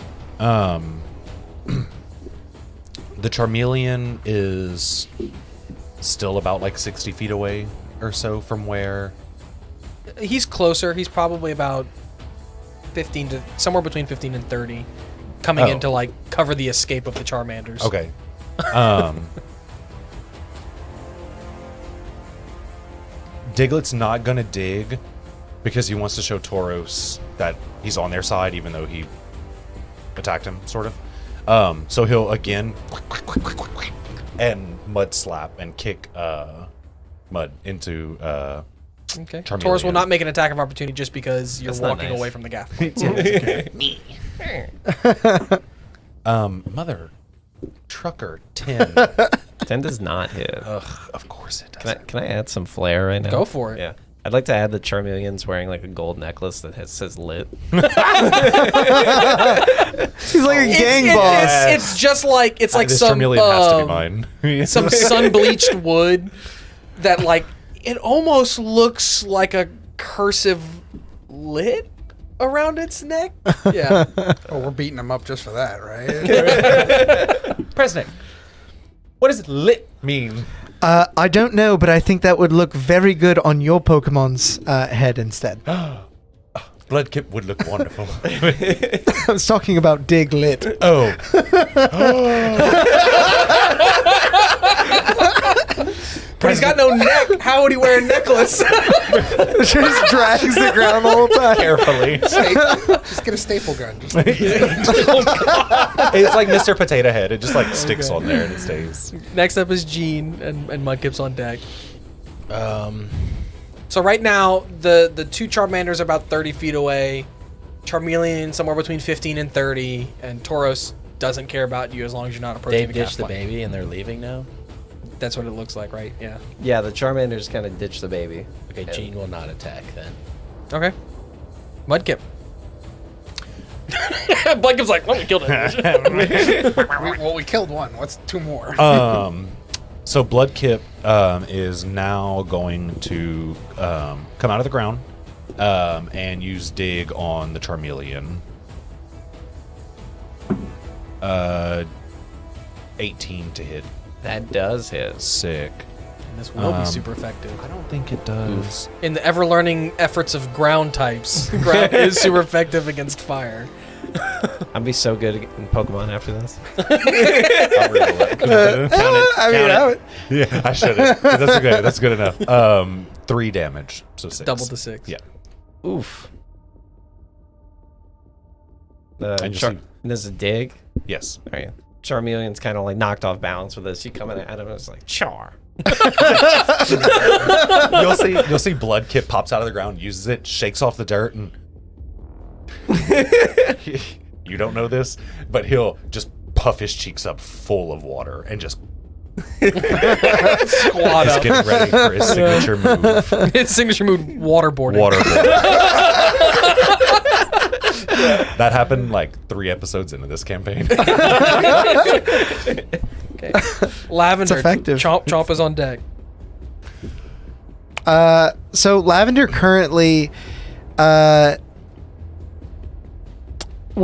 Speaker 2: The Charmeleon is still about like 60 feet away or so from where.
Speaker 4: He's closer. He's probably about 15 to somewhere between 15 and 30, coming in to like cover the escape of the Charmanders.
Speaker 2: Okay. Diglett's not gonna dig because he wants to show Tauros that he's on their side, even though he attacked him, sort of. So he'll again and mud slap and kick mud into
Speaker 4: Okay.
Speaker 2: Charmeleon.
Speaker 4: Tauros will not make an attack of opportunity just because you're
Speaker 8: That's not
Speaker 4: walking
Speaker 8: nice.
Speaker 4: away from the Calf.
Speaker 2: Mother trucker 10.
Speaker 8: 10 does not hit.
Speaker 2: Ugh, of course it does.
Speaker 8: Can I add some flair right now?
Speaker 4: Go for it.
Speaker 8: Yeah. I'd like to add the Charmeleon's wearing like a gold necklace that says lit.
Speaker 3: He's like a gang boss.
Speaker 4: It's just like it's like
Speaker 2: this
Speaker 4: some
Speaker 2: Charmeleon has to be mine.
Speaker 4: some sun bleached wood that like it almost looks like a cursive lit around its neck. Yeah.
Speaker 5: Oh, we're beating him up just for that, right?
Speaker 2: President, what does lit mean?
Speaker 3: I don't know, but I think that would look very good on your Pokemon's head instead.
Speaker 2: Bloodkip would look wonderful.
Speaker 3: I was talking about Diglett.
Speaker 2: Oh.
Speaker 4: But he's got no neck. How would he wear a necklace?
Speaker 3: Just drags the ground the whole time.
Speaker 2: Carefully.
Speaker 5: Just get a staple gun. Just
Speaker 2: It's like Mr. Potato Head. It just like sticks on there and it stays.
Speaker 4: Next up is Gene and Mudkip's on deck. So right now the two Charmanders are about 30 feet away. Charmeleon somewhere between 15 and 30, and Tauros doesn't care about you as long as you're not approaching
Speaker 6: They've
Speaker 4: the
Speaker 6: ditched the
Speaker 4: Calf Pint.
Speaker 6: baby and they're leaving now.
Speaker 4: That's what it looks like, right? Yeah.
Speaker 8: Yeah, the Charmander's kind of ditched the baby.
Speaker 6: Okay, Gene will not attack then.
Speaker 4: Okay. Mudkip. Mudkip's like, well, we killed it.
Speaker 5: we killed one. What's 2 more?
Speaker 2: So Bloodkip is now going to come out of the ground and use dig on the Charmeleon. 18 to hit.
Speaker 8: That does hit.
Speaker 2: Sick.
Speaker 4: and this will be super effective.
Speaker 2: I don't think it does.
Speaker 4: In the ever-learning efforts of ground types, ground is super effective against fire.
Speaker 8: I'd be so good in Pokemon after this.
Speaker 2: Yeah, I should have. That's okay. That's good enough. 3 damage, so 6.
Speaker 4: Double to 6.
Speaker 2: Yeah.
Speaker 8: Oof.
Speaker 2: And you see-
Speaker 8: This is a dig.
Speaker 2: Yes.
Speaker 8: All right. Charmeleon's kind of like knocked off balance with this. You coming at him, it's like Char.
Speaker 2: You'll see Bloodkip pops out of the ground, uses it, shakes off the dirt, and you don't know this, but he'll just puff his cheeks up full of water and just
Speaker 4: Squat
Speaker 2: is
Speaker 4: up.
Speaker 2: getting ready for his signature move.
Speaker 4: His signature move, waterboarding.
Speaker 2: That happened like 3 episodes into this campaign.
Speaker 4: Okay. Lavender.
Speaker 3: It's effective.
Speaker 4: Chomp is on deck.
Speaker 3: So Lavender currently, would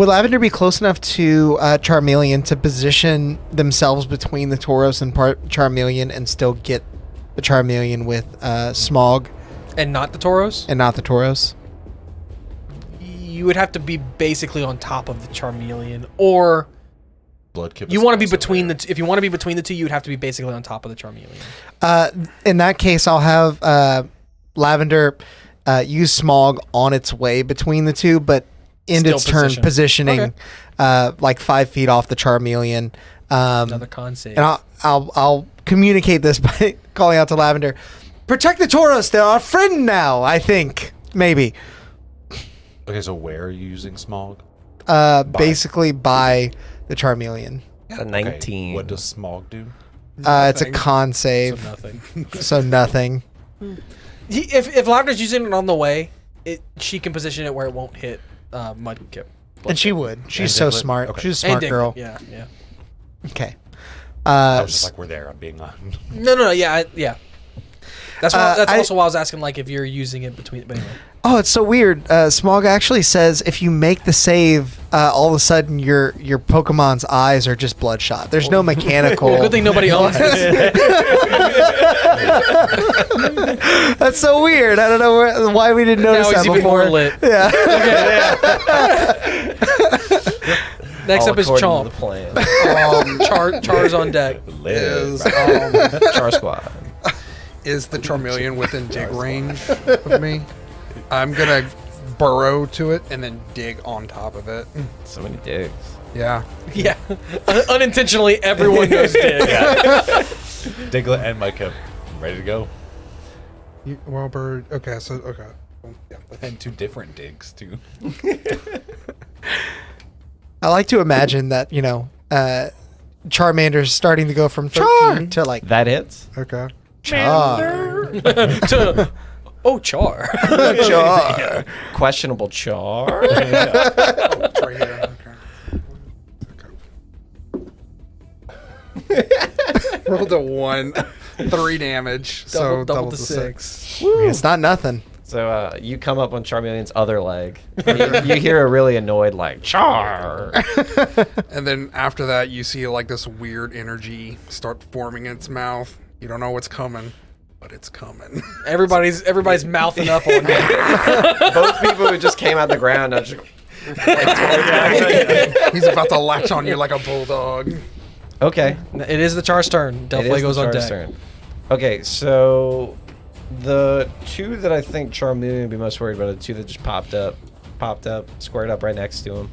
Speaker 3: Lavender be close enough to Charmeleon to position themselves between the Tauros and Charmeleon and still get the Charmeleon with Smog
Speaker 4: And not the Tauros?
Speaker 3: and not the Tauros?
Speaker 4: You would have to be basically on top of the Charmeleon, or
Speaker 2: Bloodkip.
Speaker 4: you want to be between the. If you want to be between the two, you would have to be basically on top of the Charmeleon.
Speaker 3: In that case, I'll have Lavender use Smog on its way between the two, but end
Speaker 4: Still
Speaker 3: its turn positioning like 5 feet off the Charmeleon.
Speaker 4: Another con save.
Speaker 3: And I'll communicate this by calling out to Lavender. Protect the Tauros. They're our friend now, I think. Maybe.
Speaker 2: Okay, so where are you using Smog?
Speaker 3: Basically by the Charmeleon.
Speaker 8: A 19.
Speaker 2: What does Smog do?
Speaker 3: It's a
Speaker 5: Nothing.
Speaker 3: con
Speaker 4: So
Speaker 3: save.
Speaker 4: nothing.
Speaker 3: So nothing.
Speaker 4: If Lavender's using it on the way, she can position it where it won't hit Mudkip.
Speaker 3: And she would. She's
Speaker 2: And
Speaker 3: so
Speaker 2: Diglett?
Speaker 3: smart.
Speaker 2: Okay.
Speaker 3: She's a
Speaker 4: And
Speaker 3: smart
Speaker 4: Diglett,
Speaker 3: girl.
Speaker 4: Yeah, yeah.
Speaker 3: Okay.
Speaker 2: I was just like, we're there. I'm being on.
Speaker 4: No, yeah, yeah. That's why, that's
Speaker 3: I-
Speaker 4: also why I was asking, like, if you're using it between. But anyway.
Speaker 3: Oh, it's so weird. Smog actually says if you make the save, all of a sudden your Pokemon's eyes are just bloodshot. There's no mechanical.
Speaker 4: Good thing nobody owns this.
Speaker 3: That's so weird. I don't know why we didn't notice
Speaker 4: Now
Speaker 3: that
Speaker 4: he's even
Speaker 3: before.
Speaker 4: more lit.
Speaker 3: Yeah.
Speaker 4: Next
Speaker 8: All
Speaker 4: up is
Speaker 8: according to
Speaker 4: Chomp.
Speaker 8: the plan.
Speaker 4: Char's on deck.
Speaker 5: Is
Speaker 8: Char Squad.
Speaker 5: is the Charmeleon within dig range of me? I'm gonna burrow to it and then dig on top of it.
Speaker 8: So many digs.
Speaker 5: Yeah.
Speaker 4: Yeah. Unintentionally, everyone goes dig.
Speaker 2: Diglett and Mudkip, ready to go.
Speaker 5: Well, bird. Okay. So okay. Yeah.
Speaker 2: And 2 different digs, too.
Speaker 3: I like to imagine that, Charmander's starting to go from Char to like
Speaker 8: That hits.
Speaker 5: Okay.
Speaker 3: Char.
Speaker 4: Char.
Speaker 3: Char.
Speaker 8: Questionable Char.
Speaker 5: It's right here. Okay. Rolled a 1, 3 damage. So double to 6.
Speaker 3: It's not nothing.
Speaker 8: So you come up on Charmeleon's other leg. You hear a really annoyed like Char.
Speaker 5: And then after that, you see like this weird energy start forming in its mouth. You don't know what's coming, but it's coming.
Speaker 4: Everybody's mouthing up on me.
Speaker 8: Both people who just came out the ground are just
Speaker 5: He's about to latch on you like a bulldog.
Speaker 8: okay.
Speaker 4: It is the Char's turn.
Speaker 8: It
Speaker 4: Delphi
Speaker 8: is
Speaker 4: goes
Speaker 8: the
Speaker 4: on
Speaker 8: Char's
Speaker 4: deck.
Speaker 8: turn. Okay, so the 2 that I think Charmeleon would be most worried about are the 2 that just popped up, squared up right next to him.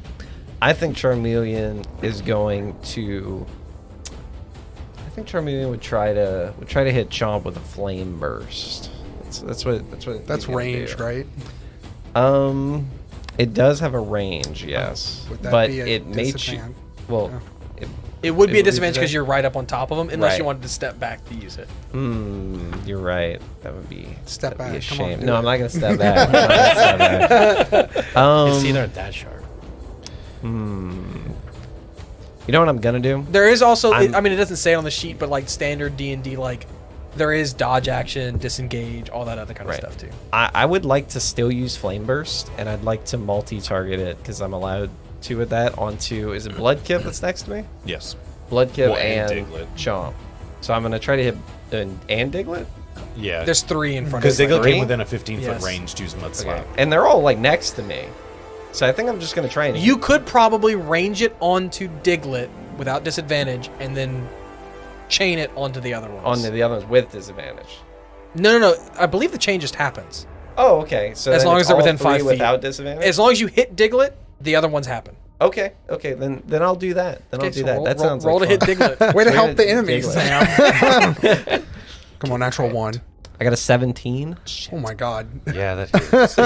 Speaker 8: I think Charmeleon is going to. I think Charmeleon would try to hit Chomp with a flame burst. That's what.
Speaker 5: That's
Speaker 8: he's gonna
Speaker 5: ranged,
Speaker 8: do.
Speaker 5: right?
Speaker 8: It does have a range, yes,
Speaker 5: Would that
Speaker 8: but
Speaker 5: be a
Speaker 8: it may
Speaker 5: disadvantage?
Speaker 8: well.
Speaker 5: Yeah.
Speaker 4: It would be
Speaker 8: It
Speaker 4: a disadvantage because you're right up on top of him, unless you
Speaker 8: Right.
Speaker 4: wanted to step back to use it.
Speaker 8: You're right. That would be
Speaker 5: Step
Speaker 8: that'd be a
Speaker 5: back. Come on,
Speaker 8: shame.
Speaker 5: do
Speaker 8: No,
Speaker 5: it.
Speaker 8: I'm not gonna step back. I'm not gonna step back.
Speaker 6: It's either that sharp.
Speaker 8: You know what I'm gonna do?
Speaker 4: There is also,
Speaker 8: I'm-
Speaker 4: it doesn't say it on the sheet, but like standard D&D, like there is dodge action, disengage, all that other kind of
Speaker 8: Right.
Speaker 4: stuff too.
Speaker 8: I would like to still use Flame Burst, and I'd like to multi-target it because I'm allowed to with that onto. Is it Bloodkip that's next to me?
Speaker 2: Yes.
Speaker 8: Bloodkip
Speaker 2: Well, and
Speaker 8: and
Speaker 2: Diglett.
Speaker 8: Chomp. So I'm gonna try to hit And Diglett?
Speaker 2: Yeah.
Speaker 4: There's 3 in front
Speaker 2: Because
Speaker 4: of
Speaker 2: Diglett
Speaker 8: Three?
Speaker 2: came within a 15-foot
Speaker 4: Yes.
Speaker 2: range to use Mud Slap.
Speaker 8: And they're all like next to me. So I think I'm just gonna try and
Speaker 4: You could probably range it onto Diglett without disadvantage, and then chain it onto the other ones.
Speaker 8: onto the other ones with disadvantage.
Speaker 4: No. I believe the chain just happens.
Speaker 8: Oh, okay. So
Speaker 4: As
Speaker 8: then
Speaker 4: long
Speaker 8: it's
Speaker 4: as they're
Speaker 8: all
Speaker 4: within 5
Speaker 8: three
Speaker 4: feet.
Speaker 8: without disadvantage.
Speaker 4: As long as you hit Diglett, the other ones happen.
Speaker 8: Okay. Then I'll do that. Then I'll
Speaker 4: Okay,
Speaker 8: do
Speaker 4: so
Speaker 8: that.
Speaker 4: roll,
Speaker 8: that
Speaker 4: roll,
Speaker 8: sounds
Speaker 4: roll
Speaker 8: like
Speaker 4: to hit
Speaker 8: fun.
Speaker 4: Diglett.
Speaker 5: Way to
Speaker 8: Way
Speaker 5: help
Speaker 8: to
Speaker 5: the enemies,
Speaker 8: Diglett.
Speaker 5: Sam. Come on, natural 1.
Speaker 8: I got a 17.
Speaker 5: Oh my god.
Speaker 2: Yeah, that hits.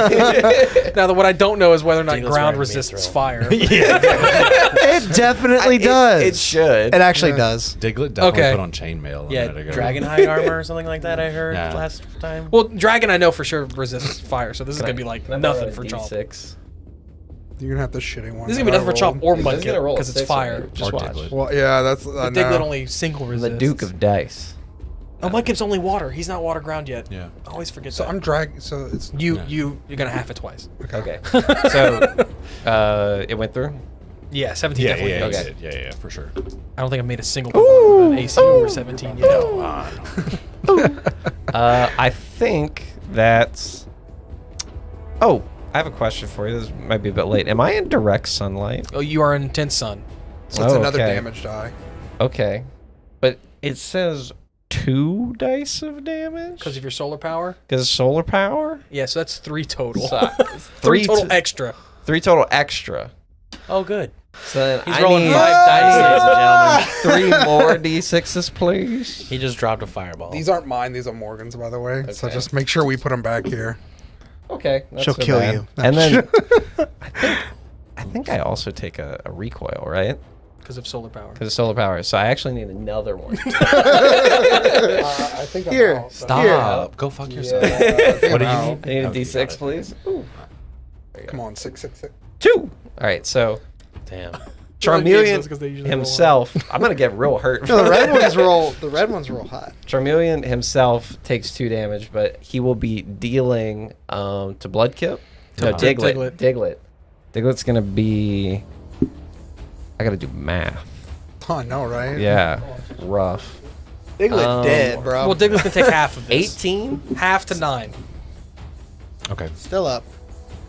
Speaker 4: Now, what I don't know is whether or not
Speaker 6: Diglets
Speaker 4: ground
Speaker 6: reminds me of
Speaker 4: resists
Speaker 6: throw.
Speaker 4: fire.
Speaker 3: It definitely does.
Speaker 8: It should.
Speaker 3: It actually does.
Speaker 2: Diglett definitely
Speaker 4: Okay.
Speaker 2: put on chainmail a
Speaker 6: Yeah,
Speaker 2: minute ago.
Speaker 6: dragonhide armor or something like that. I heard
Speaker 2: Nah.
Speaker 6: last time.
Speaker 4: Well, dragon I know for sure resists fire, so this is
Speaker 8: Can I-
Speaker 4: gonna be like
Speaker 8: can I borrow
Speaker 4: nothing
Speaker 8: a
Speaker 4: for Chomp.
Speaker 8: D6?
Speaker 5: You're gonna have the shitty one.
Speaker 4: This is gonna be nothing for Chomp or
Speaker 8: He's gonna
Speaker 4: Mudkip
Speaker 8: roll a
Speaker 4: because it's
Speaker 8: 6
Speaker 4: fire.
Speaker 8: on me.
Speaker 4: Just
Speaker 2: Or
Speaker 4: watch.
Speaker 2: Diglett.
Speaker 5: Well, yeah, that's
Speaker 4: But Diglett
Speaker 5: no.
Speaker 4: only single
Speaker 8: The
Speaker 4: resists.
Speaker 8: Duke of Dice.
Speaker 4: Oh, Mudkip's only water. He's not water ground yet.
Speaker 2: Yeah.
Speaker 4: I always forget
Speaker 5: So
Speaker 4: that.
Speaker 5: I'm dragging. So it's
Speaker 4: You're gonna half it twice.
Speaker 8: Okay. So it went through.
Speaker 4: Yeah, 17
Speaker 2: Yeah,
Speaker 4: definitely.
Speaker 2: yeah,
Speaker 4: hits.
Speaker 8: Okay.
Speaker 2: yeah, for sure.
Speaker 4: I don't think I've made a single one with an AC over 17 yet.
Speaker 8: I think that's. Oh, I have a question for you. This might be a bit late. Am I in direct sunlight?
Speaker 4: Oh, you are an intense sun.
Speaker 5: so it's
Speaker 8: Oh,
Speaker 5: another
Speaker 8: okay.
Speaker 5: damage die.
Speaker 8: Okay, but it says 2 dice of damage
Speaker 4: Because of your solar power?
Speaker 8: because solar power.
Speaker 4: Yeah, so that's 3 total.
Speaker 8: So,
Speaker 4: 3 total
Speaker 8: t-
Speaker 4: extra.
Speaker 8: 3 total extra.
Speaker 6: Oh, good.
Speaker 8: So then
Speaker 6: He's
Speaker 8: I
Speaker 6: rolling
Speaker 8: need
Speaker 6: 5 dice, ladies and gentlemen.
Speaker 8: 3 more d6s, please.
Speaker 6: He just dropped a fireball.
Speaker 5: These aren't mine. These are Morgan's, by the way. So
Speaker 8: Okay.
Speaker 5: just make sure we put them back here.
Speaker 8: Okay, that's
Speaker 3: She'll
Speaker 8: so
Speaker 3: kill
Speaker 8: bad.
Speaker 3: you.
Speaker 8: And then I think I also take a recoil, right?
Speaker 4: Because of solar power.
Speaker 8: Because of solar power. So I actually need another one.
Speaker 5: I think I'm
Speaker 3: Here.
Speaker 5: out.
Speaker 2: Stop. Go fuck yourself.
Speaker 5: What
Speaker 2: do you need?
Speaker 8: I need a
Speaker 2: Oh, you
Speaker 8: d6,
Speaker 2: got it.
Speaker 8: please.
Speaker 5: Come on, 666.
Speaker 8: 2. All right, so
Speaker 6: Damn.
Speaker 8: Charmeleon
Speaker 4: 'cause they usually roll
Speaker 8: himself. I'm gonna get real hurt.
Speaker 3: No, the red ones roll. The red ones roll hot.
Speaker 8: Charmeleon himself takes 2 damage, but he will be dealing to Bloodkip. No,
Speaker 4: To
Speaker 8: Diglett.
Speaker 4: Diglett.
Speaker 8: Diglett's gonna be. I gotta do math.
Speaker 5: Oh, no, right?
Speaker 8: Yeah, rough.
Speaker 3: Diglett dead, bro.
Speaker 4: Well, Diglett's going to take half of this.
Speaker 8: 18.
Speaker 4: Half to 9.
Speaker 2: Okay.
Speaker 3: Still up.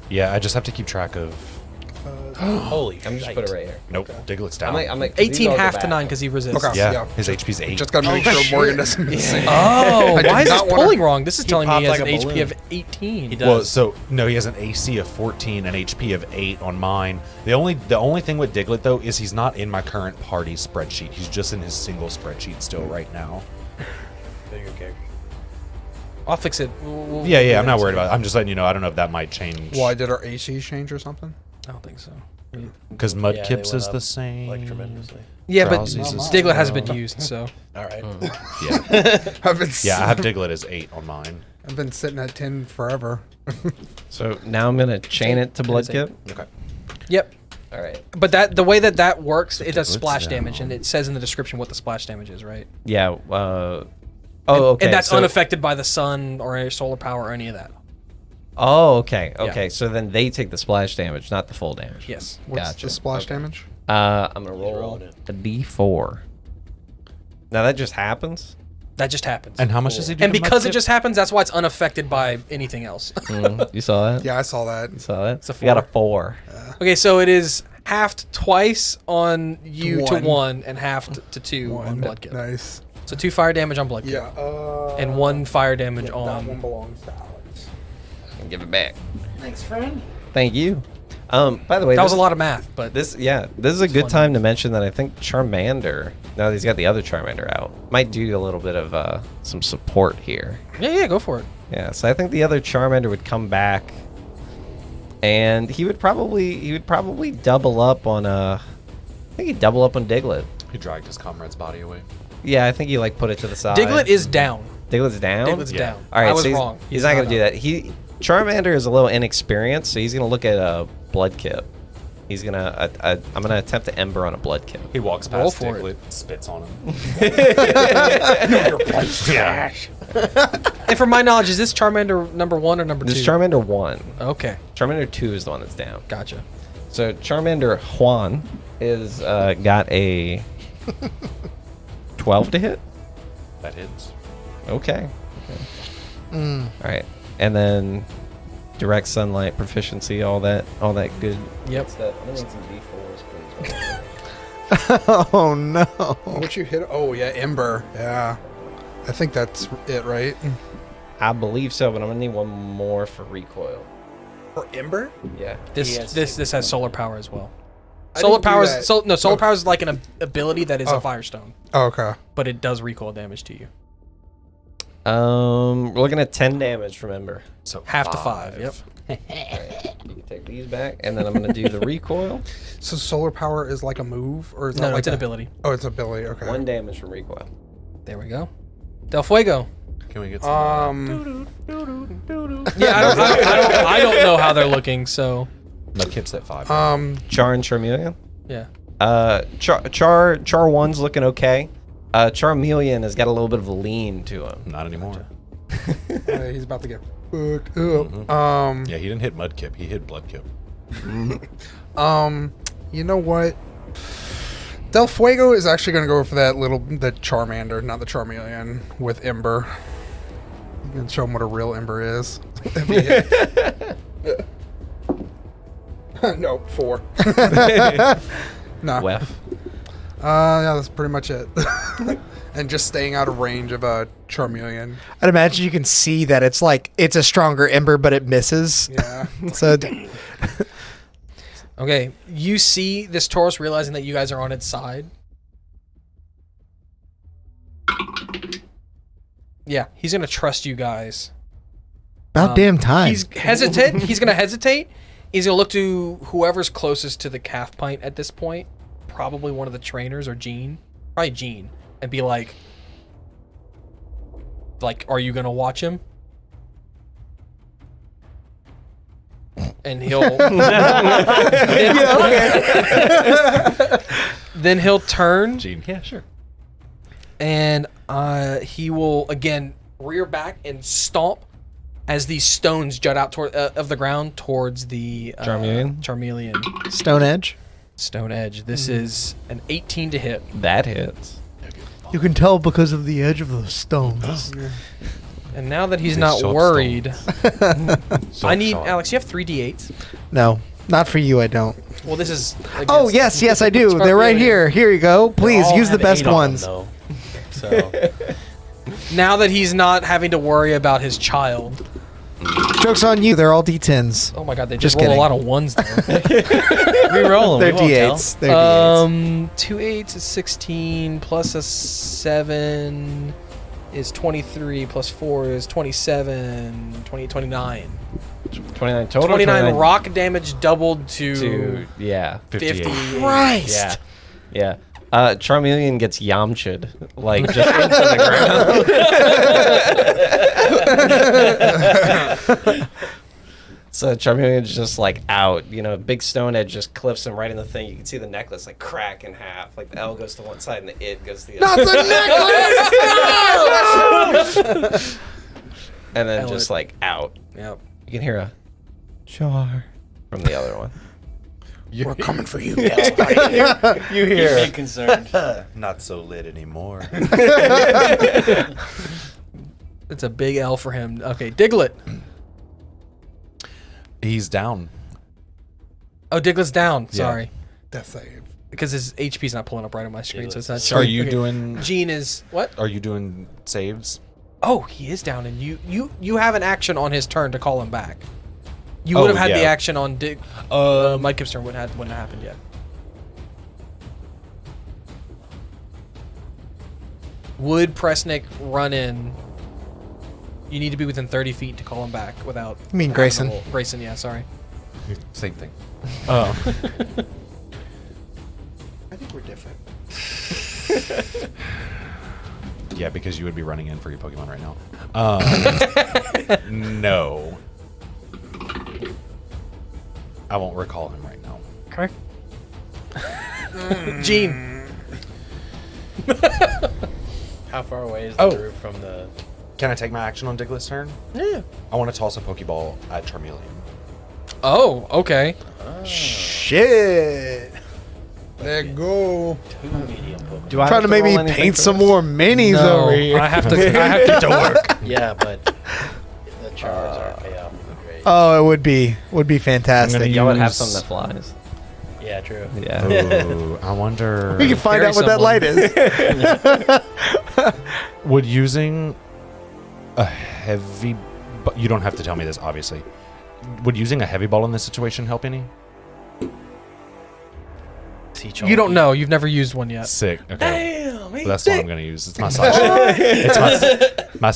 Speaker 2: Yeah, I just have to keep track of.
Speaker 6: Holy
Speaker 8: I'm just
Speaker 6: shite.
Speaker 8: put it right here.
Speaker 2: Nope. Diglett's down.
Speaker 8: I'm like 'cause these
Speaker 4: 18
Speaker 8: all go
Speaker 4: half to
Speaker 8: back.
Speaker 4: 9 because he resists.
Speaker 5: Okay.
Speaker 2: yeah,
Speaker 5: Yeah.
Speaker 2: his HP's 8.
Speaker 5: Just gotta make sure Morgan doesn't miss it.
Speaker 4: Oh,
Speaker 5: I did
Speaker 4: why is this
Speaker 5: not wanna-
Speaker 4: pulling wrong? This is telling me he has
Speaker 6: popped
Speaker 4: an
Speaker 6: like a
Speaker 4: HP
Speaker 6: balloon.
Speaker 4: of 18.
Speaker 6: He does.
Speaker 2: Well, so no, he has an AC of 14 and HP of 8 on mine. The only thing with Diglett though is he's not in my current party spreadsheet. He's just in his single spreadsheet still right now.
Speaker 4: I'll fix it.
Speaker 2: Yeah, I'm not worried about it. I'm just letting you know. I don't know if that might change.
Speaker 5: Why did our AC change or something?
Speaker 4: I don't think so.
Speaker 2: Because
Speaker 6: Yeah, they
Speaker 2: Mudkip's
Speaker 6: went
Speaker 2: is
Speaker 6: up,
Speaker 2: the same.
Speaker 6: Like tremendously.
Speaker 4: Yeah, but
Speaker 2: Drowsy's is
Speaker 4: Diglett hasn't
Speaker 2: zero.
Speaker 4: been used, so.
Speaker 6: All right.
Speaker 2: Yeah,
Speaker 5: I've been
Speaker 2: yeah. I have Diglett as 8 on mine.
Speaker 5: I've been sitting at 10 forever.
Speaker 8: So now I'm gonna chain it to Bloodkip.
Speaker 2: Okay.
Speaker 4: Yep.
Speaker 8: All right.
Speaker 4: But the way that works, it does
Speaker 2: Diglett's
Speaker 4: splash
Speaker 2: down.
Speaker 4: damage, and it says in the description what the splash damage is, right?
Speaker 8: Yeah. Okay.
Speaker 4: And that's
Speaker 8: so-
Speaker 4: unaffected by the sun or any solar power or any of that.
Speaker 8: Oh, okay. Okay.
Speaker 4: Yeah.
Speaker 8: So then they take the splash damage, not the full damage.
Speaker 4: Yes.
Speaker 5: What's
Speaker 8: Gotcha.
Speaker 5: the splash
Speaker 8: Okay.
Speaker 5: damage?
Speaker 8: I'm gonna roll
Speaker 6: rolling it.
Speaker 8: a d4. Now that just happens.
Speaker 4: That just happens.
Speaker 2: And how much does he do?
Speaker 4: And
Speaker 2: to
Speaker 4: because it
Speaker 2: Mudkip?
Speaker 4: just happens, that's why it's unaffected by anything else.
Speaker 8: You saw that?
Speaker 5: Yeah, I saw that.
Speaker 8: You saw that?
Speaker 4: It's a
Speaker 8: We got a
Speaker 4: 4.
Speaker 8: 4.
Speaker 4: Okay, so it is halved twice on you to
Speaker 5: One.
Speaker 4: 1 and halved to 2 on
Speaker 5: One.
Speaker 4: Bloodkip.
Speaker 5: Nice.
Speaker 4: So 2 fire damage on Bloodkip.
Speaker 5: Yeah.
Speaker 4: And 1 fire damage
Speaker 5: That one
Speaker 4: on.
Speaker 5: belongs to Alex.
Speaker 8: And give it back. Thanks, friend. Thank you. By the way,
Speaker 4: That was
Speaker 8: this-
Speaker 4: a lot of math, but
Speaker 8: This is a good
Speaker 4: fun.
Speaker 8: time to mention that I think Charmander, now that he's got the other Charmander out, might do a little bit of some support here.
Speaker 4: yeah, go for it.
Speaker 8: Yeah, so I think the other Charmander would come back, and he would probably double up on I think he'd double up on Diglett.
Speaker 2: He dragged his comrade's body away.
Speaker 8: Yeah, I think he like put it to the side.
Speaker 4: Diglett is down.
Speaker 8: Diglett's down.
Speaker 4: Diglett's
Speaker 2: Yeah.
Speaker 4: down.
Speaker 8: All right,
Speaker 4: I was
Speaker 8: so
Speaker 4: wrong.
Speaker 8: He's not gonna do that. Charmander is a little inexperienced, so he's gonna look at a Bloodkip. He's gonna. I'm gonna attempt to Ember on a Bloodkip.
Speaker 2: He walks
Speaker 4: Roll
Speaker 2: past
Speaker 4: for it.
Speaker 2: Diglett, spits on him.
Speaker 4: And from my knowledge, is this Charmander number 1 or number 2?
Speaker 8: This is Charmander 1.
Speaker 4: Okay,
Speaker 8: Charmander 2 is the one that's down.
Speaker 4: gotcha.
Speaker 8: So Charmander Juan is got a 12 to hit.
Speaker 2: That hits.
Speaker 8: Okay. All right, and then direct sunlight proficiency, all that good.
Speaker 4: Yep.
Speaker 8: Stuff. I'm gonna need some D4s, please.
Speaker 3: Oh no.
Speaker 5: What you hit? Oh yeah, Ember. Yeah, I think that's it, right?
Speaker 8: I believe so, but I'm gonna need one more for recoil.
Speaker 5: Or Ember?
Speaker 8: Yeah.
Speaker 4: This has solar power as well.
Speaker 5: I
Speaker 4: Solar
Speaker 5: didn't do
Speaker 4: power
Speaker 5: that.
Speaker 4: is solar power is like an ability that is a firestone,
Speaker 5: Oh, okay.
Speaker 4: but it does recoil damage to you.
Speaker 8: We're looking at 10 damage from Ember.
Speaker 2: So
Speaker 4: Half to 5. Yep.
Speaker 8: You can take these back, and then I'm gonna do the recoil.
Speaker 5: So solar power is like a move, or is that
Speaker 4: No,
Speaker 5: like
Speaker 4: it's an ability.
Speaker 5: Oh, it's an ability. Okay.
Speaker 8: 1 damage from recoil.
Speaker 4: There we go. Del Fuego.
Speaker 2: Can we get some?
Speaker 4: Yeah, I don't know how they're looking. So
Speaker 2: Mudkip's at 5.
Speaker 8: Char and Charmeleon.
Speaker 4: yeah.
Speaker 8: Char 1's looking okay. Charmeleon has got a little bit of a lean to him.
Speaker 2: Not anymore.
Speaker 5: He's about to get fucked up.
Speaker 2: Yeah, he didn't hit Mudkip. He hit Bloodkip.
Speaker 5: You know what? Del Fuego is actually going to go for the Charmander, not the Charmeleon, with Ember. And show him what a real Ember is. If he hits. No, 4. No.
Speaker 8: Wef.
Speaker 5: Yeah, that's pretty much it. And just staying out of range of a Charmeleon.
Speaker 3: I'd imagine you can see that it's a stronger ember, but it misses.
Speaker 5: Yeah.
Speaker 3: So
Speaker 4: Okay, you see this Taurus realizing that you guys are on its side. Yeah, he's gonna trust you guys.
Speaker 3: about damn time.
Speaker 4: He's hesitant. He's gonna hesitate. He's gonna look to whoever's closest to the calf pint at this point. Probably one of the trainers or Gene. Probably Gene. And be like, are you gonna watch him? And he'll then he'll turn
Speaker 2: Gene. Yeah, sure.
Speaker 4: and he will again rear back and stomp as these stones jut out toward of the ground towards the Charmeleon
Speaker 3: Stone Edge.
Speaker 4: stone edge. This is an 18 to hit.
Speaker 8: That hits.
Speaker 3: You can tell because of the edge of the stones.
Speaker 4: And now that he's
Speaker 2: These
Speaker 4: not
Speaker 2: short
Speaker 4: worried,
Speaker 2: So
Speaker 4: I need
Speaker 2: solid.
Speaker 4: Alex. You have 3 d8s.
Speaker 3: No, not for you. I don't.
Speaker 4: Well, this is.
Speaker 3: Oh yes, I do. They're right here. Here you go. Please
Speaker 6: All
Speaker 3: use the
Speaker 6: have
Speaker 3: best
Speaker 6: 8 on them,
Speaker 3: ones.
Speaker 6: though. So
Speaker 4: Now that he's not having to worry about his child.
Speaker 3: Joke's on you. They're all D10s.
Speaker 4: Oh my God, they
Speaker 3: Just
Speaker 4: just roll a
Speaker 3: kidding.
Speaker 4: lot of ones there.
Speaker 6: re-roll them.
Speaker 3: They're
Speaker 6: we won't tell.
Speaker 3: D8s. They're D8s.
Speaker 4: 2 8s is 16 plus a 7 is 23 plus 4 is 27 28 29
Speaker 8: 29 total.
Speaker 4: 29 rock damage doubled to
Speaker 8: to
Speaker 4: 50.
Speaker 3: Christ.
Speaker 8: Yeah. Charmeleon gets Yamcha'd, like just into the ground. So Charmeleon's just like out, big stone edge just clips him right in the thing. You can see the necklace like crack in half. Like the L goes to one side and the id goes to the other.
Speaker 3: Not the necklace!
Speaker 8: And then just like out.
Speaker 4: Yep.
Speaker 8: You can hear a char from the other one.
Speaker 5: We're coming for you.
Speaker 8: You hear
Speaker 6: Be concerned.
Speaker 2: Not so lit anymore.
Speaker 4: It's a big L for him. Okay, Diglett.
Speaker 2: He's down.
Speaker 4: Oh, Diglett's down. Sorry.
Speaker 5: Death save.
Speaker 4: Because his HP's not pulling up right on my screen, so it's not
Speaker 2: Are
Speaker 4: showing.
Speaker 2: you
Speaker 4: Okay.
Speaker 2: doing?
Speaker 4: Gene is what?
Speaker 2: Are you doing saves?
Speaker 4: Oh, he is down, and you have an action on his turn to call him back. You would have had the
Speaker 2: yeah.
Speaker 4: action on Mudkip's turn wouldn't have happened yet. Would Presnick run in? You need to be within 30 feet to call him back without.
Speaker 3: You mean Grayson?
Speaker 4: Grayson, yeah, sorry.
Speaker 2: Same thing.
Speaker 5: I think we're different.
Speaker 2: Yeah, because you would be running in for your Pokemon right now. No. I won't recall him right now.
Speaker 4: Okay. Gene.
Speaker 6: How far away is the group from the?
Speaker 2: Can I take my action on Diglett's turn?
Speaker 4: Yeah.
Speaker 2: I want to toss a Pokeball at Charmeleon.
Speaker 4: Oh, okay.
Speaker 3: Shit.
Speaker 5: Let go.
Speaker 6: 2 medium Pokemon.
Speaker 8: Do I
Speaker 3: Trying to
Speaker 8: have
Speaker 3: make me
Speaker 8: roll anything
Speaker 3: paint
Speaker 8: for
Speaker 3: some
Speaker 8: this?
Speaker 3: more minis
Speaker 4: No,
Speaker 3: over here.
Speaker 4: I have to work.
Speaker 6: Yeah, but the Charizard payoff would be great.
Speaker 3: Oh, it would be fantastic.
Speaker 8: Y'all would have
Speaker 2: Use-
Speaker 8: something that flies.
Speaker 6: Yeah, true.
Speaker 8: Yeah.
Speaker 2: Ooh, I wonder.
Speaker 3: We can find
Speaker 4: Carry
Speaker 3: out what that
Speaker 4: someone.
Speaker 3: light is.
Speaker 2: Would using a heavy. You don't have to tell me this, obviously. Would using a heavy ball in this situation help any?
Speaker 4: You don't know. You've never used one yet.
Speaker 2: Sick. Okay.
Speaker 6: Damn,
Speaker 2: Well, that's what I'm gonna use. It's my side. It's my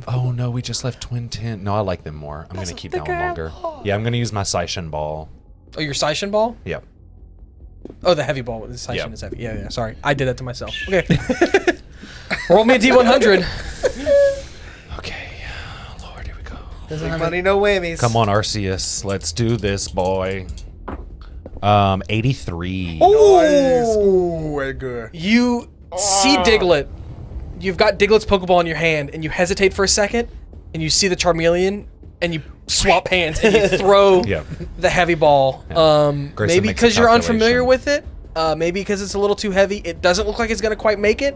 Speaker 2: oh no, we just left Twin Tint. No, I like them more. I'm gonna keep that one longer. Yeah, I'm gonna use my Seishin ball.
Speaker 4: Oh, your Seishin ball?
Speaker 2: Yep.
Speaker 4: Oh, the heavy ball. The Seishin
Speaker 2: Yep.
Speaker 4: is heavy. Yeah. Sorry. I did that to myself. Okay. Roll me a D100.
Speaker 2: Okay. Lord, here we go.
Speaker 3: Big money, no whammies.
Speaker 2: Come on, Arceus. Let's do this, boy. 83.
Speaker 5: Nice. Ooh, Edgar.
Speaker 4: You see Diglett. You've got Diglett's Pokeball in your hand, and you hesitate for a second, and you see the Charmeleon, and you swap hands, and you throw
Speaker 2: Yep.
Speaker 4: the heavy ball.
Speaker 2: Grayson
Speaker 4: Maybe
Speaker 2: makes a
Speaker 4: because you're unfamiliar
Speaker 2: calculation.
Speaker 4: with it. Maybe because it's a little too heavy. It doesn't look like it's going to quite make it.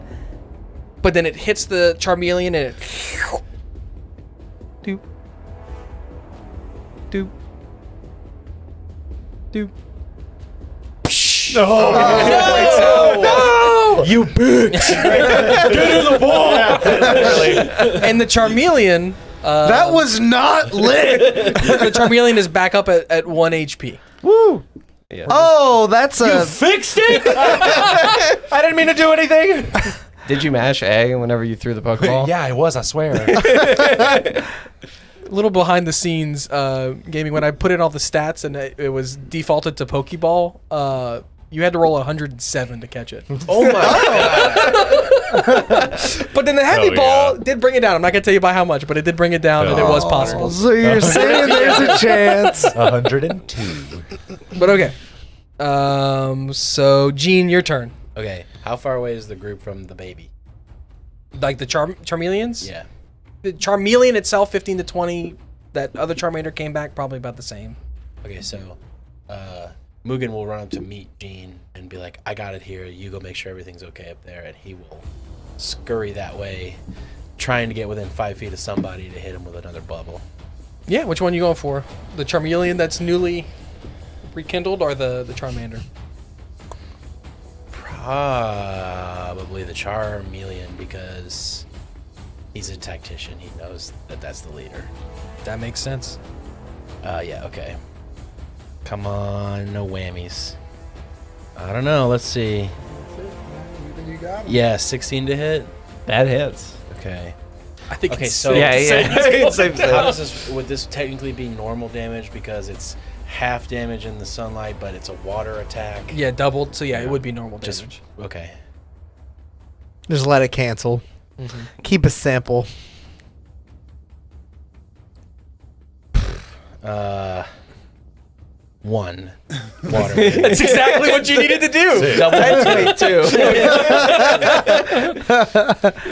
Speaker 4: But then it hits the Charmeleon, and it... Doop. Doop. Doop. No! You bitch! Get in the ball! And the Charmeleon...
Speaker 3: That was not lit.
Speaker 4: the Charmeleon is back up at 1 HP.
Speaker 3: Woo.
Speaker 8: Yeah.
Speaker 3: Oh, that's a.
Speaker 2: Fixed it? I didn't mean to do anything.
Speaker 8: Did you mash A whenever you threw the Pokeball?
Speaker 2: Yeah, I was, I swear.
Speaker 4: A little behind the scenes gaming, when I put in all the stats and it was defaulted to Pokeball, you had to roll 107 to catch it.
Speaker 6: Oh my god.
Speaker 4: But then the heavy
Speaker 2: Oh,
Speaker 4: ball
Speaker 2: yeah.
Speaker 4: did bring it down. I'm not going to tell you by how much, but it did bring it down and it was possible.
Speaker 3: So you're saying there's a chance.
Speaker 2: 102.
Speaker 4: But okay. So, Gene, your turn.
Speaker 6: Okay, how far away is the group from the baby?
Speaker 4: Like the Charmeleons?
Speaker 6: Yeah.
Speaker 4: The Charmeleon itself, 15 to 20. That other Charmander came back, probably about the same.
Speaker 6: Okay, so Mugen will run up to meet Gene and be like, I got it here. You go make sure everything's okay up there. And he will scurry that way, trying to get within 5 feet of somebody to hit him with another bubble.
Speaker 4: Yeah, which one you going for? The Charmeleon that's newly rekindled or the Charmander?
Speaker 6: Probably the Charmeleon, because he's a tactician. He knows that that's the leader.
Speaker 4: That makes sense.
Speaker 6: Yeah, okay. Come on, no whammies. I don't know. Let's see.
Speaker 5: You think you got him?
Speaker 6: Yeah, 16 to hit.
Speaker 8: That hits.
Speaker 6: Okay.
Speaker 4: I think
Speaker 6: Okay,
Speaker 4: it's
Speaker 6: so
Speaker 8: Same
Speaker 6: how does this? Would this technically be normal damage because it's half damage in the sunlight, but it's a water attack?
Speaker 4: Yeah, doubled. So yeah, it would be normal
Speaker 6: Just
Speaker 4: damage.
Speaker 6: okay.
Speaker 3: Just let it cancel. Keep it simple.
Speaker 6: 1 water.
Speaker 4: That's exactly what you needed to do.
Speaker 6: Double
Speaker 8: Me too.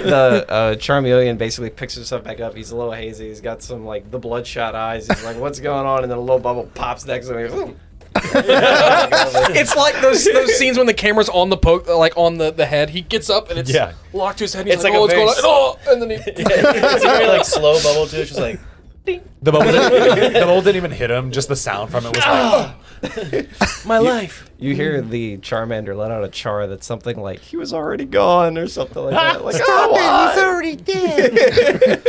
Speaker 8: The Charmeleon basically picks himself back up. He's a little hazy. He's got some like the bloodshot eyes. He's like, "What's going on?" And then a little bubble pops next to him.
Speaker 4: It's like those scenes when the camera's on the on the head. He gets up and it's
Speaker 2: Yeah.
Speaker 4: locked to his head. And he's
Speaker 6: It's
Speaker 4: like,
Speaker 6: like
Speaker 4: "Oh,
Speaker 6: a
Speaker 4: what's going on?"
Speaker 6: very
Speaker 4: Oh, and then he.
Speaker 6: It's a very like slow bubble too. It's just like
Speaker 2: The bubble didn't even hit him. Just the sound from it was like,
Speaker 6: my life.
Speaker 8: You hear the Charmander let out a char that's something like he was already gone or something like that. Like, oh, what?
Speaker 3: He's already dead.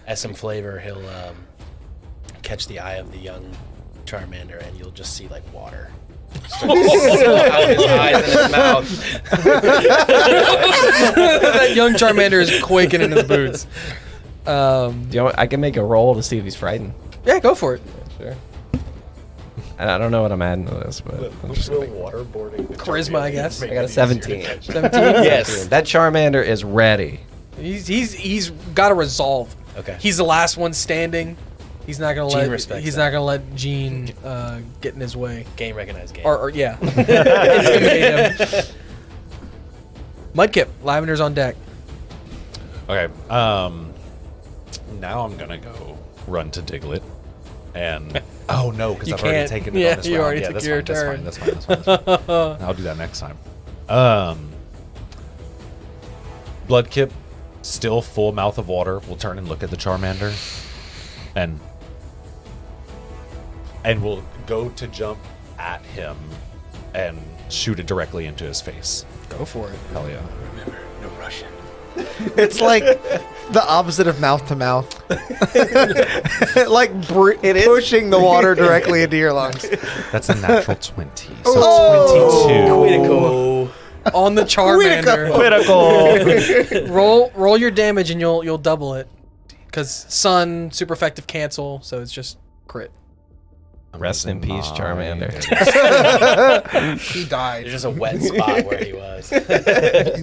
Speaker 6: As some flavor, he'll catch the eye of the young Charmander, and you'll just see like water start to spill out of his eyes and his mouth.
Speaker 4: That young Charmander is quaking in his boots.
Speaker 8: Do you want, I can make a roll to see if he's frightened.
Speaker 4: Yeah, go for it.
Speaker 8: Sure. And I don't know what I'm adding to this, but I'm just gonna make,
Speaker 6: Waterboarding.
Speaker 4: Charisma, I guess.
Speaker 8: I got a 17.
Speaker 4: 17.
Speaker 6: Yes.
Speaker 8: That Charmander is ready.
Speaker 4: He's got a resolve.
Speaker 6: Okay.
Speaker 4: He's the last one standing. He's not gonna
Speaker 6: Gene
Speaker 4: let.
Speaker 6: respects
Speaker 4: He's
Speaker 6: that.
Speaker 4: not gonna let Gene get in his way.
Speaker 6: Game recognized game.
Speaker 4: Or yeah, intimidate him. Mudkip, Lavender's on deck.
Speaker 2: okay. Now I'm gonna go run to Diglett. And oh no, because
Speaker 4: You
Speaker 2: I've already
Speaker 4: can't-
Speaker 2: taken it
Speaker 4: yeah,
Speaker 2: on this
Speaker 4: you
Speaker 2: round.
Speaker 4: already
Speaker 2: Yeah,
Speaker 4: took
Speaker 2: that's
Speaker 4: your
Speaker 2: fine,
Speaker 4: turn.
Speaker 2: That's fine. That's fine. I'll do that next time. Bloodkip, still full mouth of water, will turn and look at the Charmander, and will go to jump at him and shoot it directly into his face.
Speaker 4: Go for it.
Speaker 2: Hell yeah.
Speaker 3: It's like the opposite of mouth to mouth. Like pushing the water directly into your lungs.
Speaker 2: That's a natural 20. So
Speaker 3: Oh.
Speaker 2: 22.
Speaker 4: On the Charmander.
Speaker 2: Critical.
Speaker 4: roll your damage and you'll double it. Because Sun, super effective cancel, so it's just crit.
Speaker 8: Rest in peace, Charmander.
Speaker 5: He died.
Speaker 6: There's just a wet spot where he was.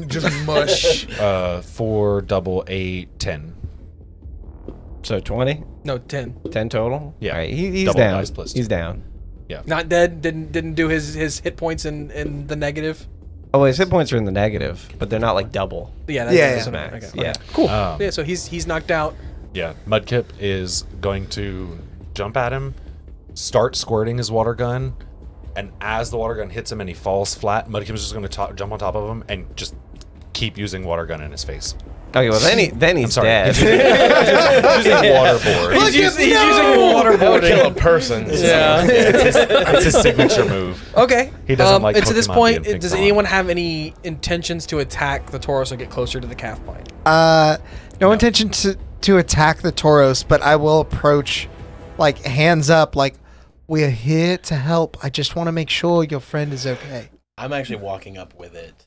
Speaker 5: Just mush.
Speaker 2: 4 double 8 10.
Speaker 8: So 20?
Speaker 4: No, 10.
Speaker 8: 10 total?
Speaker 2: Yeah.
Speaker 8: All right, he's
Speaker 2: Double
Speaker 8: down.
Speaker 2: dice plus
Speaker 8: He's
Speaker 2: two.
Speaker 8: down.
Speaker 4: Not dead. Didn't do his hit points in the negative.
Speaker 8: Oh, his hit points are in the negative, but they're not like double.
Speaker 4: Yeah,
Speaker 3: Yeah,
Speaker 4: that's
Speaker 3: yeah.
Speaker 4: what I-
Speaker 8: Max.
Speaker 4: okay.
Speaker 8: Yeah.
Speaker 4: Cool.
Speaker 2: Um,
Speaker 4: Yeah, so he's knocked out.
Speaker 2: Yeah, Mudkip is going to jump at him, start squirting his water gun, and as the water gun hits him and he falls flat, Mudkip is just going to jump on top of him and just keep using water gun in his face.
Speaker 8: Okay, well then he's
Speaker 2: sorry.
Speaker 8: dead.
Speaker 2: Using waterboard.
Speaker 4: He's using waterboarding.
Speaker 6: Kill a person.
Speaker 4: Yeah.
Speaker 2: It's his signature move.
Speaker 4: Okay.
Speaker 2: He doesn't like
Speaker 4: And to this
Speaker 2: Pokemon
Speaker 4: point,
Speaker 2: being picked
Speaker 4: does
Speaker 2: on.
Speaker 4: anyone have any intentions to attack the Tauros or get closer to the calf pint?
Speaker 3: No intention to attack the Tauros, but I will approach, like, hands up, like, we're here to help. I just want to make sure your friend is okay.
Speaker 6: I'm actually walking up with it.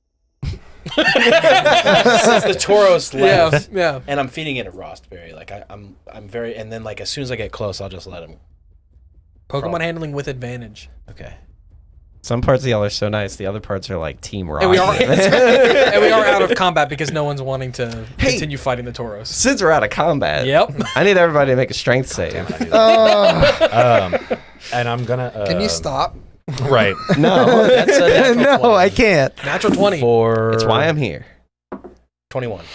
Speaker 6: Since the Tauros left,
Speaker 4: Yeah.
Speaker 6: and I'm feeding it a Rostberry. Like I'm very, and then like as soon as I get close, I'll just let him.
Speaker 4: Pokemon handling with advantage.
Speaker 6: Okay.
Speaker 8: Some parts of y'all are so nice. The other parts are like Team Rocket.
Speaker 4: And we are and we are out of combat because no one's wanting to
Speaker 8: Hey.
Speaker 4: continue fighting the Tauros.
Speaker 8: Since we're out of combat,
Speaker 4: Yep.
Speaker 8: I need everybody to make a strength save.
Speaker 2: And I'm gonna.
Speaker 5: Can you stop?
Speaker 2: Right.
Speaker 8: No,
Speaker 6: That's a natural
Speaker 3: No,
Speaker 6: 20.
Speaker 3: I can't.
Speaker 4: Natural 20.
Speaker 8: that's why I'm here.
Speaker 6: 21.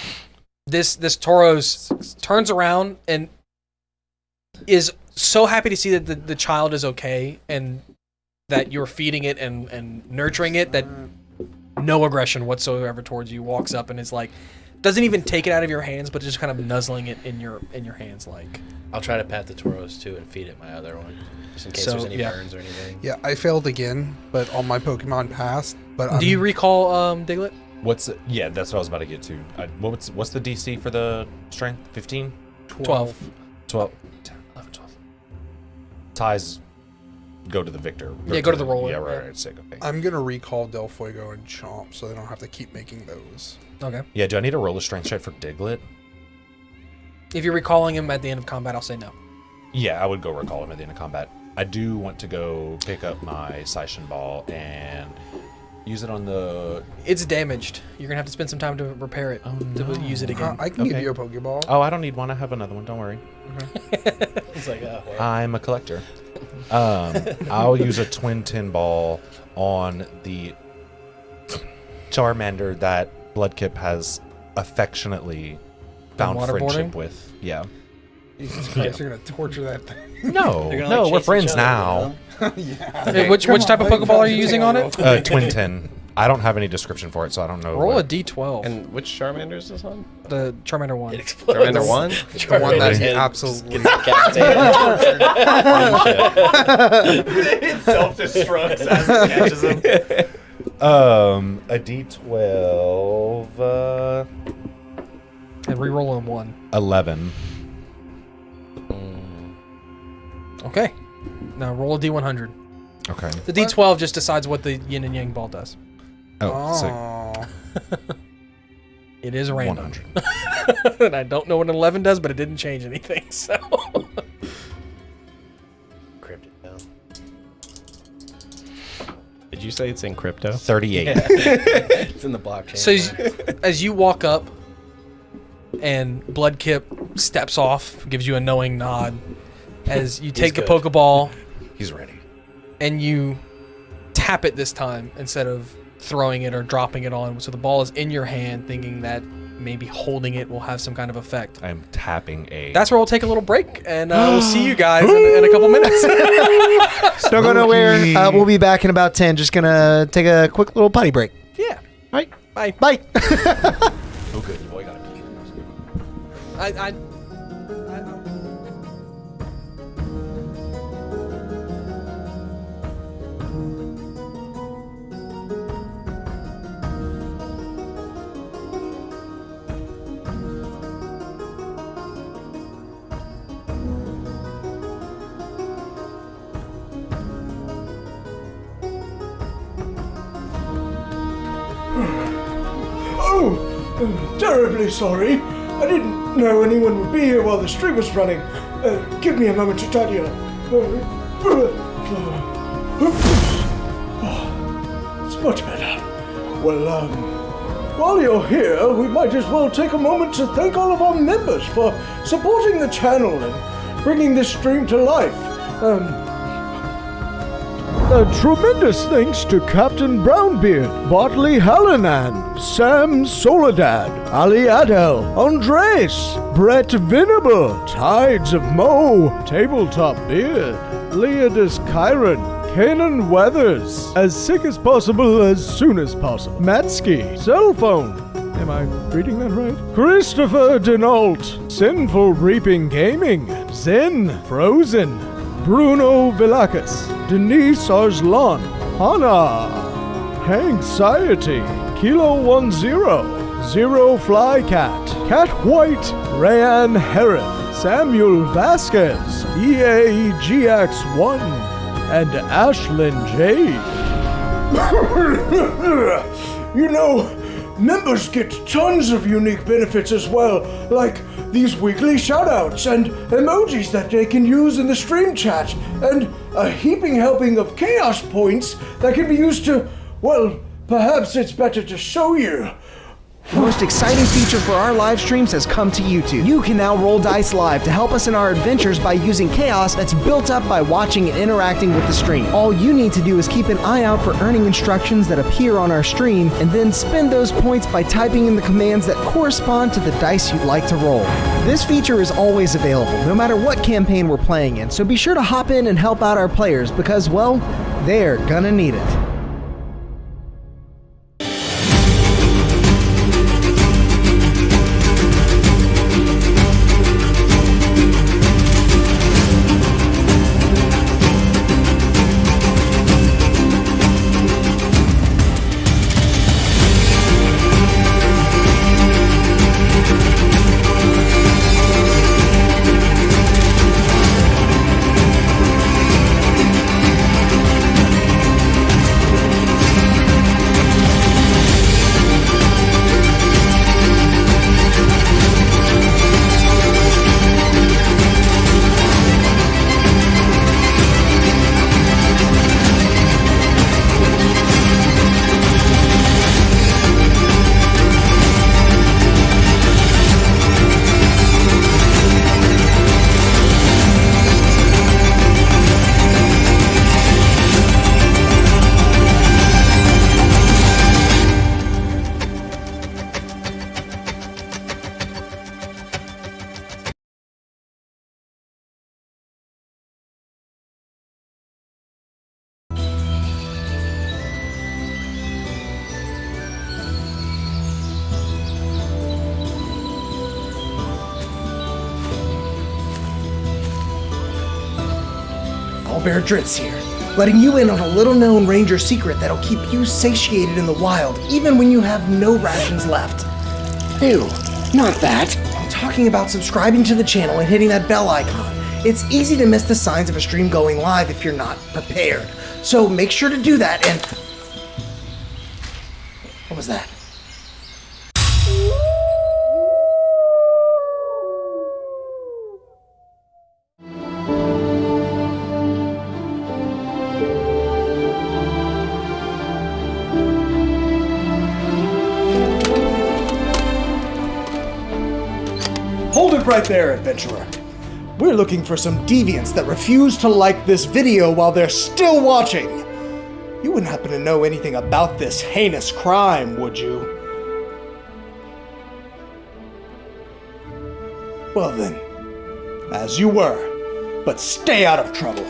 Speaker 4: This Tauros turns around and is so happy to see that the child is okay and that you're feeding it and nurturing it that no aggression whatsoever towards you. Walks up and is like, doesn't even take it out of your hands, but just kind of nuzzling it in your hands like.
Speaker 6: I'll try to pat the Tauros too and feed it my other one, just in case
Speaker 4: So,
Speaker 6: there's any
Speaker 4: yeah.
Speaker 6: burns or anything.
Speaker 5: Yeah, I failed again, but all my Pokemon passed. But
Speaker 4: Do you recall Diglett?
Speaker 2: Yeah, that's what I was about to get to. What's the DC for the strength? 15?
Speaker 4: 12.
Speaker 2: 12. 10, 11, 12. Ties go to the victor.
Speaker 4: Yeah, go to the roller.
Speaker 2: Yeah, right. Sick. Okay.
Speaker 5: I'm gonna recall Del Fuego and Chomp, so they don't have to keep making those.
Speaker 4: Okay.
Speaker 2: Yeah, do I need to roll a strength check for Diglett?
Speaker 4: If you're recalling him at the end of combat, I'll say no.
Speaker 2: Yeah, I would go recall him at the end of combat. I do want to go pick up my Seishin Ball and use it on the...
Speaker 4: It's damaged. You're gonna have to spend some time to repair it to use it again.
Speaker 5: I can give
Speaker 2: Okay.
Speaker 5: you a Pokeball.
Speaker 2: Oh, I don't need one. I have another one. Don't worry.
Speaker 6: It's like,
Speaker 2: I'm a collector. I'll use a Twin Tin Ball on the Charmander that Bloodkip has affectionately found
Speaker 4: waterboarding?
Speaker 2: friendship with. Yeah.
Speaker 5: Jesus Christ, you're gonna torture that thing.
Speaker 2: No,
Speaker 6: They're gonna,
Speaker 2: no,
Speaker 6: like,
Speaker 2: we're
Speaker 6: chase
Speaker 2: friends
Speaker 6: each other,
Speaker 2: now.
Speaker 4: Hey, which type of Pokeball are you using on it?
Speaker 2: Twin Tin. I don't have any description for it, so I don't know.
Speaker 4: Roll a
Speaker 2: what-
Speaker 4: D12.
Speaker 8: And which Charmander is this on?
Speaker 4: The Charmander 1.
Speaker 6: It explodes.
Speaker 8: Charmander 1?
Speaker 5: The one that he
Speaker 6: And
Speaker 5: absolutely.
Speaker 6: gets decapitated.
Speaker 2: self-destructs as it catches him. A D12.
Speaker 4: And reroll on 1.
Speaker 2: 11.
Speaker 4: Okay. Now roll a D100.
Speaker 2: Okay.
Speaker 4: The D12 just decides what the yin and yang ball does.
Speaker 2: Oh, sick.
Speaker 5: Oh,
Speaker 4: It is random.
Speaker 2: 100.
Speaker 4: And I don't know what an 11 does, but it didn't change anything, so.
Speaker 6: Cryptid down.
Speaker 8: Did you say it's in crypto?
Speaker 2: 38.
Speaker 6: It's in the blockchain.
Speaker 4: So as you walk up and Bloodkip steps off, gives you a knowing nod, as you take the
Speaker 6: good.
Speaker 4: Pokeball
Speaker 2: He's ready.
Speaker 4: and you tap it this time instead of throwing it or dropping it on. So the ball is in your hand, thinking that maybe holding it will have some kind of effect.
Speaker 2: I am tapping A.
Speaker 4: That's where we'll take a little break, and we'll see you guys in a couple minutes.
Speaker 3: Don't go nowhere. We'll be back in about 10. Just gonna take a quick little potty break.
Speaker 4: Yeah.
Speaker 3: Right.
Speaker 4: Bye.
Speaker 3: Bye.
Speaker 2: Oh, good. Your boy got a pee.
Speaker 4: I
Speaker 9: Oh, terribly sorry. I didn't know anyone would be here while the stream was running. Give me a moment to tidy up. It's much better. Well, while you're here, we might as well take a moment to thank all of our members for supporting the channel and bringing this stream to life. Tremendous thanks to Captain Brownbeard, Bartley Hallinan, Sam Soledad, Ali Adel, Andres, Brett Venable, Tides of Mo, Tabletop Beard, Leodis Kyron, Kanan Weathers, As Sick as Possible as Soon as Possible, Matsky, Cell Phone, am I reading that right? Christopher Denault, Sinful Reaping Gaming, Zen, Frozen, Bruno Villacus, Denise Arslan, Hana, Anxiety, Kilo 10, Zero Flycat, Cat White, Rayan Harith, Samuel Vasquez, EAGX1, and Ashlyn Jade. You know, members get tons of unique benefits as well, like these weekly shoutouts and emojis that they can use in the stream chat, and a heaping helping of chaos points that can be used to, well, perhaps it's better to show you.
Speaker 3: The most exciting feature for our live streams has come to YouTube. You can now roll dice live to help us in our adventures by using chaos that's built up by watching and interacting with the stream. All you need to do is keep an eye out for earning instructions that appear on our stream, and then spend those points by typing in the commands that correspond to the dice you'd like to roll. This feature is always available, no matter what campaign we're playing in, so be sure to hop in and help out our players because, well, they're gonna need it. Bear Dritz here, letting you in on a little-known ranger secret that'll keep you satiated in the wild, even when you have no rations left. Ew, not that. I'm talking about subscribing to the channel and hitting that bell icon. It's easy to miss the signs of a stream going live if you're not prepared. So make sure to do that and... What was that? Hold it right there, adventurer. We're looking for some deviants that refuse to like this video while they're still watching. You wouldn't happen to know anything about this heinous crime, would you?
Speaker 9: Well then, as you were, but stay out of trouble.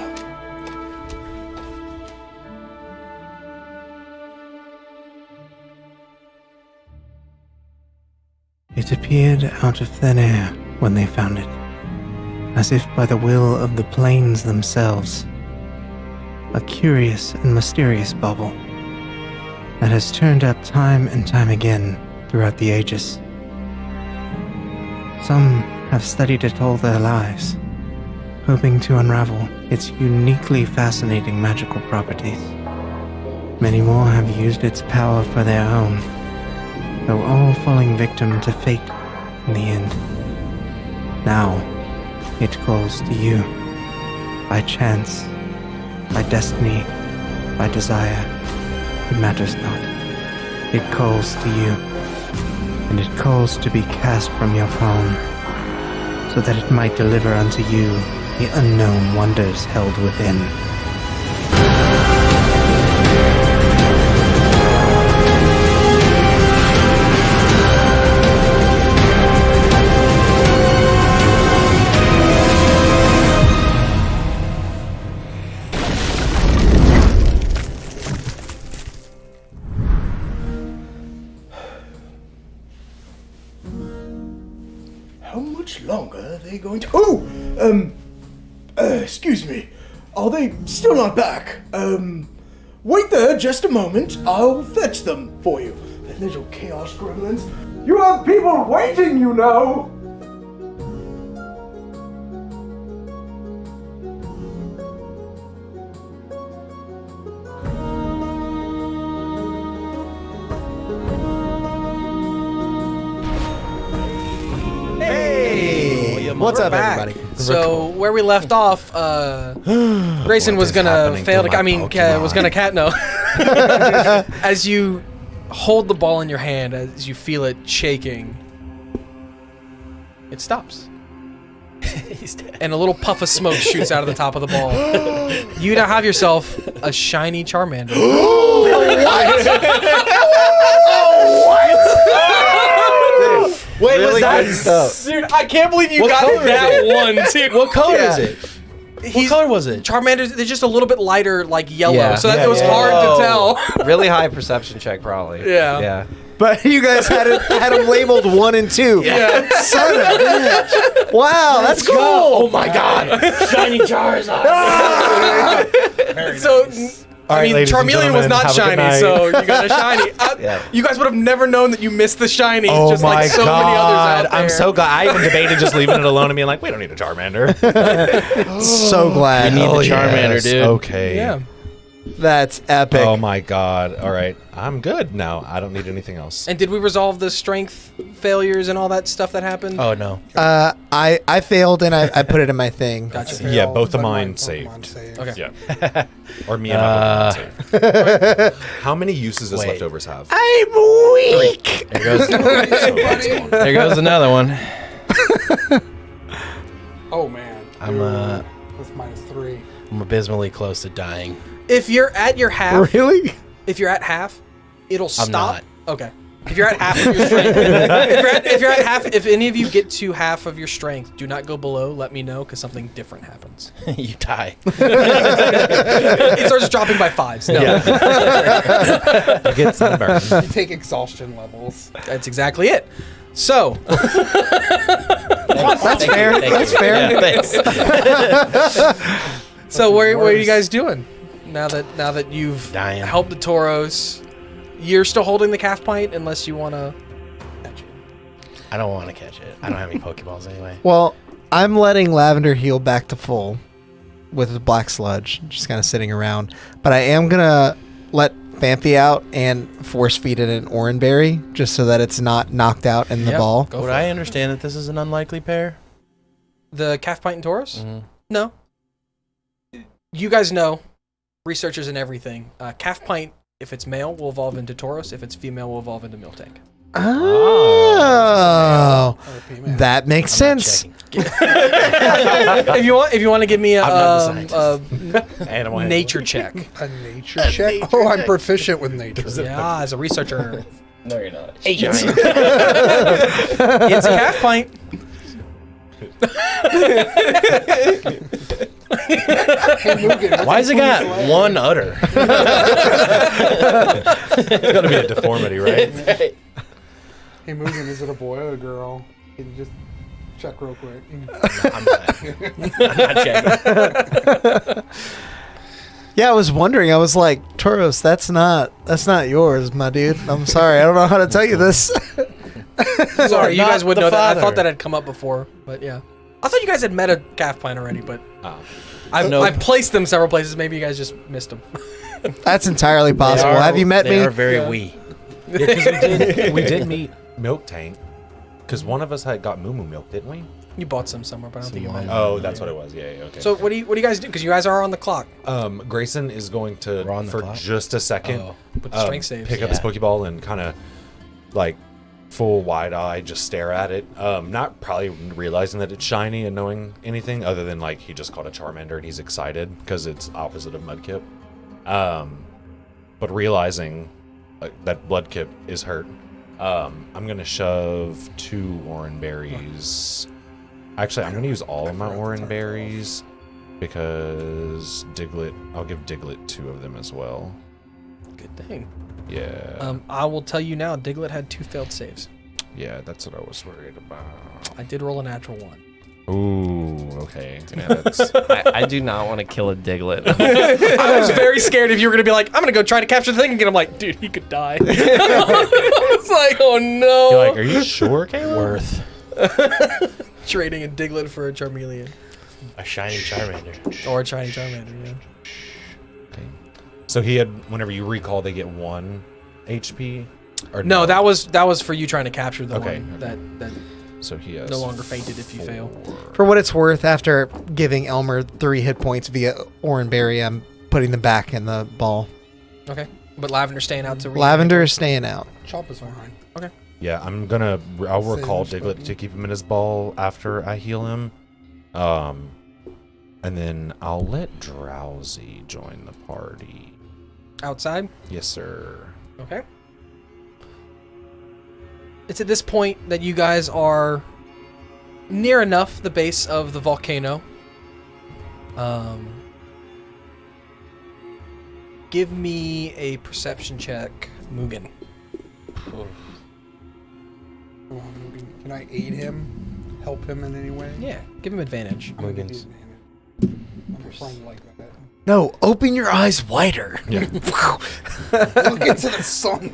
Speaker 10: It appeared out of thin air when they found it, as if by the will of the plains themselves. A curious and mysterious bauble that has turned up time and time again throughout the ages. Some have studied it all their lives, hoping to unravel its uniquely fascinating magical properties. Many more have used its power for their own, though all falling victim to fate in the end. Now, it calls to you, by chance, by destiny, by desire, it matters not. It calls to you, and it calls to be cast from your palm, so that it might deliver unto you the unknown wonders held within.
Speaker 9: How much longer are they going to... Oh! Excuse me. Are they still not back? Wait there just a moment. I'll fetch them for you. The little chaos gremlins. You have people waiting, you know!
Speaker 3: What's up,
Speaker 4: Back.
Speaker 3: everybody?
Speaker 4: So where we left off, Grayson was
Speaker 2: is
Speaker 4: gonna
Speaker 2: happening
Speaker 4: fail
Speaker 2: to
Speaker 4: to.
Speaker 2: my
Speaker 4: I mean,
Speaker 2: Pokemon?
Speaker 4: was gonna cat no. As you hold the ball in your hand, as you feel it shaking, it stops.
Speaker 6: He's dead.
Speaker 4: And a little puff of smoke shoots out of the top of the ball. You now have yourself a shiny Charmander.
Speaker 8: Wait,
Speaker 6: Really
Speaker 8: was
Speaker 6: good
Speaker 8: that
Speaker 6: stuff.
Speaker 4: Dude, I can't believe you
Speaker 6: What
Speaker 4: got
Speaker 6: color is
Speaker 4: that one, too.
Speaker 6: What color
Speaker 4: Yeah.
Speaker 6: is it?
Speaker 4: He's-
Speaker 6: What color was it?
Speaker 4: Charmanders, they're just a little bit lighter, like yellow,
Speaker 8: Yeah.
Speaker 4: so that
Speaker 8: Yeah,
Speaker 4: it was
Speaker 8: yeah.
Speaker 4: hard to tell.
Speaker 8: really high perception check, probably.
Speaker 4: Yeah.
Speaker 8: Yeah.
Speaker 3: But you guys had them labeled 1 and 2.
Speaker 4: Yeah.
Speaker 3: Son of a bitch. Wow, that's cool.
Speaker 6: Oh my god! Shiny Charizard!
Speaker 4: So,
Speaker 2: All
Speaker 4: I
Speaker 2: right,
Speaker 4: mean,
Speaker 2: ladies and
Speaker 4: Charmeleon was
Speaker 2: gentlemen,
Speaker 4: not
Speaker 2: have a good
Speaker 4: shiny,
Speaker 2: night.
Speaker 4: so you got a shiny.
Speaker 8: Yeah.
Speaker 4: You guys would have never known that you missed the shiny,
Speaker 2: Oh
Speaker 4: just
Speaker 2: my
Speaker 4: like so
Speaker 2: god!
Speaker 4: many others out there.
Speaker 2: I'm so glad. I even debated just leaving it alone and being like, we don't need a Charmander.
Speaker 3: So glad.
Speaker 6: You need
Speaker 2: Oh,
Speaker 6: the Charmander,
Speaker 2: yes.
Speaker 6: dude.
Speaker 2: Okay.
Speaker 4: Yeah.
Speaker 3: That's epic.
Speaker 2: Oh my god. All right. I'm good now. I don't need anything else.
Speaker 4: And did we resolve the strength failures and all that stuff that happened?
Speaker 6: Oh no.
Speaker 3: I failed and I put it in my thing.
Speaker 4: Gotcha.
Speaker 2: Yeah, both of
Speaker 5: But
Speaker 2: mine
Speaker 5: Pokemon
Speaker 2: saved.
Speaker 5: saved.
Speaker 4: Okay.
Speaker 2: Yeah. Or me and my Pokemon saved. How many uses does
Speaker 6: Wait.
Speaker 2: leftovers have?
Speaker 3: I'm weak.
Speaker 6: There goes,
Speaker 2: So, what's going on?
Speaker 6: there goes another one.
Speaker 5: Oh man.
Speaker 6: I'm
Speaker 5: That's -3.
Speaker 6: I'm abysmally close to dying.
Speaker 4: If you're at your half,
Speaker 3: Really?
Speaker 4: if you're at half, it'll stop.
Speaker 6: not.
Speaker 4: Okay. If you're at half of your strength, if you're at half, if any of you get to half of your strength, do not go below. Let me know because something different happens.
Speaker 6: You die.
Speaker 4: It starts dropping by 5s. No,
Speaker 2: You get sunburned.
Speaker 5: You take exhaustion levels.
Speaker 4: that's exactly it. So,
Speaker 3: That's fair. That's fair.
Speaker 6: Yeah, thanks.
Speaker 4: so where are you guys doing now that you've
Speaker 6: Dying.
Speaker 4: helped the Tauros? You're still holding the calf pint unless you want to.
Speaker 6: I don't want to catch it. I don't have any Pokeballs anyway.
Speaker 3: Well, I'm letting Lavender heal back to full with the black sludge, just kind of sitting around. But I am gonna let Fampy out and force feed it an Oranberry, just so that it's not knocked out in the
Speaker 4: Yeah,
Speaker 3: ball.
Speaker 4: go
Speaker 6: Would
Speaker 4: for
Speaker 6: I
Speaker 4: it.
Speaker 6: understand that this is an unlikely pair?
Speaker 4: The calf pint and Tauros?
Speaker 6: Mhm.
Speaker 4: No. You guys know, researchers and everything. Calf pint, if it's male, will evolve into Tauros. If it's female, will evolve into Miltank.
Speaker 3: Oh,
Speaker 5: RP, man.
Speaker 3: that makes
Speaker 6: I'm not
Speaker 3: sense.
Speaker 6: checking.
Speaker 4: if you want to give me
Speaker 6: I'm not
Speaker 4: a
Speaker 6: the
Speaker 2: Animal
Speaker 4: nature check.
Speaker 5: A nature check? Oh, I'm proficient with nature.
Speaker 4: Yeah, as a researcher,
Speaker 6: No, you're not.
Speaker 4: it's a calf pint.
Speaker 6: Why has it got one udder?
Speaker 2: It's gotta be a deformity, right?
Speaker 5: Hey, Mugen, is it a boy or a girl? Can you just check real quick?
Speaker 6: I'm not checking.
Speaker 3: Yeah, I was wondering. I was like, Tauros, that's not yours, my dude. I'm sorry. I don't know how to tell you this.
Speaker 4: Sorry, you
Speaker 6: not
Speaker 4: guys would
Speaker 6: the
Speaker 4: know that. I
Speaker 6: father.
Speaker 4: thought that had come up before, but yeah. I thought you guys had met a calf plant already, but I've placed them several places. Maybe you guys just missed them.
Speaker 3: That's entirely possible. Have you met
Speaker 6: They
Speaker 3: me?
Speaker 6: are very wee.
Speaker 2: Yeah, because we did meet Milk Tank. Because one of us had got Moo Moo milk, didn't we?
Speaker 4: You bought some somewhere, but I don't think you met.
Speaker 2: Oh, that's what it was. Yeah, okay.
Speaker 4: So what do you guys do? Because you guys are on the clock.
Speaker 2: Grayson is going to,
Speaker 6: We're on the
Speaker 2: for
Speaker 6: clock?
Speaker 2: just a second,
Speaker 6: Oh.
Speaker 4: With the strength saves.
Speaker 2: pick up his Pokeball and kind of, like, full wide eye, just stare at it. Not probably realizing that it's shiny and knowing anything other than, like, he just caught a Charmander and he's excited because it's opposite of Mudkip. But realizing that Bloodkip is hurt, I'm going to shove 2 Oran Berries. Actually, I'm going to use all of my Oran Berries because I'll give Diglett 2 of them as well.
Speaker 4: Good thing.
Speaker 2: Yeah.
Speaker 4: I will tell you now, Diglett had 2 failed saves.
Speaker 2: Yeah, that's what I was worried about.
Speaker 4: I did roll a natural 1.
Speaker 2: Ooh, okay. Yeah, that's,
Speaker 8: I do not want to kill a Diglett.
Speaker 4: I was very scared if you were going to be like, I'm going to go try to capture the thing again. I'm like, dude, he could die. It's like, oh no.
Speaker 2: you're like, are you sure, Caleb?
Speaker 6: Worth
Speaker 4: Trading a Diglett for a Charmeleon.
Speaker 6: a shiny Charmander.
Speaker 4: Or a shiny Charmander, yeah.
Speaker 2: Okay. So he had, whenever you recall, they get 1 HP? Or
Speaker 4: No, that was for you trying to capture the
Speaker 2: Okay,
Speaker 4: one
Speaker 2: okay.
Speaker 4: that
Speaker 2: So he has
Speaker 4: no longer fainted if you fail.
Speaker 2: 4.
Speaker 3: For what it's worth, after giving Elmer 3 hit points via Oran Berry, I'm putting them back in the ball.
Speaker 4: Okay. But Lavender's staying out to read.
Speaker 3: Lavender is staying out.
Speaker 5: Chop is fine.
Speaker 4: Okay.
Speaker 2: Yeah, I'll recall
Speaker 5: Same,
Speaker 2: Diglett
Speaker 5: but-
Speaker 2: to keep him in his ball after I heal him. And then I'll let Drowsy join the party.
Speaker 4: Outside?
Speaker 2: Yes, sir.
Speaker 4: Okay. It's at this point that you guys are near enough the base of the volcano. Give me a perception check, Mugen.
Speaker 5: Come on, Mugen. Can I aid him? Help him in any way?
Speaker 4: Yeah, give him advantage.
Speaker 5: I'm gonna give you
Speaker 6: Mugen's.
Speaker 5: advantage. I'm trying like that.
Speaker 3: No, open your eyes wider.
Speaker 2: Yeah.
Speaker 5: Look into the sun.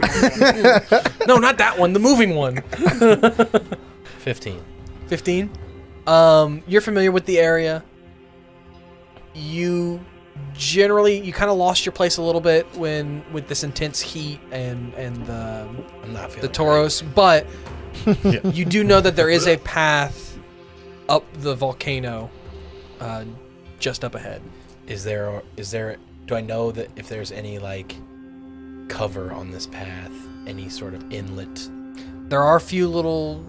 Speaker 4: No, not that one, the moving one.
Speaker 6: 15.
Speaker 4: 15. You're familiar with the area. You kind of lost your place a little bit with this intense heat and the
Speaker 6: I'm not feeling
Speaker 4: the Tauros, but you do know that there is a path up the volcano just up ahead.
Speaker 6: Is there do I know that if there's any like cover on this path, any sort of inlet?
Speaker 4: There are a few little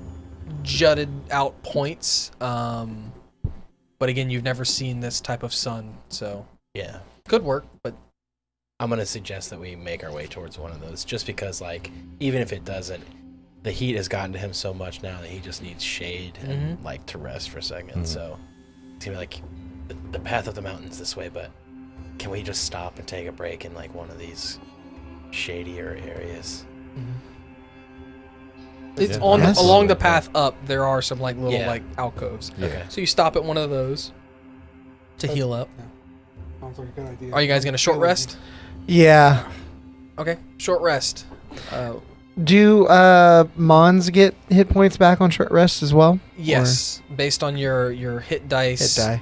Speaker 4: jutted out points, but again, you've never seen this type of sun, so
Speaker 6: Yeah.
Speaker 4: could work, but
Speaker 6: I'm going to suggest that we make our way towards one of those just because like even if it doesn't, the heat has gotten to him so much now that he just needs shade and like to rest for a second. So it's going to be like the path of the mountains this way, but can we just stop and take a break in like one of these shadier areas?
Speaker 4: it's
Speaker 2: Yeah.
Speaker 4: on
Speaker 3: Yes.
Speaker 4: along the path up. There are some like little
Speaker 6: Yeah.
Speaker 4: like alcoves.
Speaker 6: Okay.
Speaker 4: So you stop at one of those to heal up.
Speaker 5: Sounds like a good idea.
Speaker 4: Are you guys gonna short rest?
Speaker 3: Yeah.
Speaker 4: Okay, short rest.
Speaker 3: Do Mons get hit points back on short rest as well?
Speaker 4: Yes, based on your hit dice.
Speaker 3: Hit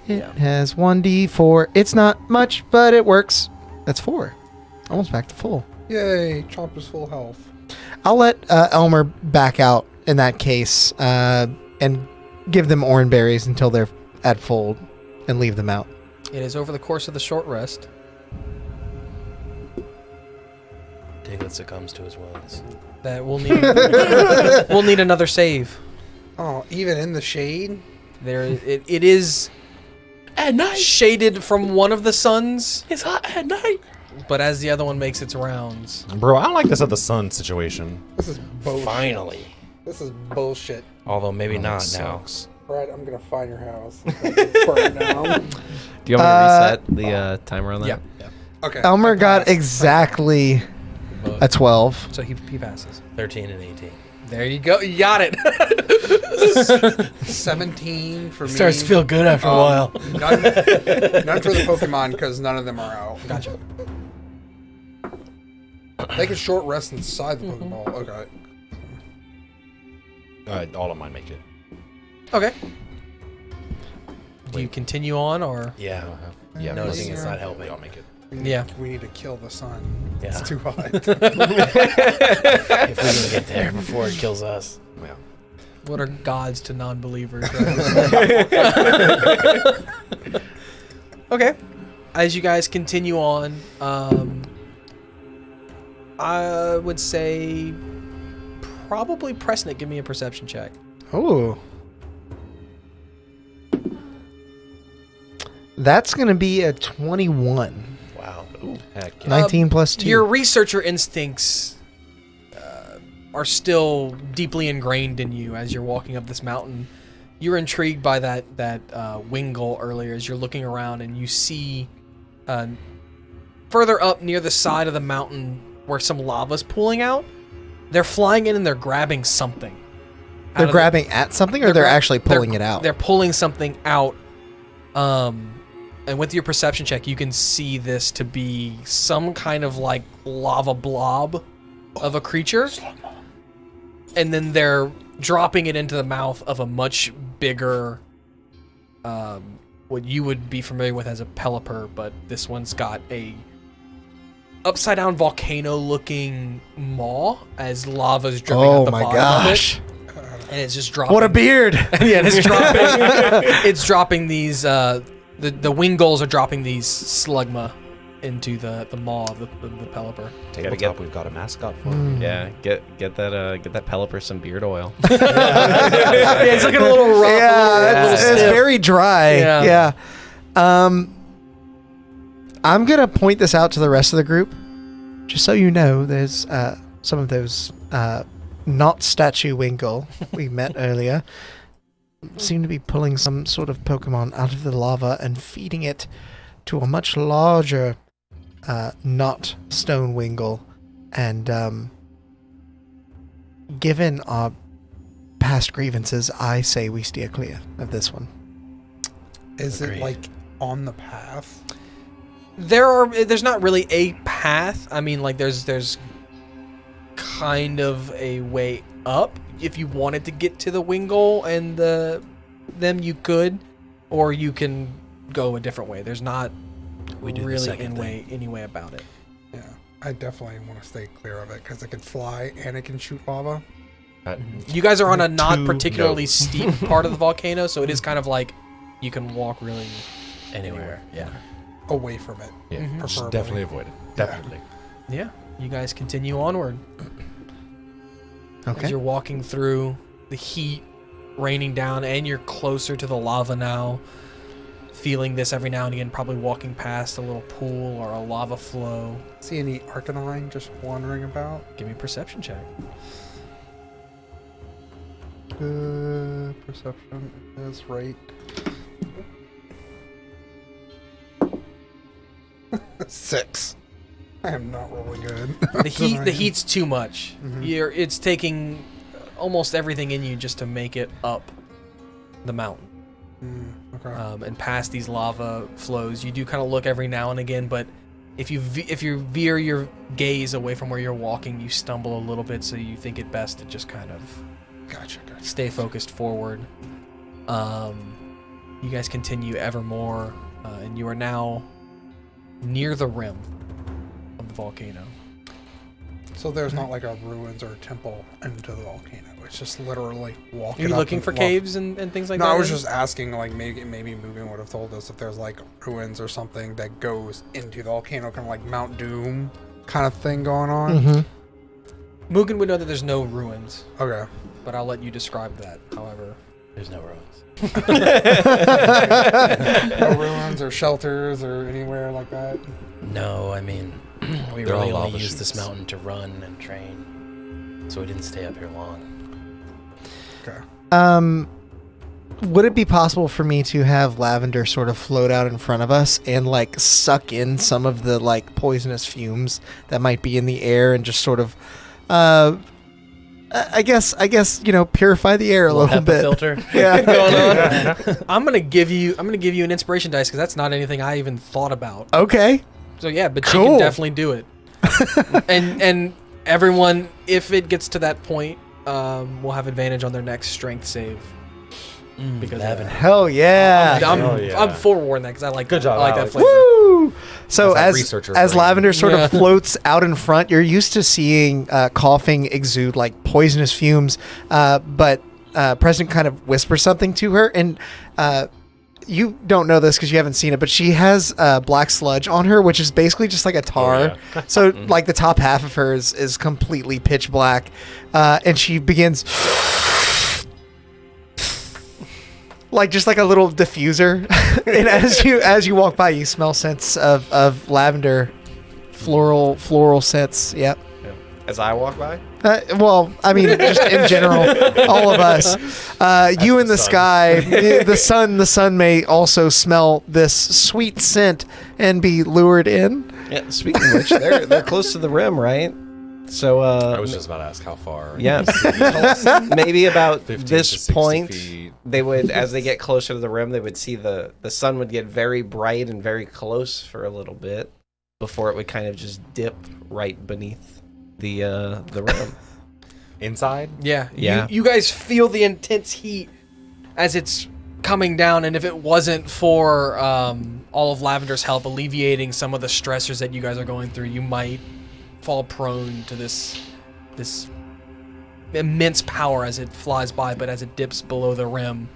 Speaker 3: It
Speaker 4: Yeah.
Speaker 3: has 1d4. It's not much, but it works. That's 4. Almost back to full.
Speaker 5: Yay! Chomp is full health.
Speaker 3: I'll let Elmer back out in that case and give them Oran Berries until they're at full and leave them out.
Speaker 4: It is over the course of the short rest.
Speaker 6: Diglett succumbs to his wounds.
Speaker 4: That we'll need. We'll need another save.
Speaker 5: Oh, even in the shade?
Speaker 4: It is
Speaker 6: At night,
Speaker 4: shaded from one of the suns,
Speaker 6: it's hot at night.
Speaker 4: but as the other one makes its rounds,
Speaker 2: Bro, I don't like this at the sun situation.
Speaker 5: This is both.
Speaker 6: Finally.
Speaker 5: This is bullshit.
Speaker 6: Although maybe
Speaker 2: Oh,
Speaker 6: not
Speaker 2: that
Speaker 6: now.
Speaker 2: sucks.
Speaker 5: Brad, I'm gonna find your house. Burn it down.
Speaker 8: Do you want me to reset the timer on that?
Speaker 4: Yeah.
Speaker 5: Okay.
Speaker 3: Elmer
Speaker 5: I
Speaker 3: got
Speaker 5: passed.
Speaker 3: exactly a 12.
Speaker 4: So he passes.
Speaker 6: 13 and 18.
Speaker 4: There you go. You got it.
Speaker 5: 17 for me.
Speaker 4: Starts to feel good after a while.
Speaker 5: None for the Pokemon because none of them are out.
Speaker 4: Gotcha.
Speaker 5: They can short rest inside the Pokeball. Okay.
Speaker 2: All of mine make it.
Speaker 4: Okay. Do you continue on or?
Speaker 6: Yeah.
Speaker 2: Yeah,
Speaker 6: Noticing
Speaker 5: please.
Speaker 6: it's not helping.
Speaker 2: They all make it.
Speaker 4: Yeah.
Speaker 5: We need to kill the sun.
Speaker 6: Yeah.
Speaker 5: It's too hot.
Speaker 6: If we can get there before it kills us.
Speaker 2: Yeah.
Speaker 4: What are gods to non-believers? Right? Okay. As you guys continue on, I would say probably Presnick, give me a perception check.
Speaker 3: Oh. That's going to be a 21.
Speaker 6: Wow.
Speaker 2: Heck yeah.
Speaker 3: 19 plus 2.
Speaker 4: Your researcher instincts are still deeply ingrained in you as you're walking up this mountain. You're intrigued by that Wingull earlier as you're looking around and you see further up near the side of the mountain where some lava's pooling out. They're flying in and they're grabbing something.
Speaker 3: They're grabbing at something, or they're actually pulling it out?
Speaker 4: They're pulling something out. And with your perception check, you can see this to be some kind of like lava blob of a creature. And then they're dropping it into the mouth of a much bigger, what you would be familiar with as a Pelipper, but this one's got a upside down volcano looking maw as lava's dripping at
Speaker 3: Oh
Speaker 4: the
Speaker 3: my
Speaker 4: bottom
Speaker 3: gosh.
Speaker 4: of it. And it's just dropping.
Speaker 3: What a beard!
Speaker 4: Yeah, and it's dropping. It's dropping these. The Wingulls are dropping these slugma into the maw of the Pelipper.
Speaker 2: Tabletop, we've got a mascot for him.
Speaker 3: Hmm.
Speaker 8: Yeah, get that Pelipper some beard oil.
Speaker 4: Yeah, it's looking a little rough.
Speaker 3: Yeah, it's very dry.
Speaker 4: Yeah.
Speaker 3: Yeah. I'm going to point this out to the rest of the group. Just so you know, there's some of those not statue Wingull we met earlier seem to be pulling some sort of Pokemon out of the lava and feeding it to a much larger not stone Wingull. And given our past grievances, I say we steer clear of this one.
Speaker 5: Is
Speaker 6: Agreed.
Speaker 5: it like on the path?
Speaker 4: There's not really a path. I mean, like there's kind of a way up. If you wanted to get to the Wingull and them, you could, or you can go a different way. There's not
Speaker 6: We do the
Speaker 4: really
Speaker 6: second thing.
Speaker 4: any way about it.
Speaker 5: Yeah. I definitely want to stay clear of it because it can fly and it can shoot lava.
Speaker 4: You guys are on a not
Speaker 2: Two
Speaker 4: particularly
Speaker 2: notes.
Speaker 4: steep part of the volcano, so it is kind of like you can walk really
Speaker 6: Anywhere.
Speaker 4: Yeah.
Speaker 5: Away from it.
Speaker 2: Yeah,
Speaker 4: Mhm.
Speaker 2: just
Speaker 5: Preferably.
Speaker 2: definitely avoid it. Definitely.
Speaker 4: Yeah. You guys continue onward. As
Speaker 3: Okay.
Speaker 4: you're walking through the heat raining down and you're closer to the lava now, feeling this every now and again, probably walking past a little pool or a lava flow.
Speaker 5: See any Arcanine just wandering about?
Speaker 4: Give me a perception check.
Speaker 5: Perception is right. 6. I am not rolling good.
Speaker 4: The heat's too much.
Speaker 5: Mhm.
Speaker 4: It's taking almost everything in you just to make it up the mountain.
Speaker 5: Okay.
Speaker 4: And past these lava flows. You do kind of look every now and again, but if you veer your gaze away from where you're walking, you stumble a little bit, so you think it best to just kind of
Speaker 5: Gotcha.
Speaker 4: stay focused forward. You guys continue ever more, and you are now near the rim of the volcano.
Speaker 5: So there's not like a ruins or a temple into the volcano. It's just literally walking.
Speaker 4: Are you
Speaker 5: up
Speaker 4: looking
Speaker 5: and
Speaker 4: for
Speaker 5: walk-
Speaker 4: caves and things like
Speaker 5: No,
Speaker 4: that?
Speaker 5: I was
Speaker 4: then?
Speaker 5: just asking, like maybe Mugen would have told us if there's like ruins or something that goes into the volcano, kind of like Mount Doom kind of thing going on.
Speaker 3: Mm-hmm.
Speaker 4: Mugen would know that there's no ruins,
Speaker 5: Okay.
Speaker 4: but I'll let you describe that. However,
Speaker 6: There's no roads.
Speaker 5: No ruins or shelters or anywhere like that.
Speaker 6: No, I mean, we
Speaker 2: They're all
Speaker 6: really only
Speaker 2: lava
Speaker 6: used this
Speaker 2: shoots.
Speaker 6: mountain to run and train, so we didn't stay up here long.
Speaker 5: Okay.
Speaker 3: Would it be possible for me to have Lavender sort of float out in front of us and like suck in some of the like poisonous fumes that might be in the air and just sort of, I guess purify the air a little
Speaker 8: HEPA
Speaker 3: bit.
Speaker 8: filter.
Speaker 3: Yeah.
Speaker 8: going on.
Speaker 4: I'm gonna give you an inspiration dice because that's not anything I even thought about.
Speaker 3: Okay.
Speaker 4: So yeah, but she
Speaker 3: Cool.
Speaker 4: can definitely do it. and everyone, if it gets to that point, will have advantage on their next strength save. Because of that.
Speaker 3: Hell yeah.
Speaker 4: I'm forewarned that because I like
Speaker 2: Good job,
Speaker 4: I like
Speaker 2: Alex.
Speaker 4: that flavor.
Speaker 3: Woo! So
Speaker 2: That's that
Speaker 3: as
Speaker 2: researcher brain.
Speaker 3: Lavender sort
Speaker 4: Yeah.
Speaker 3: of floats out in front, you're used to seeing coughing exude like poisonous fumes, but President kind of whispers something to her, and you don't know this because you haven't seen it, but she has black sludge on her, which is basically just like a tar. So like the top half of her is completely pitch black, and she begins like just like a little diffuser. And as you walk by, you smell scents of lavender, floral scents. Yep.
Speaker 8: As I walk by?
Speaker 3: Well, I mean, just in general, all of us. You in the sky, the sun may also smell this sweet scent and be lured in.
Speaker 8: Yeah, speaking of which, they're close to the rim, right? So,
Speaker 2: I was just about to ask how far.
Speaker 8: yeah, maybe about
Speaker 2: 50 to
Speaker 8: this
Speaker 2: 60
Speaker 8: point,
Speaker 2: feet.
Speaker 8: they would, as they get closer to the rim, they would see the sun would get very bright and very close for a little bit before it would kind of just dip right beneath the rim.
Speaker 2: Inside?
Speaker 4: Yeah.
Speaker 8: Yeah.
Speaker 4: You guys feel the intense heat as it's coming down, and if it wasn't for all of Lavender's help alleviating some of the stressors that you guys are going through, you might fall prone to this immense power as it flies by, but as it dips below the rim.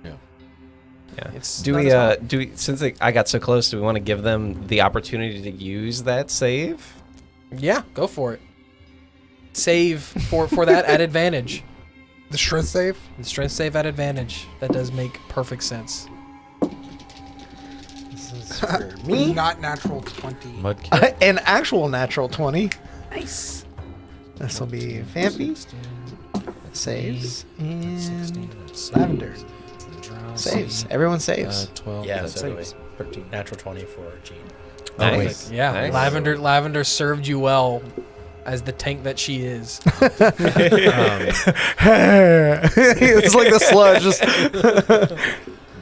Speaker 2: Yeah.
Speaker 4: It's
Speaker 8: Do
Speaker 4: not
Speaker 8: we,
Speaker 4: as hot.
Speaker 8: since I got so close, do we want to give them the opportunity to use that save?
Speaker 4: Yeah, go for it. Save for that at advantage.
Speaker 5: The strength save?
Speaker 4: The strength save at advantage. That does make perfect sense.
Speaker 5: Not natural 20.
Speaker 2: Mudkip.
Speaker 3: An actual natural 20. Nice. This will be Vampy. Saves. And Lavender. Saves. Everyone saves.
Speaker 2: 12.
Speaker 6: Yeah,
Speaker 2: that
Speaker 6: so do
Speaker 2: saves. 13.
Speaker 6: Natural 20 for Gene.
Speaker 8: Nice.
Speaker 4: Yeah,
Speaker 8: Nice.
Speaker 4: Lavender served you well as the tank that she is.
Speaker 3: It's like the sludge. Just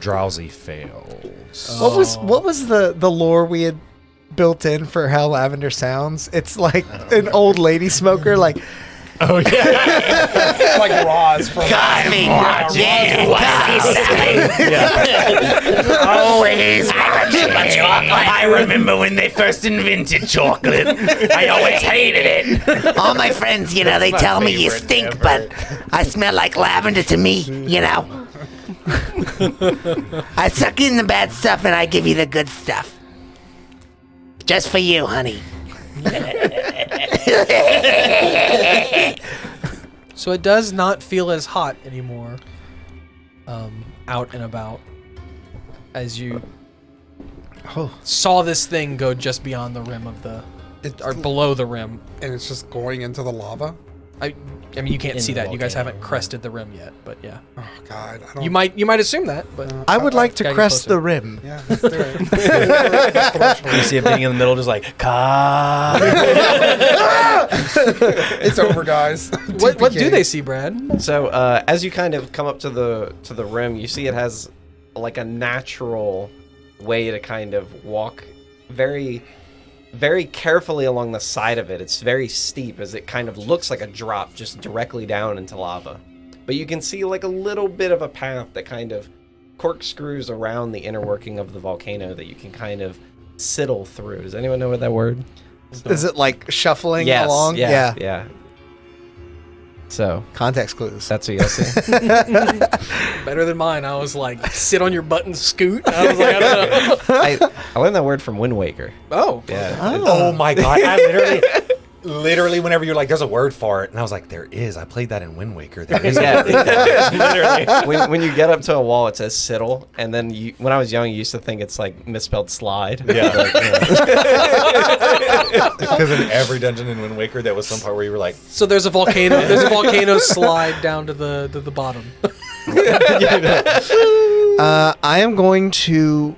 Speaker 2: Drowsy fails.
Speaker 3: what was the lore we had built in for how lavender sounds? It's like an old lady smoker, like
Speaker 5: Like Roz from
Speaker 11: I remember when they first invented chocolate. I always hated it. All my friends, they tell me you stink, but I smell like lavender to me, I suck in the bad stuff and I give you the good stuff. Just for you, honey.
Speaker 4: So it does not feel as hot anymore out and about as you saw this thing go just beyond the rim of or below the rim.
Speaker 5: and it's just going into the lava.
Speaker 4: I mean, you can't
Speaker 6: In
Speaker 4: see
Speaker 6: the
Speaker 4: that. You guys
Speaker 6: volcano,
Speaker 4: haven't crested the rim yet, but yeah.
Speaker 5: Oh God, I don't.
Speaker 4: You might assume that, but
Speaker 3: I would like to
Speaker 4: Gotta get
Speaker 3: crest
Speaker 4: closer.
Speaker 3: the rim.
Speaker 5: Yeah, let's do it.
Speaker 6: You see it being in the middle, just like, ka.
Speaker 5: It's over, guys.
Speaker 4: what do
Speaker 5: TPK.
Speaker 4: they see, Brad?
Speaker 8: So as you kind of come up to the rim, you see it has like a natural way to kind of walk very, very carefully along the side of it. It's very steep as it kind of looks like a drop just directly down into lava. But you can see like a little bit of a path that kind of corkscrews around the inner working of the volcano that you can kind of sidle through. Does anyone know what that word?
Speaker 3: Is it like shuffling
Speaker 8: Yes,
Speaker 3: along?
Speaker 8: Yeah. So
Speaker 3: Context clues.
Speaker 8: that's what you'll see.
Speaker 4: Better than mine. I was like, sit on your butt and scoot. I was like, I don't know.
Speaker 8: I learned that word from Wind Waker.
Speaker 4: Oh.
Speaker 8: Yeah.
Speaker 2: Oh my god! I literally. literally, whenever you're like, "There's a word for it," and I was like, "There is." I played that in Wind Waker. There is.
Speaker 8: Literally. When you get up to a wall, it says "siddle," and then when I was young, you used to think it's like misspelled slide.
Speaker 2: Yeah. Because in every dungeon in Wind Waker, there was some part where you were like,
Speaker 4: So there's a volcano. There's a volcano slide down to the bottom.
Speaker 3: I am going to.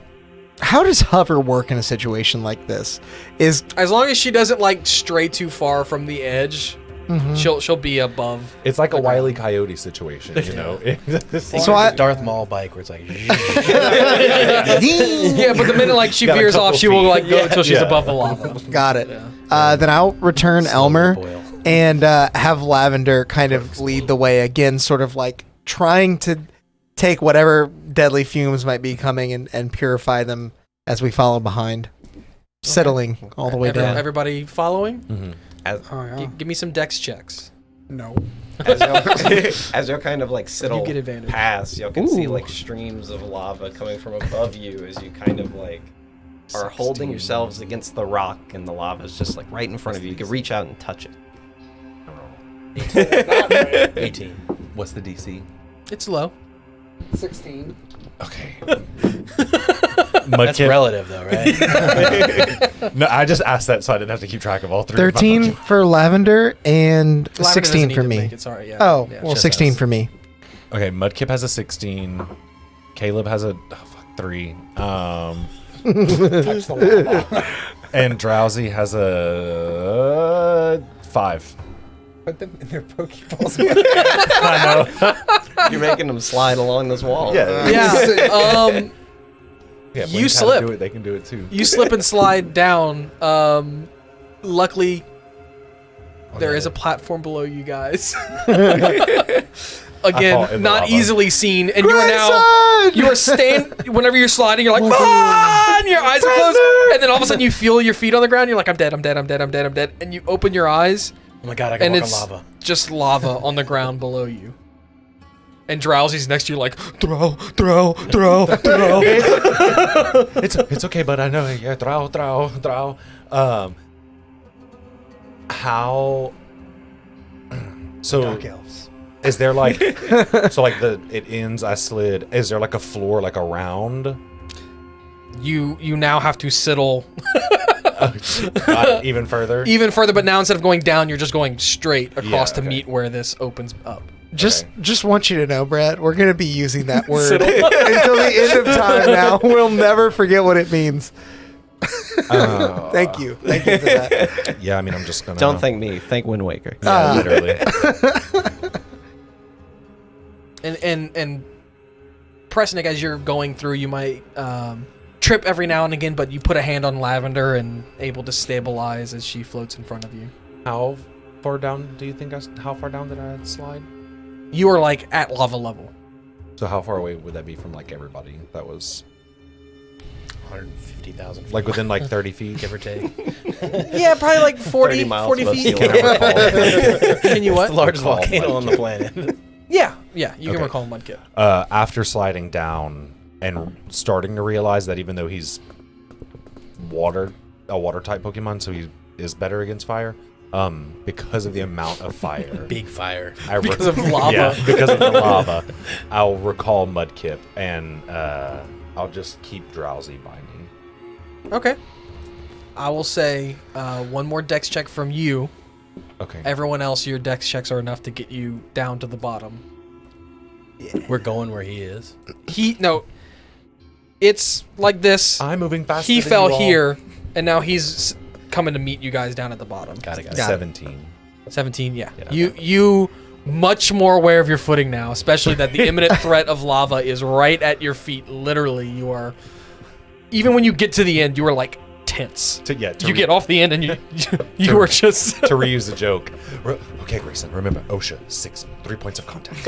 Speaker 3: How does hover work in a situation like this? Is
Speaker 4: As long as she doesn't like stray too far from the edge, she'll be above.
Speaker 2: it's like a Wile E. Coyote situation, you know?
Speaker 3: so I
Speaker 6: Darth Maul bike where it's like.
Speaker 4: Yeah, but the minute like she
Speaker 2: Got a
Speaker 4: veers
Speaker 2: couple
Speaker 4: off, she will
Speaker 2: feet.
Speaker 4: like go until she's
Speaker 2: Yeah.
Speaker 4: above the lava.
Speaker 3: got it. Then I'll return Elmer
Speaker 6: boil.
Speaker 3: and have Lavender kind of lead the way again, sort of like trying to take whatever deadly fumes might be coming and purify them as we follow behind, settling all the way down.
Speaker 4: Everybody following?
Speaker 2: Mm-hmm.
Speaker 4: Give me some dex checks.
Speaker 5: No.
Speaker 8: As you'll kind of like siddle
Speaker 4: You get advantage.
Speaker 8: past, you can see like streams of lava coming from above you as you kind of like are holding yourselves against the rock, and the lava is just like right in front of you. You can reach out and touch it.
Speaker 6: 18.
Speaker 2: What's the DC?
Speaker 4: It's low.
Speaker 5: 16.
Speaker 2: Okay.
Speaker 6: That's relative, though, right?
Speaker 2: No, I just asked that so I didn't have to keep track of all three.
Speaker 3: 13 for Lavender and
Speaker 4: Lavender
Speaker 3: 16
Speaker 4: doesn't
Speaker 3: for
Speaker 4: need to
Speaker 3: me.
Speaker 4: make it, sorry, yeah.
Speaker 3: Oh,
Speaker 4: Yeah.
Speaker 3: well,
Speaker 6: just
Speaker 3: 16
Speaker 6: us.
Speaker 3: for me.
Speaker 2: Okay, Mudkip has a 16. Caleb has a 3.
Speaker 5: Touch the lava.
Speaker 2: And Drowsy has a 5.
Speaker 5: Put them in their Pokeballs.
Speaker 8: You're making them slide along this wall.
Speaker 2: Yeah.
Speaker 4: Yeah.
Speaker 2: Yeah,
Speaker 4: You
Speaker 2: when
Speaker 4: slip.
Speaker 2: Do it, they can do it too.
Speaker 4: You slip and slide down. Luckily, there is a platform below you guys.
Speaker 2: I fall
Speaker 4: Again,
Speaker 2: in the
Speaker 4: not
Speaker 2: lava.
Speaker 4: easily seen, and you are now whenever you're sliding, you're like, ah! And your eyes are closed, and then all of a sudden you feel your feet on the ground. You're like, I'm dead, I'm dead, I'm dead, I'm dead, I'm dead, and you open your eyes,
Speaker 6: Oh my god, I
Speaker 4: and
Speaker 6: can walk
Speaker 4: it's
Speaker 6: on lava.
Speaker 4: just lava on the ground below you. And Drowsy's next to you, like, throw.
Speaker 2: It's okay, but I know. Yeah, Drow. How? So
Speaker 10: Dark elves.
Speaker 2: is there like so like it ends? I slid. Is there like a floor like around?
Speaker 4: You now have to siddle
Speaker 2: Even further.
Speaker 4: even further, but now instead of going down, you're just going straight across
Speaker 2: Yeah,
Speaker 4: to
Speaker 2: okay.
Speaker 4: meet where this opens up.
Speaker 3: Just want you to know, Brett, we're going to be using that word until the end of time now. We'll never forget what it means. Thank you. Thank you for that.
Speaker 2: Yeah, I mean, I'm just gonna.
Speaker 8: Don't thank me. Thank Wind Waker.
Speaker 2: Yeah, literally.
Speaker 4: And Presnick, as you're going through, you might trip every now and again, but you put a hand on Lavender and able to stabilize as she floats in front of you.
Speaker 2: How far down do you think? How far down did I slide?
Speaker 4: You are like at lava level.
Speaker 2: So how far away would that be from like everybody? That was
Speaker 6: 150,000
Speaker 2: like within like 30 feet.
Speaker 6: give or take.
Speaker 4: Yeah, probably like 40,
Speaker 8: 30 miles
Speaker 4: 40
Speaker 8: above
Speaker 4: feet.
Speaker 8: sea level.
Speaker 4: Can you
Speaker 6: It's
Speaker 4: what?
Speaker 6: the largest
Speaker 2: Recall
Speaker 6: volcano on the
Speaker 2: Mudkip.
Speaker 6: planet.
Speaker 4: Yeah, you can
Speaker 2: Okay.
Speaker 4: recall Mudkip.
Speaker 2: After sliding down and starting to realize that even though he's a water type Pokemon, so he is better against fire. Because of the amount of fire,
Speaker 6: Big fire.
Speaker 4: Because of lava.
Speaker 2: Yeah, because of the lava, I'll recall Mudkip and I'll just keep Drowsy by me.
Speaker 4: Okay. I will say one more dex check from you.
Speaker 2: Okay.
Speaker 4: Everyone else, your dex checks are enough to get you down to the bottom.
Speaker 6: We're going where he is.
Speaker 4: It's like this.
Speaker 2: I'm moving faster.
Speaker 4: He
Speaker 2: than
Speaker 4: fell
Speaker 2: you all.
Speaker 4: here, and now he's coming to meet you guys down at the bottom.
Speaker 6: Got it.
Speaker 2: 17. 17,
Speaker 4: yeah.
Speaker 2: Yeah.
Speaker 4: You much more aware of your footing now, especially that the imminent threat of lava is right at your feet. Literally, you are. Even when you get to the end, you are like tense. You get off the end, and you are just.
Speaker 2: To reuse the joke. Okay, Grayson, remember OSHA 3 points of contact.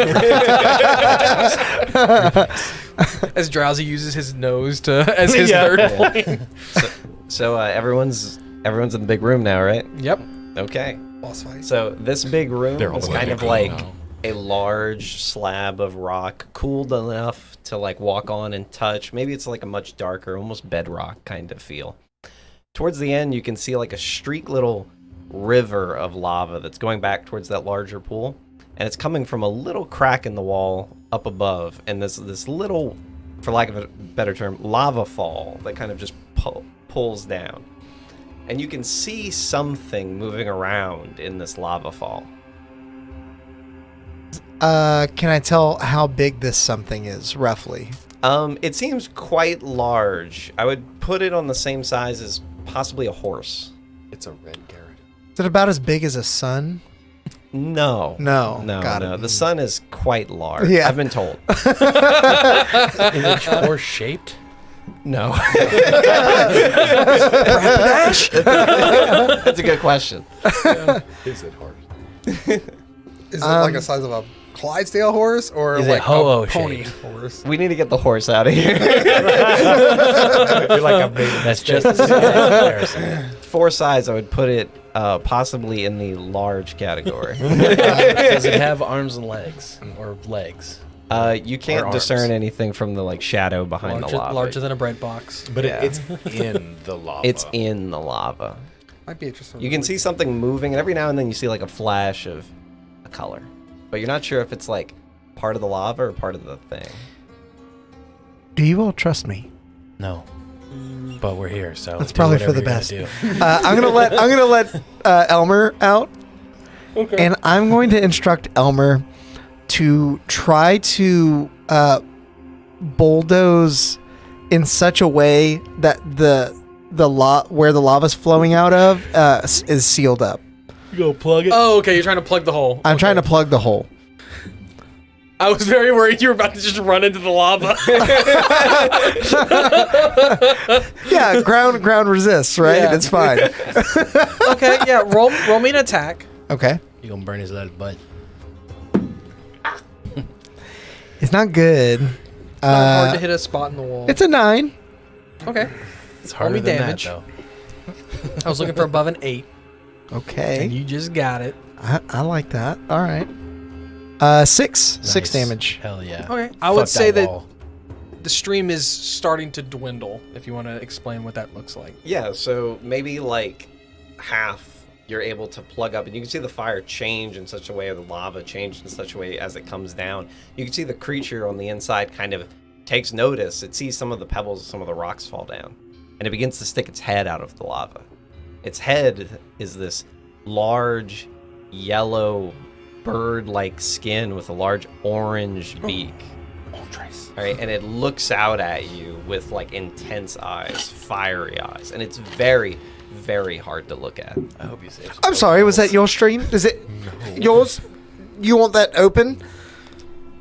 Speaker 4: As Drowsy uses his nose as his third point.
Speaker 8: So everyone's in the big room now, right?
Speaker 4: Yep.
Speaker 8: Okay.
Speaker 5: Boss fight.
Speaker 8: So this big room
Speaker 2: They're all
Speaker 8: is
Speaker 2: the way
Speaker 8: kind
Speaker 2: to
Speaker 8: of
Speaker 2: go
Speaker 8: like
Speaker 2: now.
Speaker 8: a large slab of rock, cooled enough to like walk on and touch. Maybe it's like a much darker, almost bedrock kind of feel. Towards the end, you can see like a streak little river of lava that's going back towards that larger pool, and it's coming from a little crack in the wall up above, and this little, for lack of a better term, lava fall that kind of just pulls down. And you can see something moving around in this lava fall.
Speaker 3: Can I tell how big this something is, roughly?
Speaker 8: It seems quite large. I would put it on the same size as possibly a horse.
Speaker 2: It's a red carrot.
Speaker 3: Is it about as big as a sun?
Speaker 8: No.
Speaker 3: No.
Speaker 8: No,
Speaker 3: Got
Speaker 8: no.
Speaker 3: it.
Speaker 8: The sun is quite large.
Speaker 3: Yeah.
Speaker 8: I've been told.
Speaker 6: Is it horse shaped?
Speaker 8: No. That's a good question.
Speaker 2: Is it hard?
Speaker 5: Is it like the size of a Clydesdale horse or
Speaker 6: Is it
Speaker 5: like
Speaker 6: ho-oh
Speaker 5: a pony
Speaker 6: shaped?
Speaker 5: horse?
Speaker 8: We need to get the horse out of here.
Speaker 2: You're like a big.
Speaker 6: That's just a comparison.
Speaker 8: For size, I would put it possibly in the large category.
Speaker 6: Does it have arms and legs? Or legs?
Speaker 8: You
Speaker 6: Or
Speaker 8: can't
Speaker 6: arms.
Speaker 8: discern anything from the shadow behind the lava.
Speaker 4: Larger than a bread box.
Speaker 2: But
Speaker 8: Yeah.
Speaker 2: it's in the lava.
Speaker 8: It's in the lava.
Speaker 5: Might be interesting.
Speaker 8: You can see something moving, and every now and then you see like a flash of a color, but you're not sure if it's like part of the lava or part of the thing.
Speaker 3: Do you all trust me?
Speaker 6: No. But we're here, so
Speaker 3: That's
Speaker 6: do
Speaker 3: probably for
Speaker 6: whatever
Speaker 3: the
Speaker 6: you're
Speaker 3: best.
Speaker 6: gonna
Speaker 3: I'm gonna let Elmer out, and I'm going to instruct Elmer to try to bulldoze in such a way that where the lava's flowing out of is sealed up.
Speaker 6: do. Go plug it.
Speaker 4: Oh, okay. You're trying to plug the hole.
Speaker 3: I'm
Speaker 4: Okay.
Speaker 3: trying to plug the hole.
Speaker 4: I was very worried you were about to just run into the lava.
Speaker 3: Yeah, ground resists, right?
Speaker 4: Yeah.
Speaker 3: It's fine.
Speaker 4: Okay, yeah. Roll me an attack.
Speaker 3: Okay,
Speaker 6: You gonna burn his little butt.
Speaker 3: it's not good.
Speaker 4: Hard to hit a spot in the wall.
Speaker 3: It's a 9.
Speaker 4: Okay.
Speaker 6: It's
Speaker 4: Roll
Speaker 6: harder
Speaker 4: me
Speaker 6: than
Speaker 4: damage.
Speaker 6: that, though.
Speaker 4: I was looking for above an 8, and
Speaker 3: Okay,
Speaker 4: you just got it.
Speaker 3: I like that. All right. 6
Speaker 6: Nice.
Speaker 3: damage.
Speaker 6: Hell yeah.
Speaker 4: Okay. I would
Speaker 6: Fuck
Speaker 4: say that
Speaker 6: wall.
Speaker 4: the stream is starting to dwindle, if you want to explain what that looks like.
Speaker 8: Yeah, so maybe like half you're able to plug up, and you can see the fire change in such a way, or the lava change in such a way as it comes down. You can see the creature on the inside kind of takes notice. It sees some of the pebbles, some of the rocks fall down, and it begins to stick its head out of the lava. Its head is this large, yellow, bird-like skin with a large orange beak. All right, and it looks out at you with like intense eyes, fiery eyes, and it's very, very hard to look at.
Speaker 6: I hope you save some
Speaker 3: I'm sorry, was that your stream? Is it yours? You want that open?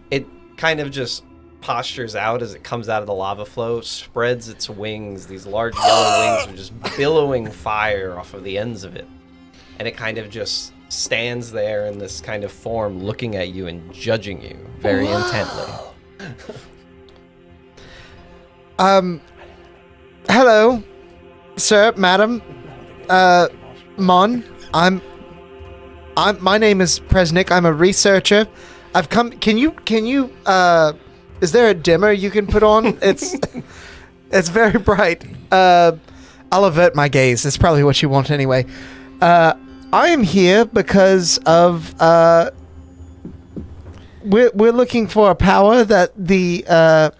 Speaker 8: It kind of just postures out as it comes out of the lava flow, spreads its wings. These large yellow wings are just billowing fire off of the ends of it, and it kind of just stands there in this kind of form, looking at you and judging you very intently.
Speaker 3: Hello, sir, madam, Mon. My name is Presnick. I'm a researcher. I've come. Can you? Is there a dimmer you can put on? It's very bright. I'll avert my gaze. That's probably what you want anyway. I am here because of we're looking for a power that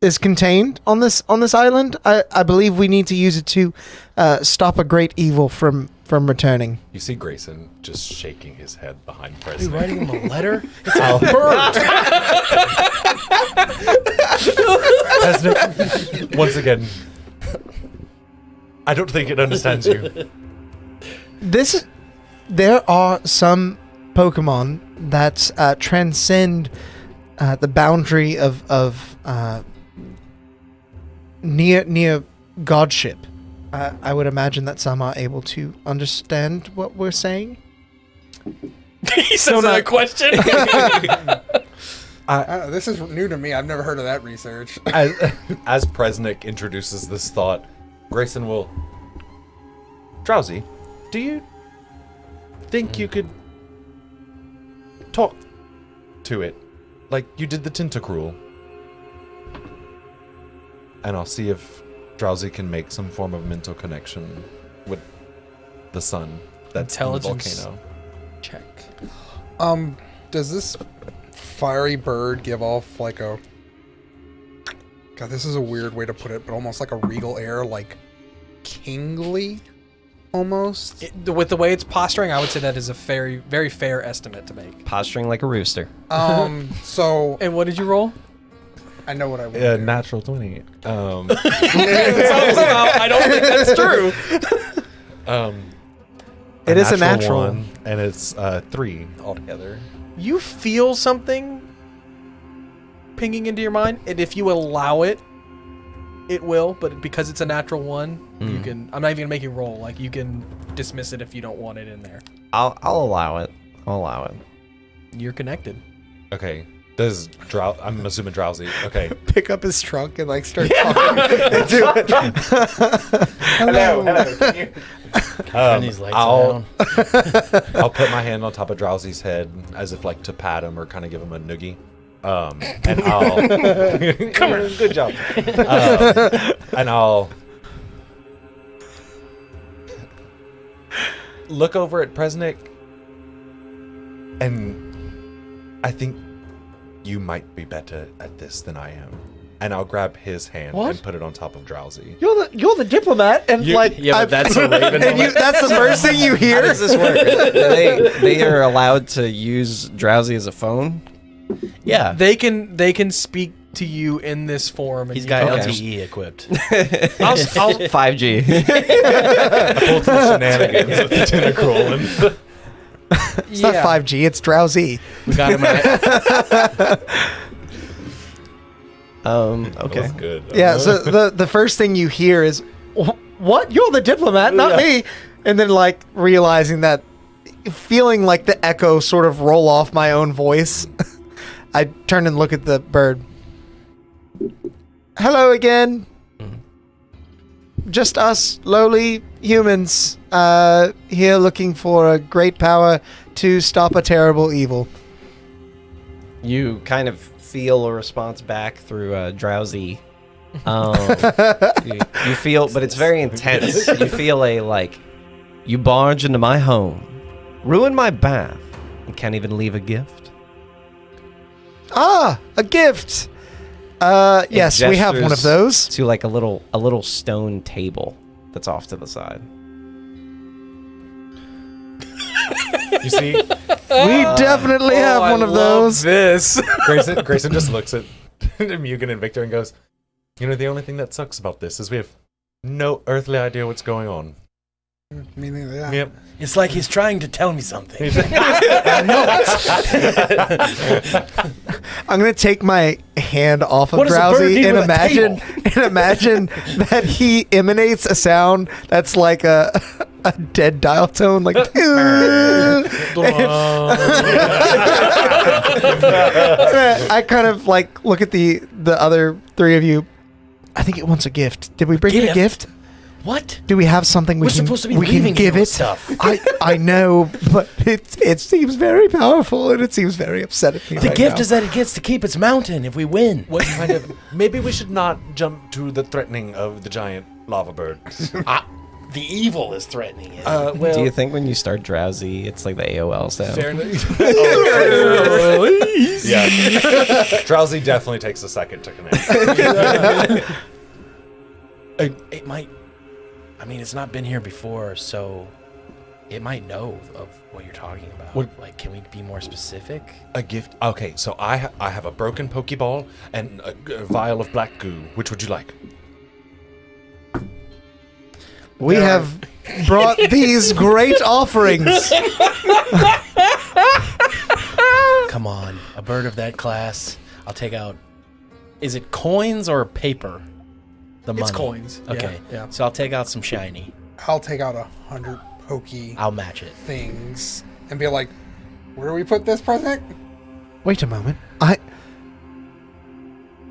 Speaker 3: is contained on this island. I believe we need to use it to stop a great evil from returning.
Speaker 2: You see Grayson just shaking his head behind
Speaker 6: Are you
Speaker 2: President.
Speaker 6: writing him a letter?
Speaker 2: President, once again, I don't think it understands you.
Speaker 3: There are some Pokemon that transcend the boundary of near godship. I would imagine that some are able to understand what we're saying.
Speaker 4: He says that a question.
Speaker 5: This is new to me. I've never heard of that research.
Speaker 2: As Presnick introduces this thought, Grayson will... Drowsy, do you think you could talk to it like you did the Tentacruel? And I'll see if Drowsy can make some form of mental connection with the sun that's in the
Speaker 4: Intelligence.
Speaker 2: volcano.
Speaker 4: Check.
Speaker 5: Does this fiery bird give off like a... God, this is a weird way to put it, but almost like a regal air, like kingly, almost?
Speaker 4: With the way it's posturing, I would say that is a very fair estimate to make.
Speaker 8: Posturing like a rooster.
Speaker 5: So...
Speaker 4: And what did you roll?
Speaker 5: I know what I want.
Speaker 2: Yeah, natural 20.
Speaker 4: Somehow, I don't think that's true.
Speaker 3: It is a natural.
Speaker 2: one, and it's 3 altogether.
Speaker 4: You feel something pinging into your mind, and if you allow it, it will. But because it's a natural one, you can. I'm not even gonna make you roll. Like you can dismiss it if you don't want it in there.
Speaker 8: I'll allow it. I'll allow it.
Speaker 4: You're connected.
Speaker 2: Okay. Does I'm assuming drowsy. Okay.
Speaker 3: Pick up his trunk and like start talking into it.
Speaker 2: Hello. Can you?
Speaker 6: Turn these lights down.
Speaker 2: I'll put my hand on top of Drowsy's head as if like to pat him or kind of give him a noogie. And I'll come here. Good job. And I'll look over at Presnick, and I think you might be better at this than I am. And I'll grab his hand and put it on top of Drowsy.
Speaker 3: You're the diplomat, and
Speaker 6: but that's a raven.
Speaker 3: and that's the first thing you
Speaker 8: How
Speaker 3: hear.
Speaker 8: does this work? They are allowed to use Drowsy as a phone?
Speaker 6: Yeah.
Speaker 4: They can speak to you in this form. And
Speaker 6: He's
Speaker 4: you
Speaker 6: got
Speaker 4: can-
Speaker 6: LTE equipped.
Speaker 8: I'll 5G.
Speaker 2: Pull some shenanigans with the tentacle. And
Speaker 3: It's not 5G. It's drowsy.
Speaker 6: We got him.
Speaker 8: Okay.
Speaker 2: That's good.
Speaker 3: Yeah. So the first thing you hear is, "What? You're the diplomat, not me." And then like realizing that, feeling like the echo sort of roll off my own voice, I turn and look at the bird. Hello again. Just us lowly humans here looking for a great power to stop a terrible evil.
Speaker 8: You kind of feel a response back through Drowsy. You feel, but it's very intense. You feel you barge into my home, ruin my bath, and can't even leave a gift.
Speaker 3: Ah, a gift. Yes, we have one of
Speaker 8: gestures
Speaker 3: those.
Speaker 8: To like a little stone table that's off to the side.
Speaker 2: You see,
Speaker 3: We definitely have one of those.
Speaker 4: This.
Speaker 2: Grayson just looks at Mugen and Victor and goes, "You know, the only thing that sucks about this is we have no earthly idea what's going on."
Speaker 5: Me neither, yeah.
Speaker 2: Yep.
Speaker 6: It's like he's trying to tell me something.
Speaker 3: I'm gonna take my hand off of
Speaker 6: What does a bird
Speaker 3: Drowsy
Speaker 6: need
Speaker 3: and
Speaker 6: with a
Speaker 3: imagine that he emanates a sound that's like a dead dial tone, like. I kind of like look at the other three of you. I think it wants a gift. Did we bring it a gift?
Speaker 6: What?
Speaker 3: Do we have something
Speaker 6: We're supposed to be
Speaker 3: we can
Speaker 6: leaving
Speaker 3: give
Speaker 6: you
Speaker 3: it?
Speaker 6: with stuff.
Speaker 3: I know, but it seems very powerful and it seems very upsetting.
Speaker 6: The gift is that it gets to keep its mountain if we win.
Speaker 2: What kind of? Maybe we should not jump to the threatening of the giant lava bird.
Speaker 6: The evil is threatening it.
Speaker 2: Well,
Speaker 8: Do you think when you start Drowsy, it's like the AOL sound?
Speaker 2: yeah. Drowsy definitely takes a second to connect.
Speaker 6: It might. I mean, it's not been here before, so it might know of what you're talking about.
Speaker 2: What-
Speaker 6: Like, can we be more specific?
Speaker 2: A gift. Okay, so I have a broken Pokeball and a vial of black goo. Which would you like?
Speaker 3: We have brought these great offerings.
Speaker 6: Come on, a bird of that class. I'll take out. Is it coins or paper? The money.
Speaker 4: It's coins.
Speaker 6: Okay.
Speaker 4: Yeah.
Speaker 6: So I'll take out some shiny.
Speaker 5: I'll take out 100 pokey
Speaker 6: I'll match it.
Speaker 5: things and be like, where do we put this present?
Speaker 3: Wait a moment.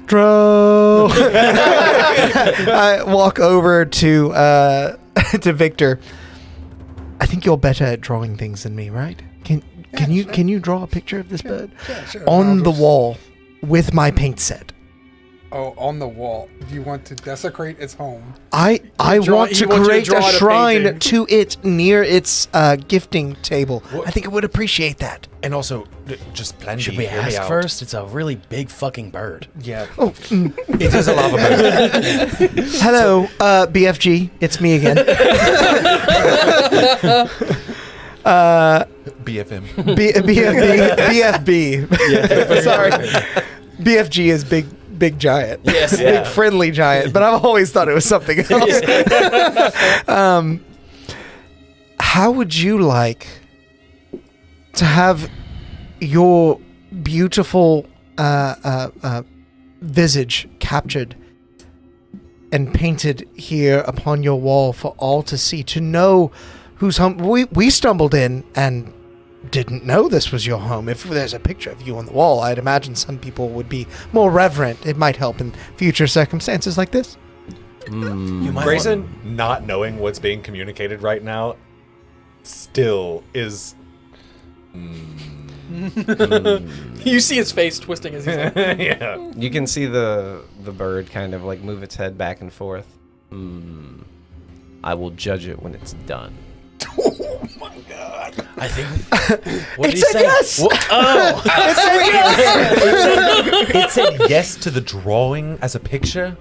Speaker 3: Dro. I walk over to Victor. I think you're better at drawing things than me, right? Can you draw a picture of this bird
Speaker 5: Yeah, sure.
Speaker 3: on
Speaker 5: I'll
Speaker 3: the
Speaker 5: just-
Speaker 3: wall with my paint set?
Speaker 5: Oh, on the wall. Do you want to desecrate its home?
Speaker 3: I want to
Speaker 4: he wants you to
Speaker 3: create
Speaker 4: draw
Speaker 3: a
Speaker 4: it a
Speaker 3: shrine
Speaker 4: painting.
Speaker 3: to it near its gifting table. I think it would appreciate that.
Speaker 2: And also, just plan
Speaker 6: Should
Speaker 2: B,
Speaker 6: we
Speaker 2: hear me
Speaker 6: ask
Speaker 2: out.
Speaker 6: first? It's a really big fucking bird.
Speaker 2: Yeah.
Speaker 3: Oh,
Speaker 2: It is a lava bird.
Speaker 3: hello, BFG. It's me again.
Speaker 2: BFM.
Speaker 3: BFB. Sorry. BFG is big giant.
Speaker 6: Yes,
Speaker 3: Big friendly giant. But I've always thought it was something else. How would you like to have your beautiful visage captured and painted here upon your wall for all to see, to know whose home we stumbled in and didn't know this was your home. If there's a picture of you on the wall, I'd imagine some people would be more reverent. It might help in future circumstances like this.
Speaker 6: You might
Speaker 2: Grayson, not knowing what's being communicated right now, still is.
Speaker 4: You see his face twisting as he's like,
Speaker 2: Yeah.
Speaker 8: You can see the bird kind of like move its head back and forth. I will judge it when it's done.
Speaker 6: I think. What
Speaker 3: It said yes!
Speaker 6: Oh,
Speaker 2: It said yes to the drawing as a picture.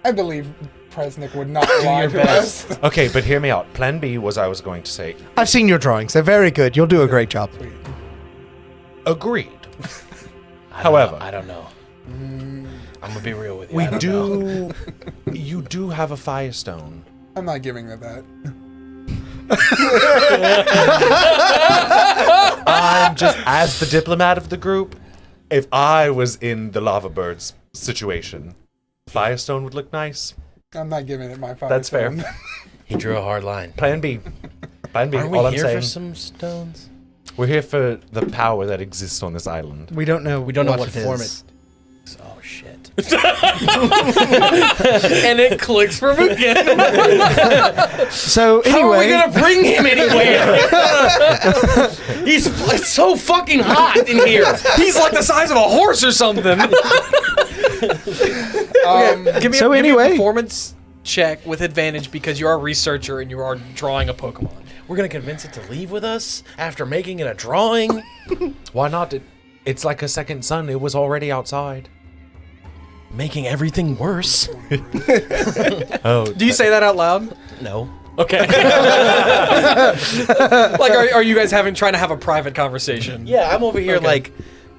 Speaker 5: I believe Presnick would not lie to us.
Speaker 2: Okay, but hear me out. Plan B was I was going to say.
Speaker 3: I've seen your drawings. They're very good. You'll do a great job.
Speaker 2: Agreed. However,
Speaker 6: I don't know. I'm gonna be real with you.
Speaker 2: we
Speaker 6: I don't know.
Speaker 2: do. You do have a firestone.
Speaker 5: I'm not giving it that.
Speaker 2: I'm just as the diplomat of the group. If I was in the lava birds situation, firestone would look nice.
Speaker 5: I'm not giving it my 5.
Speaker 2: That's fair.
Speaker 6: He drew a hard line.
Speaker 2: Plan B. Plan B.
Speaker 6: Aren't we
Speaker 2: All I'm
Speaker 6: here
Speaker 2: saying.
Speaker 6: for some stones?
Speaker 2: We're here for the power that exists on this island.
Speaker 3: We don't know.
Speaker 6: We don't know what
Speaker 3: it
Speaker 6: form
Speaker 3: is.
Speaker 6: Oh shit!
Speaker 4: and it clicks for Mugen.
Speaker 3: So
Speaker 6: How are we
Speaker 3: anyway,
Speaker 6: gonna bring him anywhere? It's so fucking hot in here.
Speaker 4: He's like the size of a horse or something. Give me
Speaker 3: So
Speaker 4: a
Speaker 3: anyway.
Speaker 4: performance check with advantage because you are a researcher and you are drawing a Pokemon.
Speaker 6: We're gonna convince it to leave with us after making it a drawing.
Speaker 2: Why not? It's like a second sun. It was already outside.
Speaker 6: Making everything worse.
Speaker 2: Oh,
Speaker 4: Do you say that out loud?
Speaker 6: No.
Speaker 4: Okay. Like, are you guys trying to have a private conversation?
Speaker 6: Yeah, I'm over here
Speaker 4: Okay.
Speaker 6: like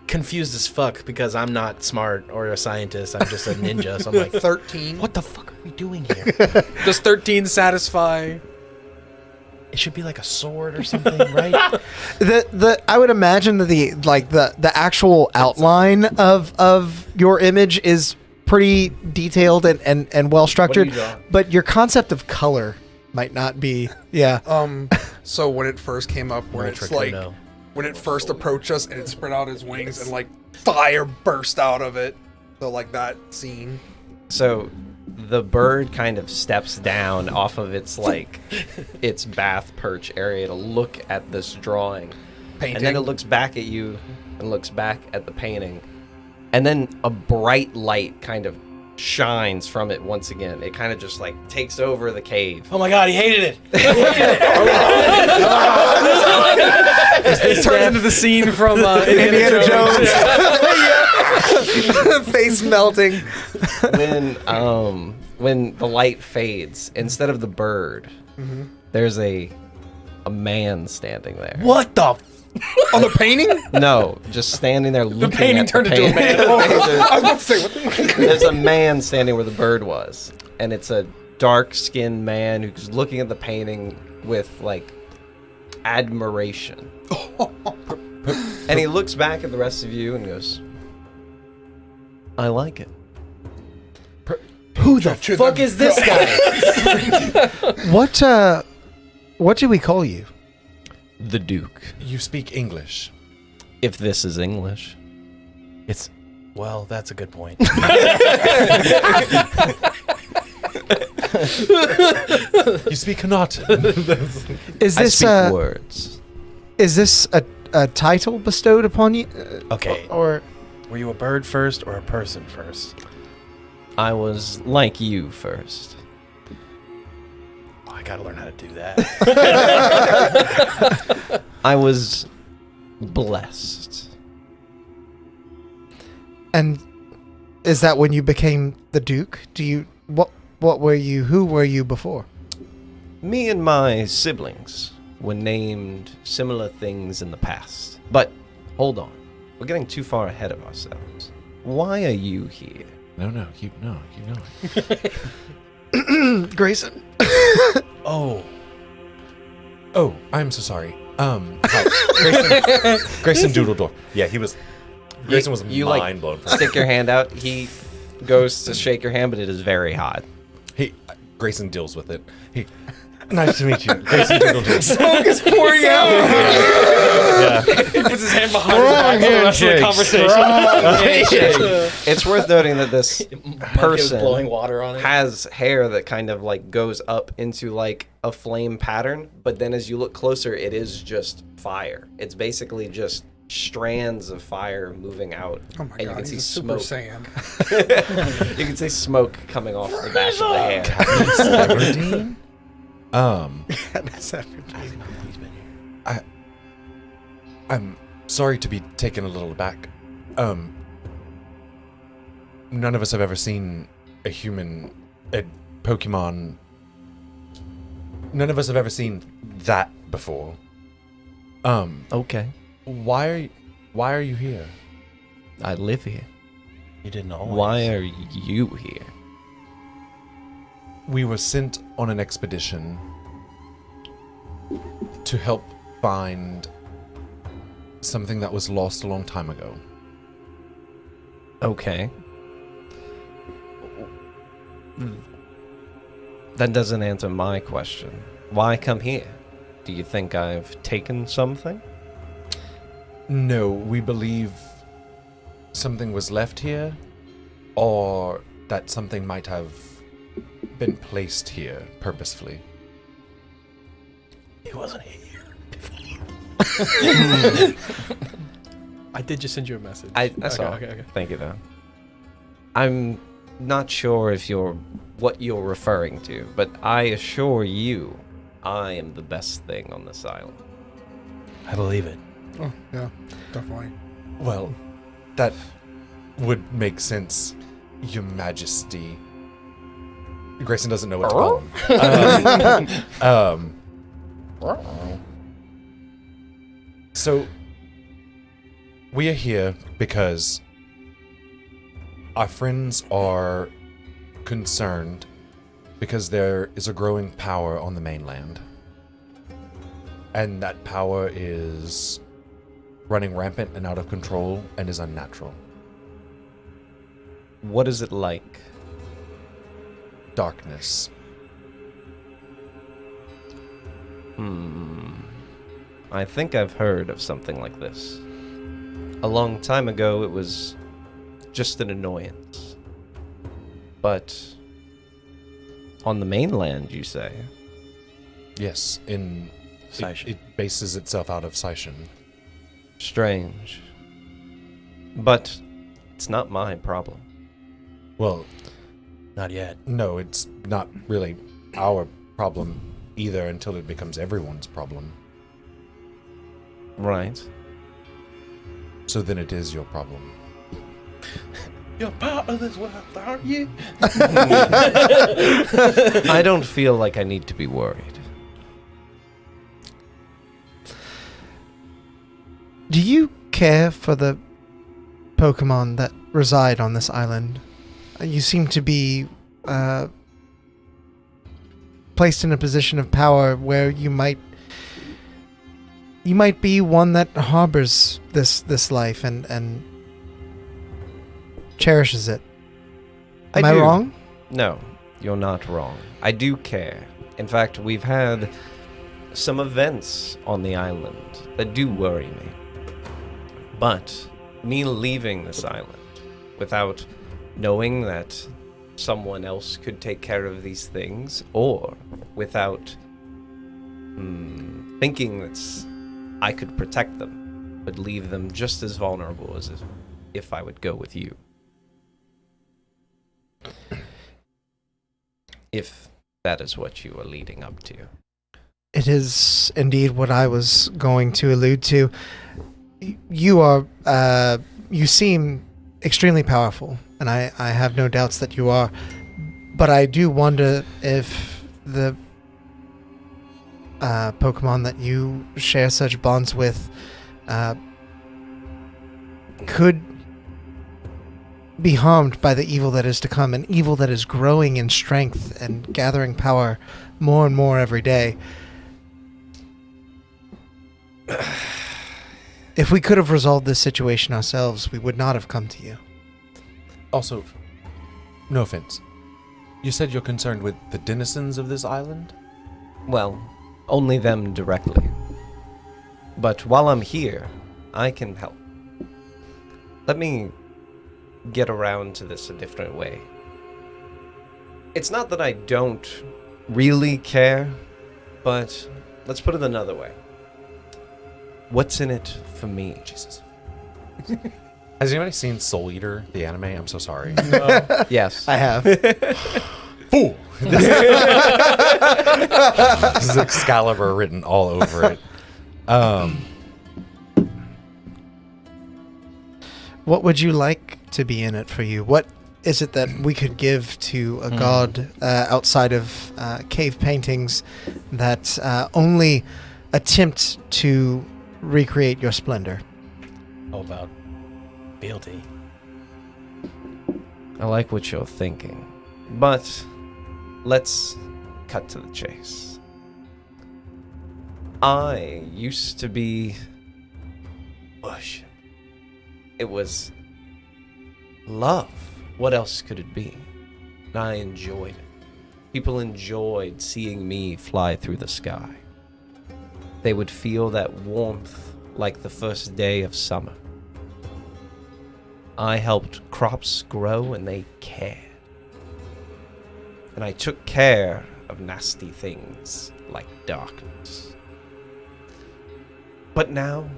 Speaker 6: confused as fuck because I'm not smart or a scientist. I'm just a ninja. So I'm like,
Speaker 5: 13.
Speaker 6: what the fuck are we doing here?
Speaker 4: Does 13 satisfy?
Speaker 6: It should be like a sword or something, right?
Speaker 3: I would imagine that the actual outline of your image is pretty detailed and well structured, but your concept of color might not be. Yeah.
Speaker 5: So when it first came up, where it's like
Speaker 6: Tricono.
Speaker 5: when it first approached us and it spread out its wings and like fire burst out of it. So like that scene.
Speaker 8: So the bird kind of steps down off of its like its bath perch area to look at this drawing.
Speaker 5: Painting.
Speaker 8: And then it looks back at you and looks back at the painting. And then a bright light kind of shines from it once again. It kind of just like takes over the cave.
Speaker 6: Oh my god, he hated it.
Speaker 4: It turns into the scene from
Speaker 3: Indiana Jones. Face melting.
Speaker 8: When the light fades, instead of the bird, there's a man standing there.
Speaker 6: What the?
Speaker 5: On the painting?
Speaker 8: No, just standing there looking
Speaker 4: painting
Speaker 8: at
Speaker 4: turned
Speaker 8: the
Speaker 4: into a
Speaker 8: painting.
Speaker 4: man.
Speaker 5: I was about to say, what the
Speaker 8: There's a man standing where the bird was, and it's a dark-skinned man who's looking at the painting with like admiration. And he looks back at the rest of you and goes, "I like it."
Speaker 6: Who the fuck is this guy?
Speaker 3: What do we call you?
Speaker 8: The Duke.
Speaker 2: You speak English.
Speaker 8: If this is English.
Speaker 6: It's well, that's a good point.
Speaker 2: You speak Honato.
Speaker 3: Is
Speaker 8: I
Speaker 3: this
Speaker 8: speak words.
Speaker 3: is this a title bestowed upon you?
Speaker 6: Okay.
Speaker 3: Or
Speaker 6: Were you a bird first or a person first?
Speaker 8: I was like you first.
Speaker 6: Oh, I gotta learn how to do that.
Speaker 8: I was blessed.
Speaker 3: And is that when you became the Duke? What were you? Who were you before?
Speaker 8: Me and my siblings were named similar things in the past. But hold on. We're getting too far ahead of ourselves. Why are you here?
Speaker 2: No, keep going.
Speaker 3: Grayson.
Speaker 2: Oh, I'm so sorry. Hi. Grayson Doodledorf. Yeah, he was. Grayson was
Speaker 8: You
Speaker 2: mind blown.
Speaker 8: stick your hand out. He goes to shake your hand, but it is very hot.
Speaker 2: Grayson deals with it. Nice to meet you, Grayson Doodledorf.
Speaker 5: Smoke is pouring out.
Speaker 4: He puts his hand behind his back for the rest of the conversation.
Speaker 8: It's worth noting that this person
Speaker 6: blowing water on it.
Speaker 8: has hair that kind of like goes up into like a flame pattern, but then as you look closer, it is just fire. It's basically just strands of fire moving out.
Speaker 5: Oh my
Speaker 8: and
Speaker 5: god,
Speaker 8: you can see
Speaker 5: he's a Super
Speaker 8: smoke.
Speaker 5: Saiyan.
Speaker 8: You can see smoke coming off the back of the hair.
Speaker 2: I'm sorry to be taken a little aback. None of us have ever seen a Pokemon. None of us have ever seen that before.
Speaker 8: Okay.
Speaker 2: Why are you here?
Speaker 8: I live here.
Speaker 6: You didn't always.
Speaker 8: Why are you here?
Speaker 2: We were sent on an expedition to help find something that was lost a long time ago.
Speaker 8: Okay. That doesn't answer my question. Why come here? Do you think I've taken something?
Speaker 2: No, we believe something was left here, or that something might have been placed here purposefully.
Speaker 6: He wasn't here.
Speaker 4: I did just send you a message.
Speaker 8: I saw.
Speaker 4: Okay.
Speaker 8: Thank you, though. I'm not sure if what you're referring to, but I assure you, I am the best thing on this island.
Speaker 6: I believe it.
Speaker 5: Oh yeah, definitely.
Speaker 2: Well, that would make sense, Your Majesty. Grayson doesn't know what to call him. So, we are here because our friends are concerned because there is a growing power on the mainland. And that power is running rampant and out of control and is unnatural.
Speaker 8: What is it like?
Speaker 2: Darkness.
Speaker 8: I think I've heard of something like this. A long time ago, it was just an annoyance. But on the mainland, you say?
Speaker 2: Yes, it bases itself out of Seishan.
Speaker 8: Strange. But it's not my problem.
Speaker 2: Well,
Speaker 6: Not yet.
Speaker 2: no, it's not really our problem either until it becomes everyone's problem.
Speaker 8: Right.
Speaker 2: So then it is your problem.
Speaker 6: You're part of this world, aren't you?
Speaker 8: I don't feel like I need to be worried.
Speaker 3: Do you care for the Pokemon that reside on this island? You seem to be placed in a position of power where you might be one that harbors this life and cherishes it. Am I
Speaker 8: do.
Speaker 3: wrong?
Speaker 8: No, you're not wrong. I do care. In fact, we've had some events on the island that do worry me. But me leaving this island without knowing that someone else could take care of these things, or without thinking that I could protect them, would leave them just as vulnerable as if I would go with you. If that is what you are leading up to.
Speaker 3: It is indeed what I was going to allude to. You seem extremely powerful, and I have no doubts that you are. But I do wonder if the Pokemon that you share such bonds with could be harmed by the evil that is to come, an evil that is growing in strength and gathering power more and more every day. If we could have resolved this situation ourselves, we would not have come to you.
Speaker 2: Also, no offense. You said you're concerned with the denizens of this island?
Speaker 8: Well, only them directly. But while I'm here, I can help. Let me get around to this a different way. It's not that I don't really care, but let's put it another way. What's in it for me?
Speaker 2: Jesus. Has anybody seen Soul Eater, the anime? I'm so sorry.
Speaker 8: Yes.
Speaker 3: I have.
Speaker 2: Fool! This is Excalibur written all over it.
Speaker 3: What would you like to be in it for you? What is it that we could give to a god outside of cave paintings that only attempt to recreate your splendor?
Speaker 6: How about fealty?
Speaker 8: I like what you're thinking, but let's cut to the chase. I used to be worship. It was love. What else could it be? And I enjoyed it. People enjoyed seeing me fly through the sky. They would feel that warmth like the first day of summer. I helped crops grow and they cared. And I took care of nasty things like darkness. But now,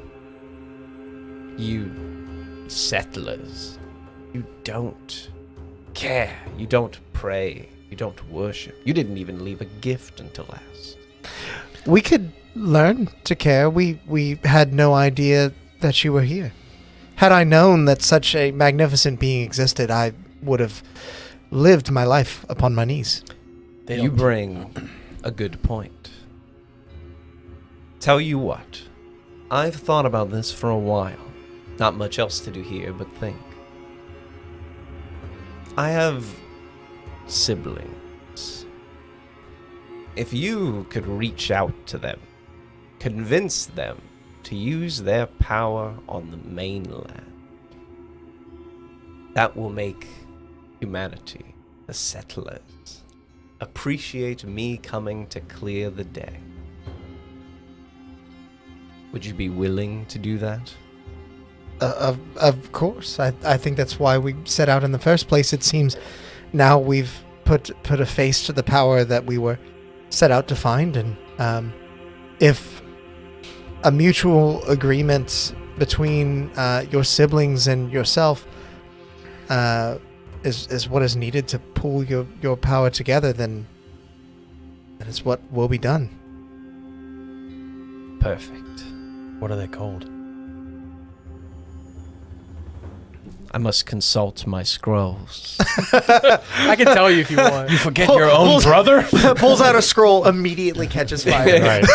Speaker 8: you settlers, you don't care, you don't pray, you don't worship. You didn't even leave a gift until last.
Speaker 3: We could learn to care. We had no idea that you were here. Had I known that such a magnificent being existed, I would have lived my life upon my knees.
Speaker 8: You bring a good point. Tell you what, I've thought about this for a while. Not much else to do here but think. I have siblings. If you could reach out to them, convince them to use their power on the mainland, that will make humanity, the settlers, appreciate me coming to clear the day. Would you be willing to do that?
Speaker 3: Of course. I think that's why we set out in the first place. It seems now we've put a face to the power that we were set out to find, and if a mutual agreement between your siblings and yourself is what is needed to pull your power together, then that is what will be done.
Speaker 8: Perfect.
Speaker 6: What are they called?
Speaker 8: I must consult my scrolls.
Speaker 4: I can tell you if you want.
Speaker 6: You forget your own brother?
Speaker 3: Pulls out a scroll, immediately catches fire.
Speaker 6: Right.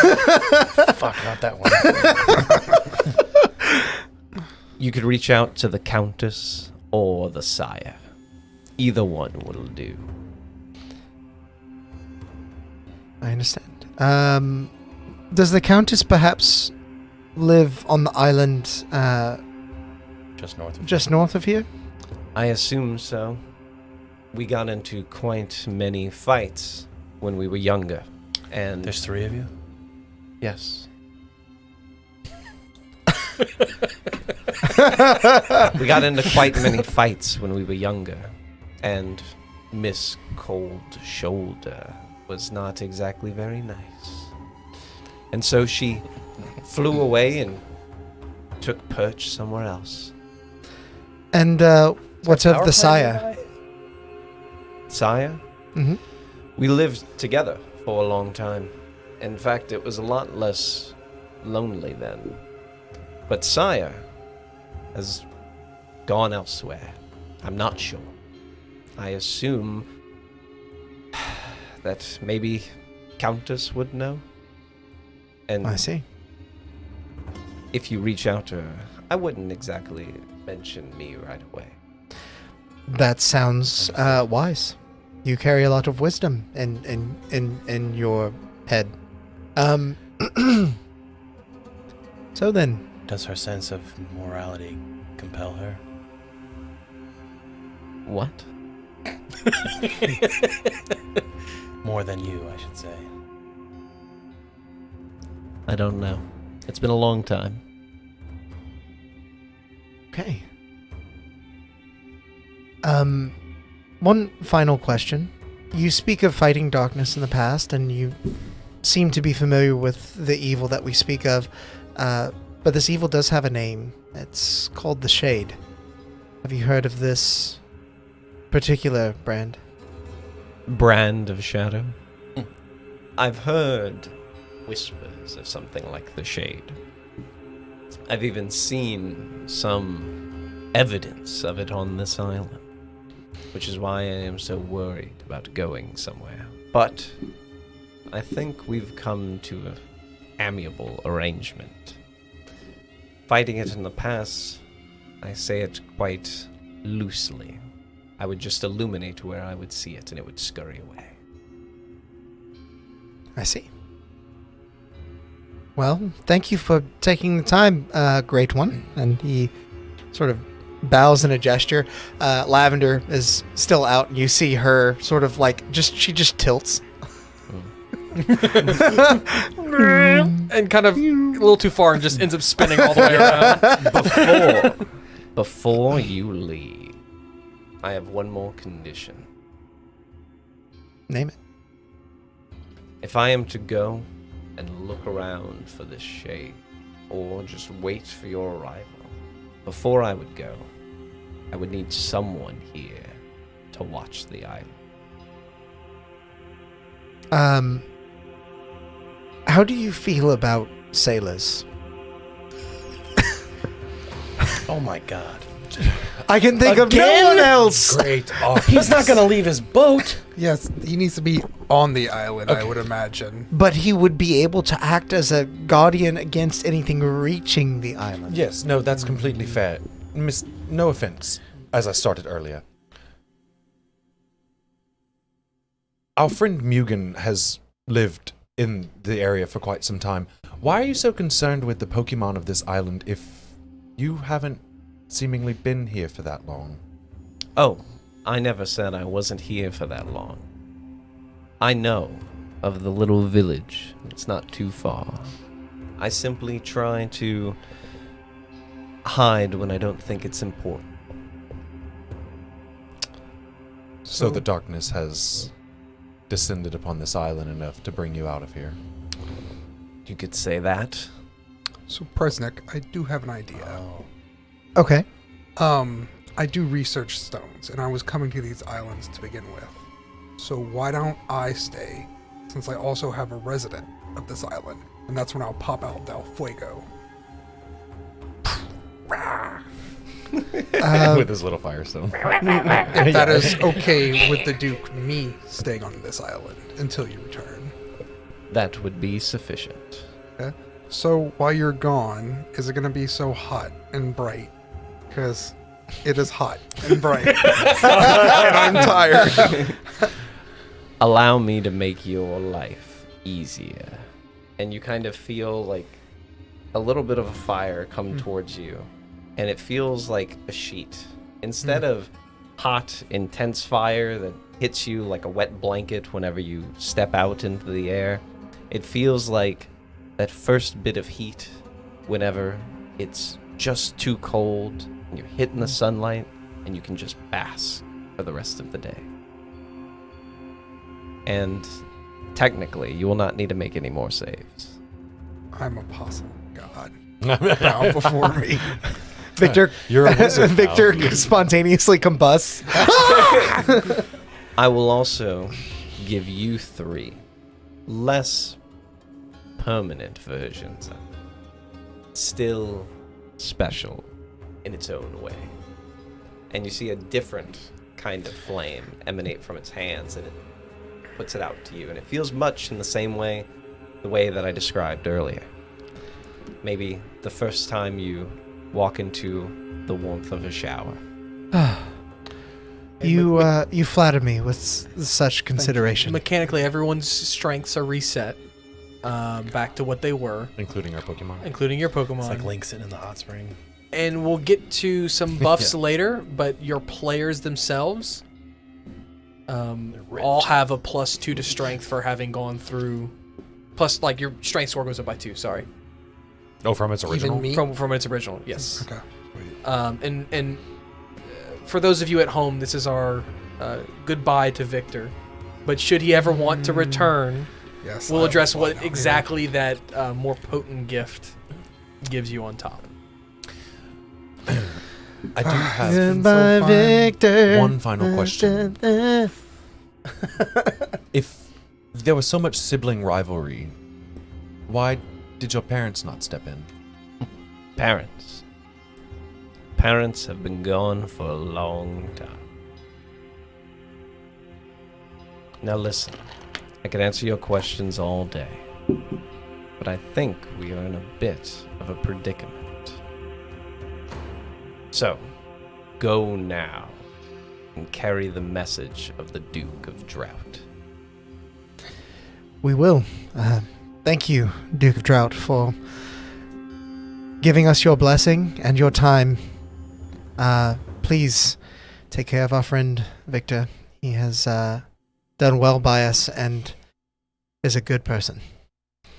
Speaker 6: Fuck, not that one.
Speaker 8: You could reach out to the Countess or the Sire. Either one will do.
Speaker 3: I understand. Does the Countess perhaps live on the island
Speaker 6: Just north of
Speaker 3: here?
Speaker 8: I assume so. We got into quite many fights when we were younger, and
Speaker 6: There's 3 of you?
Speaker 8: yes. We got into quite many fights when we were younger, and Miss Cold Shoulder was not exactly very nice. And so she flew away and took perch somewhere else.
Speaker 3: And what's of the Sire?
Speaker 8: Sire?
Speaker 3: Mm-hmm.
Speaker 8: We lived together for a long time. In fact, it was a lot less lonely then. But Sire has gone elsewhere. I'm not sure. I assume that maybe Countess would know. And
Speaker 3: I see.
Speaker 8: if you reach out to her, I wouldn't exactly mention me right away.
Speaker 3: That sounds wise. You carry a lot of wisdom in your head. So then,
Speaker 6: Does her sense of morality compel her?
Speaker 8: What?
Speaker 6: More than you, I should say.
Speaker 8: I don't know. It's been a long time.
Speaker 3: okay. One final question. You speak of fighting darkness in the past, and you seem to be familiar with the evil that we speak of. But this evil does have a name. It's called the Shade. Have you heard of this particular brand?
Speaker 8: Brand of shadow? I've heard whispers of something like the Shade. I've even seen some evidence of it on this island, which is why I am so worried about going somewhere. But I think we've come to an amiable arrangement. Fighting it in the past, I say it quite loosely. I would just illuminate where I would see it, and it would scurry away.
Speaker 3: I see. Well, thank you for taking the time, Great One. And he sort of bows in a gesture. Lavender is still out, and you see her sort of like she just tilts.
Speaker 4: And kind of a little too far and just ends up spinning all the way around.
Speaker 8: Before you leave, I have one more condition.
Speaker 3: Name it.
Speaker 8: If I am to go and look around for this shade, or just wait for your arrival, before I would go, I would need someone here to watch the island.
Speaker 3: How do you feel about sailors?
Speaker 6: Oh my god.
Speaker 3: I can think of no one else.
Speaker 2: Great.
Speaker 6: He's not gonna leave his boat.
Speaker 5: Yes, he needs to be on the island, I would imagine.
Speaker 3: But he would be able to act as a guardian against anything reaching the island.
Speaker 2: Yes, no, that's completely fair. No offense, as I started earlier. Our friend Mugen has lived in the area for quite some time. Why are you so concerned with the Pokemon of this island if you haven't seemingly been here for that long?
Speaker 8: Oh, I never said I wasn't here for that long. I know of the little village. It's not too far. I simply try to hide when I don't think it's important.
Speaker 2: So the darkness has descended upon this island enough to bring you out of here.
Speaker 8: You could say that.
Speaker 5: So, Presnick, I do have an idea.
Speaker 3: Okay.
Speaker 5: I do research stones, and I was coming to these islands to begin with. So why don't I stay, since I also have a resident of this island, and that's when I'll pop out Del Fuego.
Speaker 2: With his little firestone.
Speaker 5: If that is okay with the Duke, me staying on this island until you return.
Speaker 8: That would be sufficient.
Speaker 5: Okay? So while you're gone, is it going to be so hot and bright? Because it is hot and bright. And I'm tired.
Speaker 8: Allow me to make your life easier. And you kind of feel like a little bit of a fire come towards you. And it feels like a sheet. Instead of hot, intense fire that hits you like a wet blanket whenever you step out into the air, it feels like that first bit of heat whenever it's just too cold and you're hitting the sunlight and you can just bask for the rest of the day. And technically, you will not need to make any more saves.
Speaker 5: I'm a possible god. Bow before me.
Speaker 3: Victor,
Speaker 2: You're a wizard now.
Speaker 3: Victor spontaneously combusts.
Speaker 8: I will also give you 3 less permanent versions of it. Still special in its own way. And you see a different kind of flame emanate from its hands, and it puts it out to you. And it feels much in the same way, the way that I described earlier. Maybe the first time you walk into the warmth of a shower.
Speaker 3: You flatter me with such consideration.
Speaker 4: Mechanically, everyone's strengths are reset back to what they were,
Speaker 2: Including our Pokemon.
Speaker 4: including your Pokemon.
Speaker 6: It's like Link sitting in the hot spring.
Speaker 4: And we'll get to some buffs later, but your players themselves all have a +2 to strength for having gone through. Plus, like, your strength score goes up by 2, sorry.
Speaker 2: Oh, from its original?
Speaker 5: Even me?
Speaker 4: From its original, yes.
Speaker 5: Okay.
Speaker 4: And for those of you at home, this is our goodbye to Victor. But should he ever want to return,
Speaker 5: Yes.
Speaker 4: we'll
Speaker 5: I
Speaker 4: address
Speaker 5: will
Speaker 4: what
Speaker 5: now.
Speaker 4: exactly that more potent gift gives you on top.
Speaker 2: I do have
Speaker 3: Goodbye,
Speaker 5: fun.
Speaker 3: Victor.
Speaker 2: one final question. If there was so much sibling rivalry, why did your parents not step in?
Speaker 8: Parents. Parents have been gone for a long time. Now listen, I could answer your questions all day, but I think we are in a bit of a predicament. So, go now and carry the message of the Duke of Drought.
Speaker 3: We will. Thank you, Duke of Drought, for giving us your blessing and your time. Please take care of our friend Victor. He has done well by us and is a good person.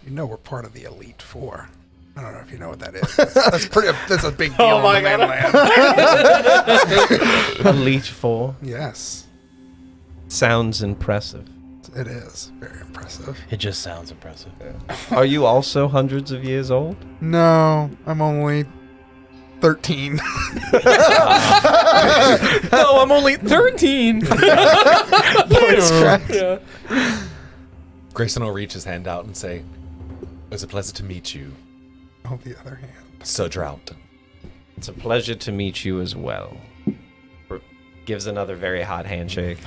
Speaker 5: You know we're part of the Elite Four. I don't know if you know what that is. That's a big deal in the mainland.
Speaker 8: Elite Four
Speaker 5: Yes,
Speaker 8: sounds impressive.
Speaker 5: it is. Very impressive.
Speaker 6: It just sounds impressive.
Speaker 8: Are you also hundreds of years old?
Speaker 5: No, I'm only 13.
Speaker 4: No, I'm only 13. Yeah.
Speaker 2: Grayson will reach his hand out and say, "It was a pleasure to meet you,
Speaker 5: On the other hand,
Speaker 2: Sir Drought."
Speaker 8: It's a pleasure to meet you as well. Gives another very hot handshake.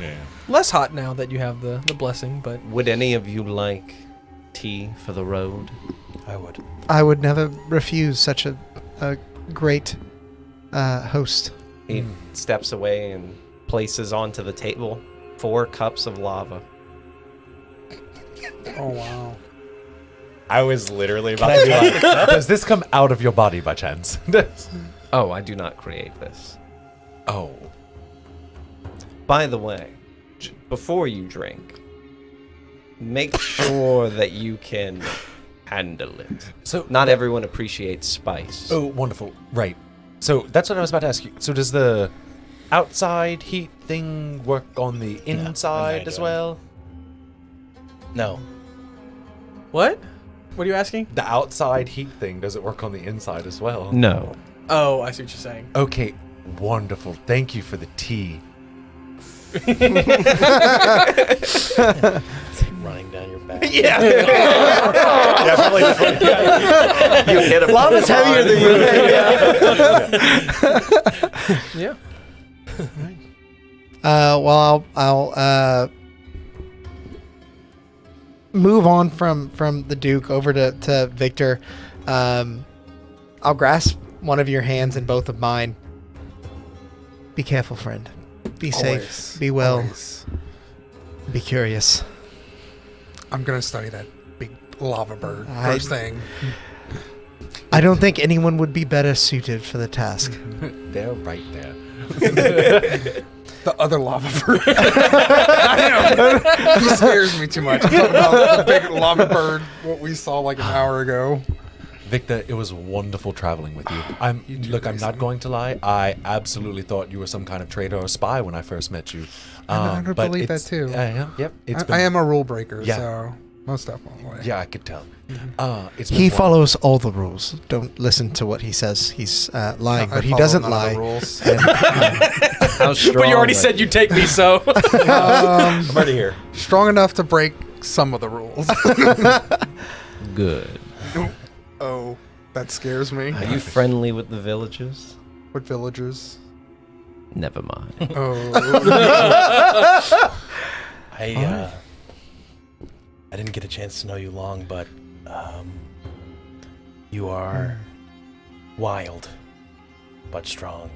Speaker 4: Less hot now that you have the blessing, but
Speaker 8: Would any of you like tea for the road?
Speaker 6: I would.
Speaker 3: I would never refuse such a great host.
Speaker 8: He steps away and places onto the table 4 cups of lava.
Speaker 5: oh wow.
Speaker 2: I was literally about to be like, does this come out of your body by chance?
Speaker 8: Oh, I do not create this.
Speaker 2: Oh.
Speaker 8: By the way, before you drink, make sure that you can handle it.
Speaker 2: So
Speaker 8: Not everyone appreciates spice.
Speaker 2: Oh, wonderful. Right. So that's what I was about to ask you. So does the outside heat thing work on the inside as
Speaker 6: go.
Speaker 2: well?
Speaker 6: No.
Speaker 4: what? What are you asking?
Speaker 2: The outside heat thing, does it work on the inside as well?
Speaker 8: No.
Speaker 4: Oh, I see what you're saying.
Speaker 2: Okay, wonderful. Thank you for the tea.
Speaker 6: It's like running down your back.
Speaker 2: Definitely.
Speaker 8: You hit a
Speaker 3: Lava's heavier than you.
Speaker 4: Yeah.
Speaker 3: Well, I'll move on from the Duke over to Victor. I'll grasp one of your hands in both of mine. Be careful, friend. Be safe.
Speaker 5: Always,
Speaker 3: Be well.
Speaker 5: always.
Speaker 3: Be curious.
Speaker 5: I'm gonna study that big lava bird
Speaker 3: I-
Speaker 5: first thing.
Speaker 3: I don't think anyone would be better suited for the task.
Speaker 2: They're right there.
Speaker 5: The other lava bird. I know. It scares me too much. I'm talking about the big lava bird, what we saw like an hour ago.
Speaker 2: Victor, it was wonderful traveling with you.
Speaker 5: You too,
Speaker 2: Look, I'm
Speaker 5: Grayson.
Speaker 2: not going to lie. I absolutely thought you were some kind of traitor or spy when I first met you.
Speaker 5: I
Speaker 2: but
Speaker 5: believe that
Speaker 2: it's-
Speaker 5: too.
Speaker 2: Yep. It's
Speaker 5: I am a rule breaker,
Speaker 2: Yeah.
Speaker 5: so Most definitely.
Speaker 2: Yeah, I could tell. It's
Speaker 3: He
Speaker 2: been
Speaker 3: follows all the rules. Don't listen to what he says. He's lying,
Speaker 5: I
Speaker 3: but he
Speaker 5: follow
Speaker 3: doesn't
Speaker 5: none of the
Speaker 3: lie.
Speaker 5: rules.
Speaker 8: How strong?
Speaker 4: But you already said you'd take me, so.
Speaker 2: I'm already here.
Speaker 5: Strong enough to break some of the rules.
Speaker 8: Good.
Speaker 5: Oh, that scares me.
Speaker 8: Are you friendly with the villagers?
Speaker 5: What villagers?
Speaker 8: Never mind.
Speaker 5: Oh.
Speaker 6: I didn't get a chance to know you long, but you are wild, but strong,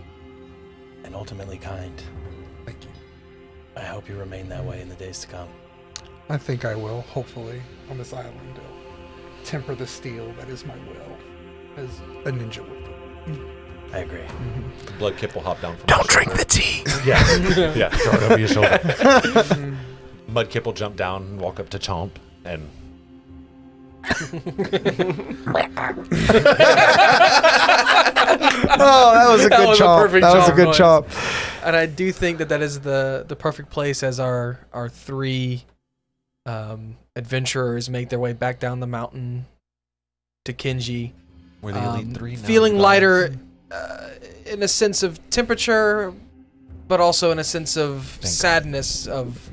Speaker 6: and ultimately kind.
Speaker 5: Thank you.
Speaker 6: I hope you remain that way in the days to come.
Speaker 5: I think I will, hopefully, on this island. Temper the steel that is my will, as a ninja would.
Speaker 6: I agree.
Speaker 2: Bloodkip will hop down from
Speaker 11: Don't drink the tea.
Speaker 2: Yeah. Yeah, throw it over your shoulder. Mudkip will jump down and walk up to Chomp and...
Speaker 3: Oh, that was a
Speaker 4: That
Speaker 3: good
Speaker 4: was a
Speaker 3: chomp.
Speaker 4: perfect
Speaker 3: That was a
Speaker 4: chomp
Speaker 3: good
Speaker 4: noise.
Speaker 3: chomp.
Speaker 4: And I do think that is the perfect place as our three adventurers make their way back down the mountain to Kinji.
Speaker 2: Where the Elite Three now
Speaker 4: feeling
Speaker 2: resides.
Speaker 4: lighter in a sense of temperature, but also in a sense of sadness of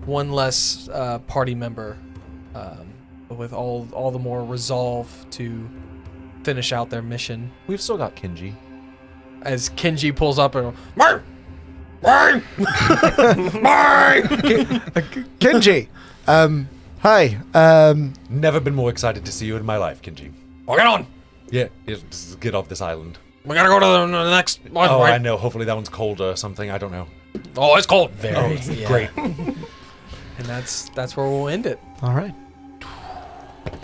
Speaker 4: one less party member, but with all the more resolve to finish out their mission.
Speaker 2: We've still got Kinji.
Speaker 4: As Kinji pulls up and Mark! Mark! Mark!
Speaker 3: Kenji. Hi.
Speaker 2: Never been more excited to see you in my life, Kinji.
Speaker 4: Oh, get on!
Speaker 2: Yeah, just get off this island.
Speaker 4: We gotta go to the next one.
Speaker 2: Oh,
Speaker 4: right?
Speaker 2: I know. Hopefully that one's colder or something. I don't know.
Speaker 4: Oh, it's cold.
Speaker 6: Very.
Speaker 2: Great.
Speaker 4: And that's where we'll end it.
Speaker 3: All right.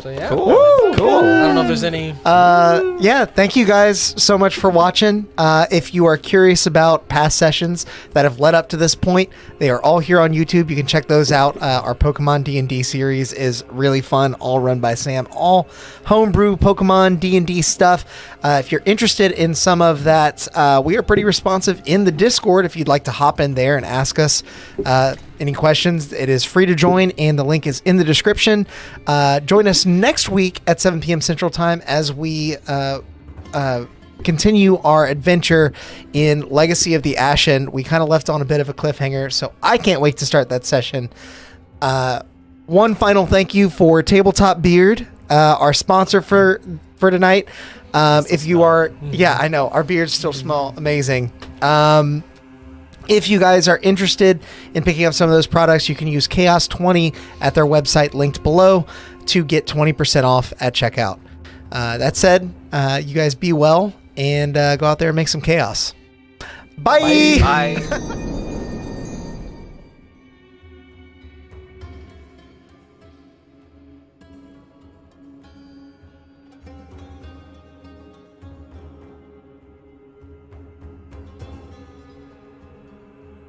Speaker 4: So yeah.
Speaker 3: Cool.
Speaker 4: I don't know if there's any.
Speaker 3: Yeah, thank you guys so much for watching. If you are curious about past sessions that have led up to this point, they are all here on YouTube. You can check those out. Our Pokemon D&D series is really fun, all run by Sam. All homebrew Pokemon D&D stuff. If you're interested in some of that, we are pretty responsive in the Discord. If you'd like to hop in there and ask us any questions, it is free to join, and the link is in the description. Join us next week at 7 p.m. Central Time as we continue our adventure in Legacy of the Ashen. We kind of left on a bit of a cliffhanger, so I can't wait to start that session. One final thank you for Tabletop Beard, our sponsor for tonight. If you are, yeah, I know, our beards still smell amazing. If you guys are interested in picking up some of those products, you can use Chaos20 at their website linked below to get 20% off at checkout. That said, you guys be well and go out there and make some chaos. Bye.
Speaker 8: Bye.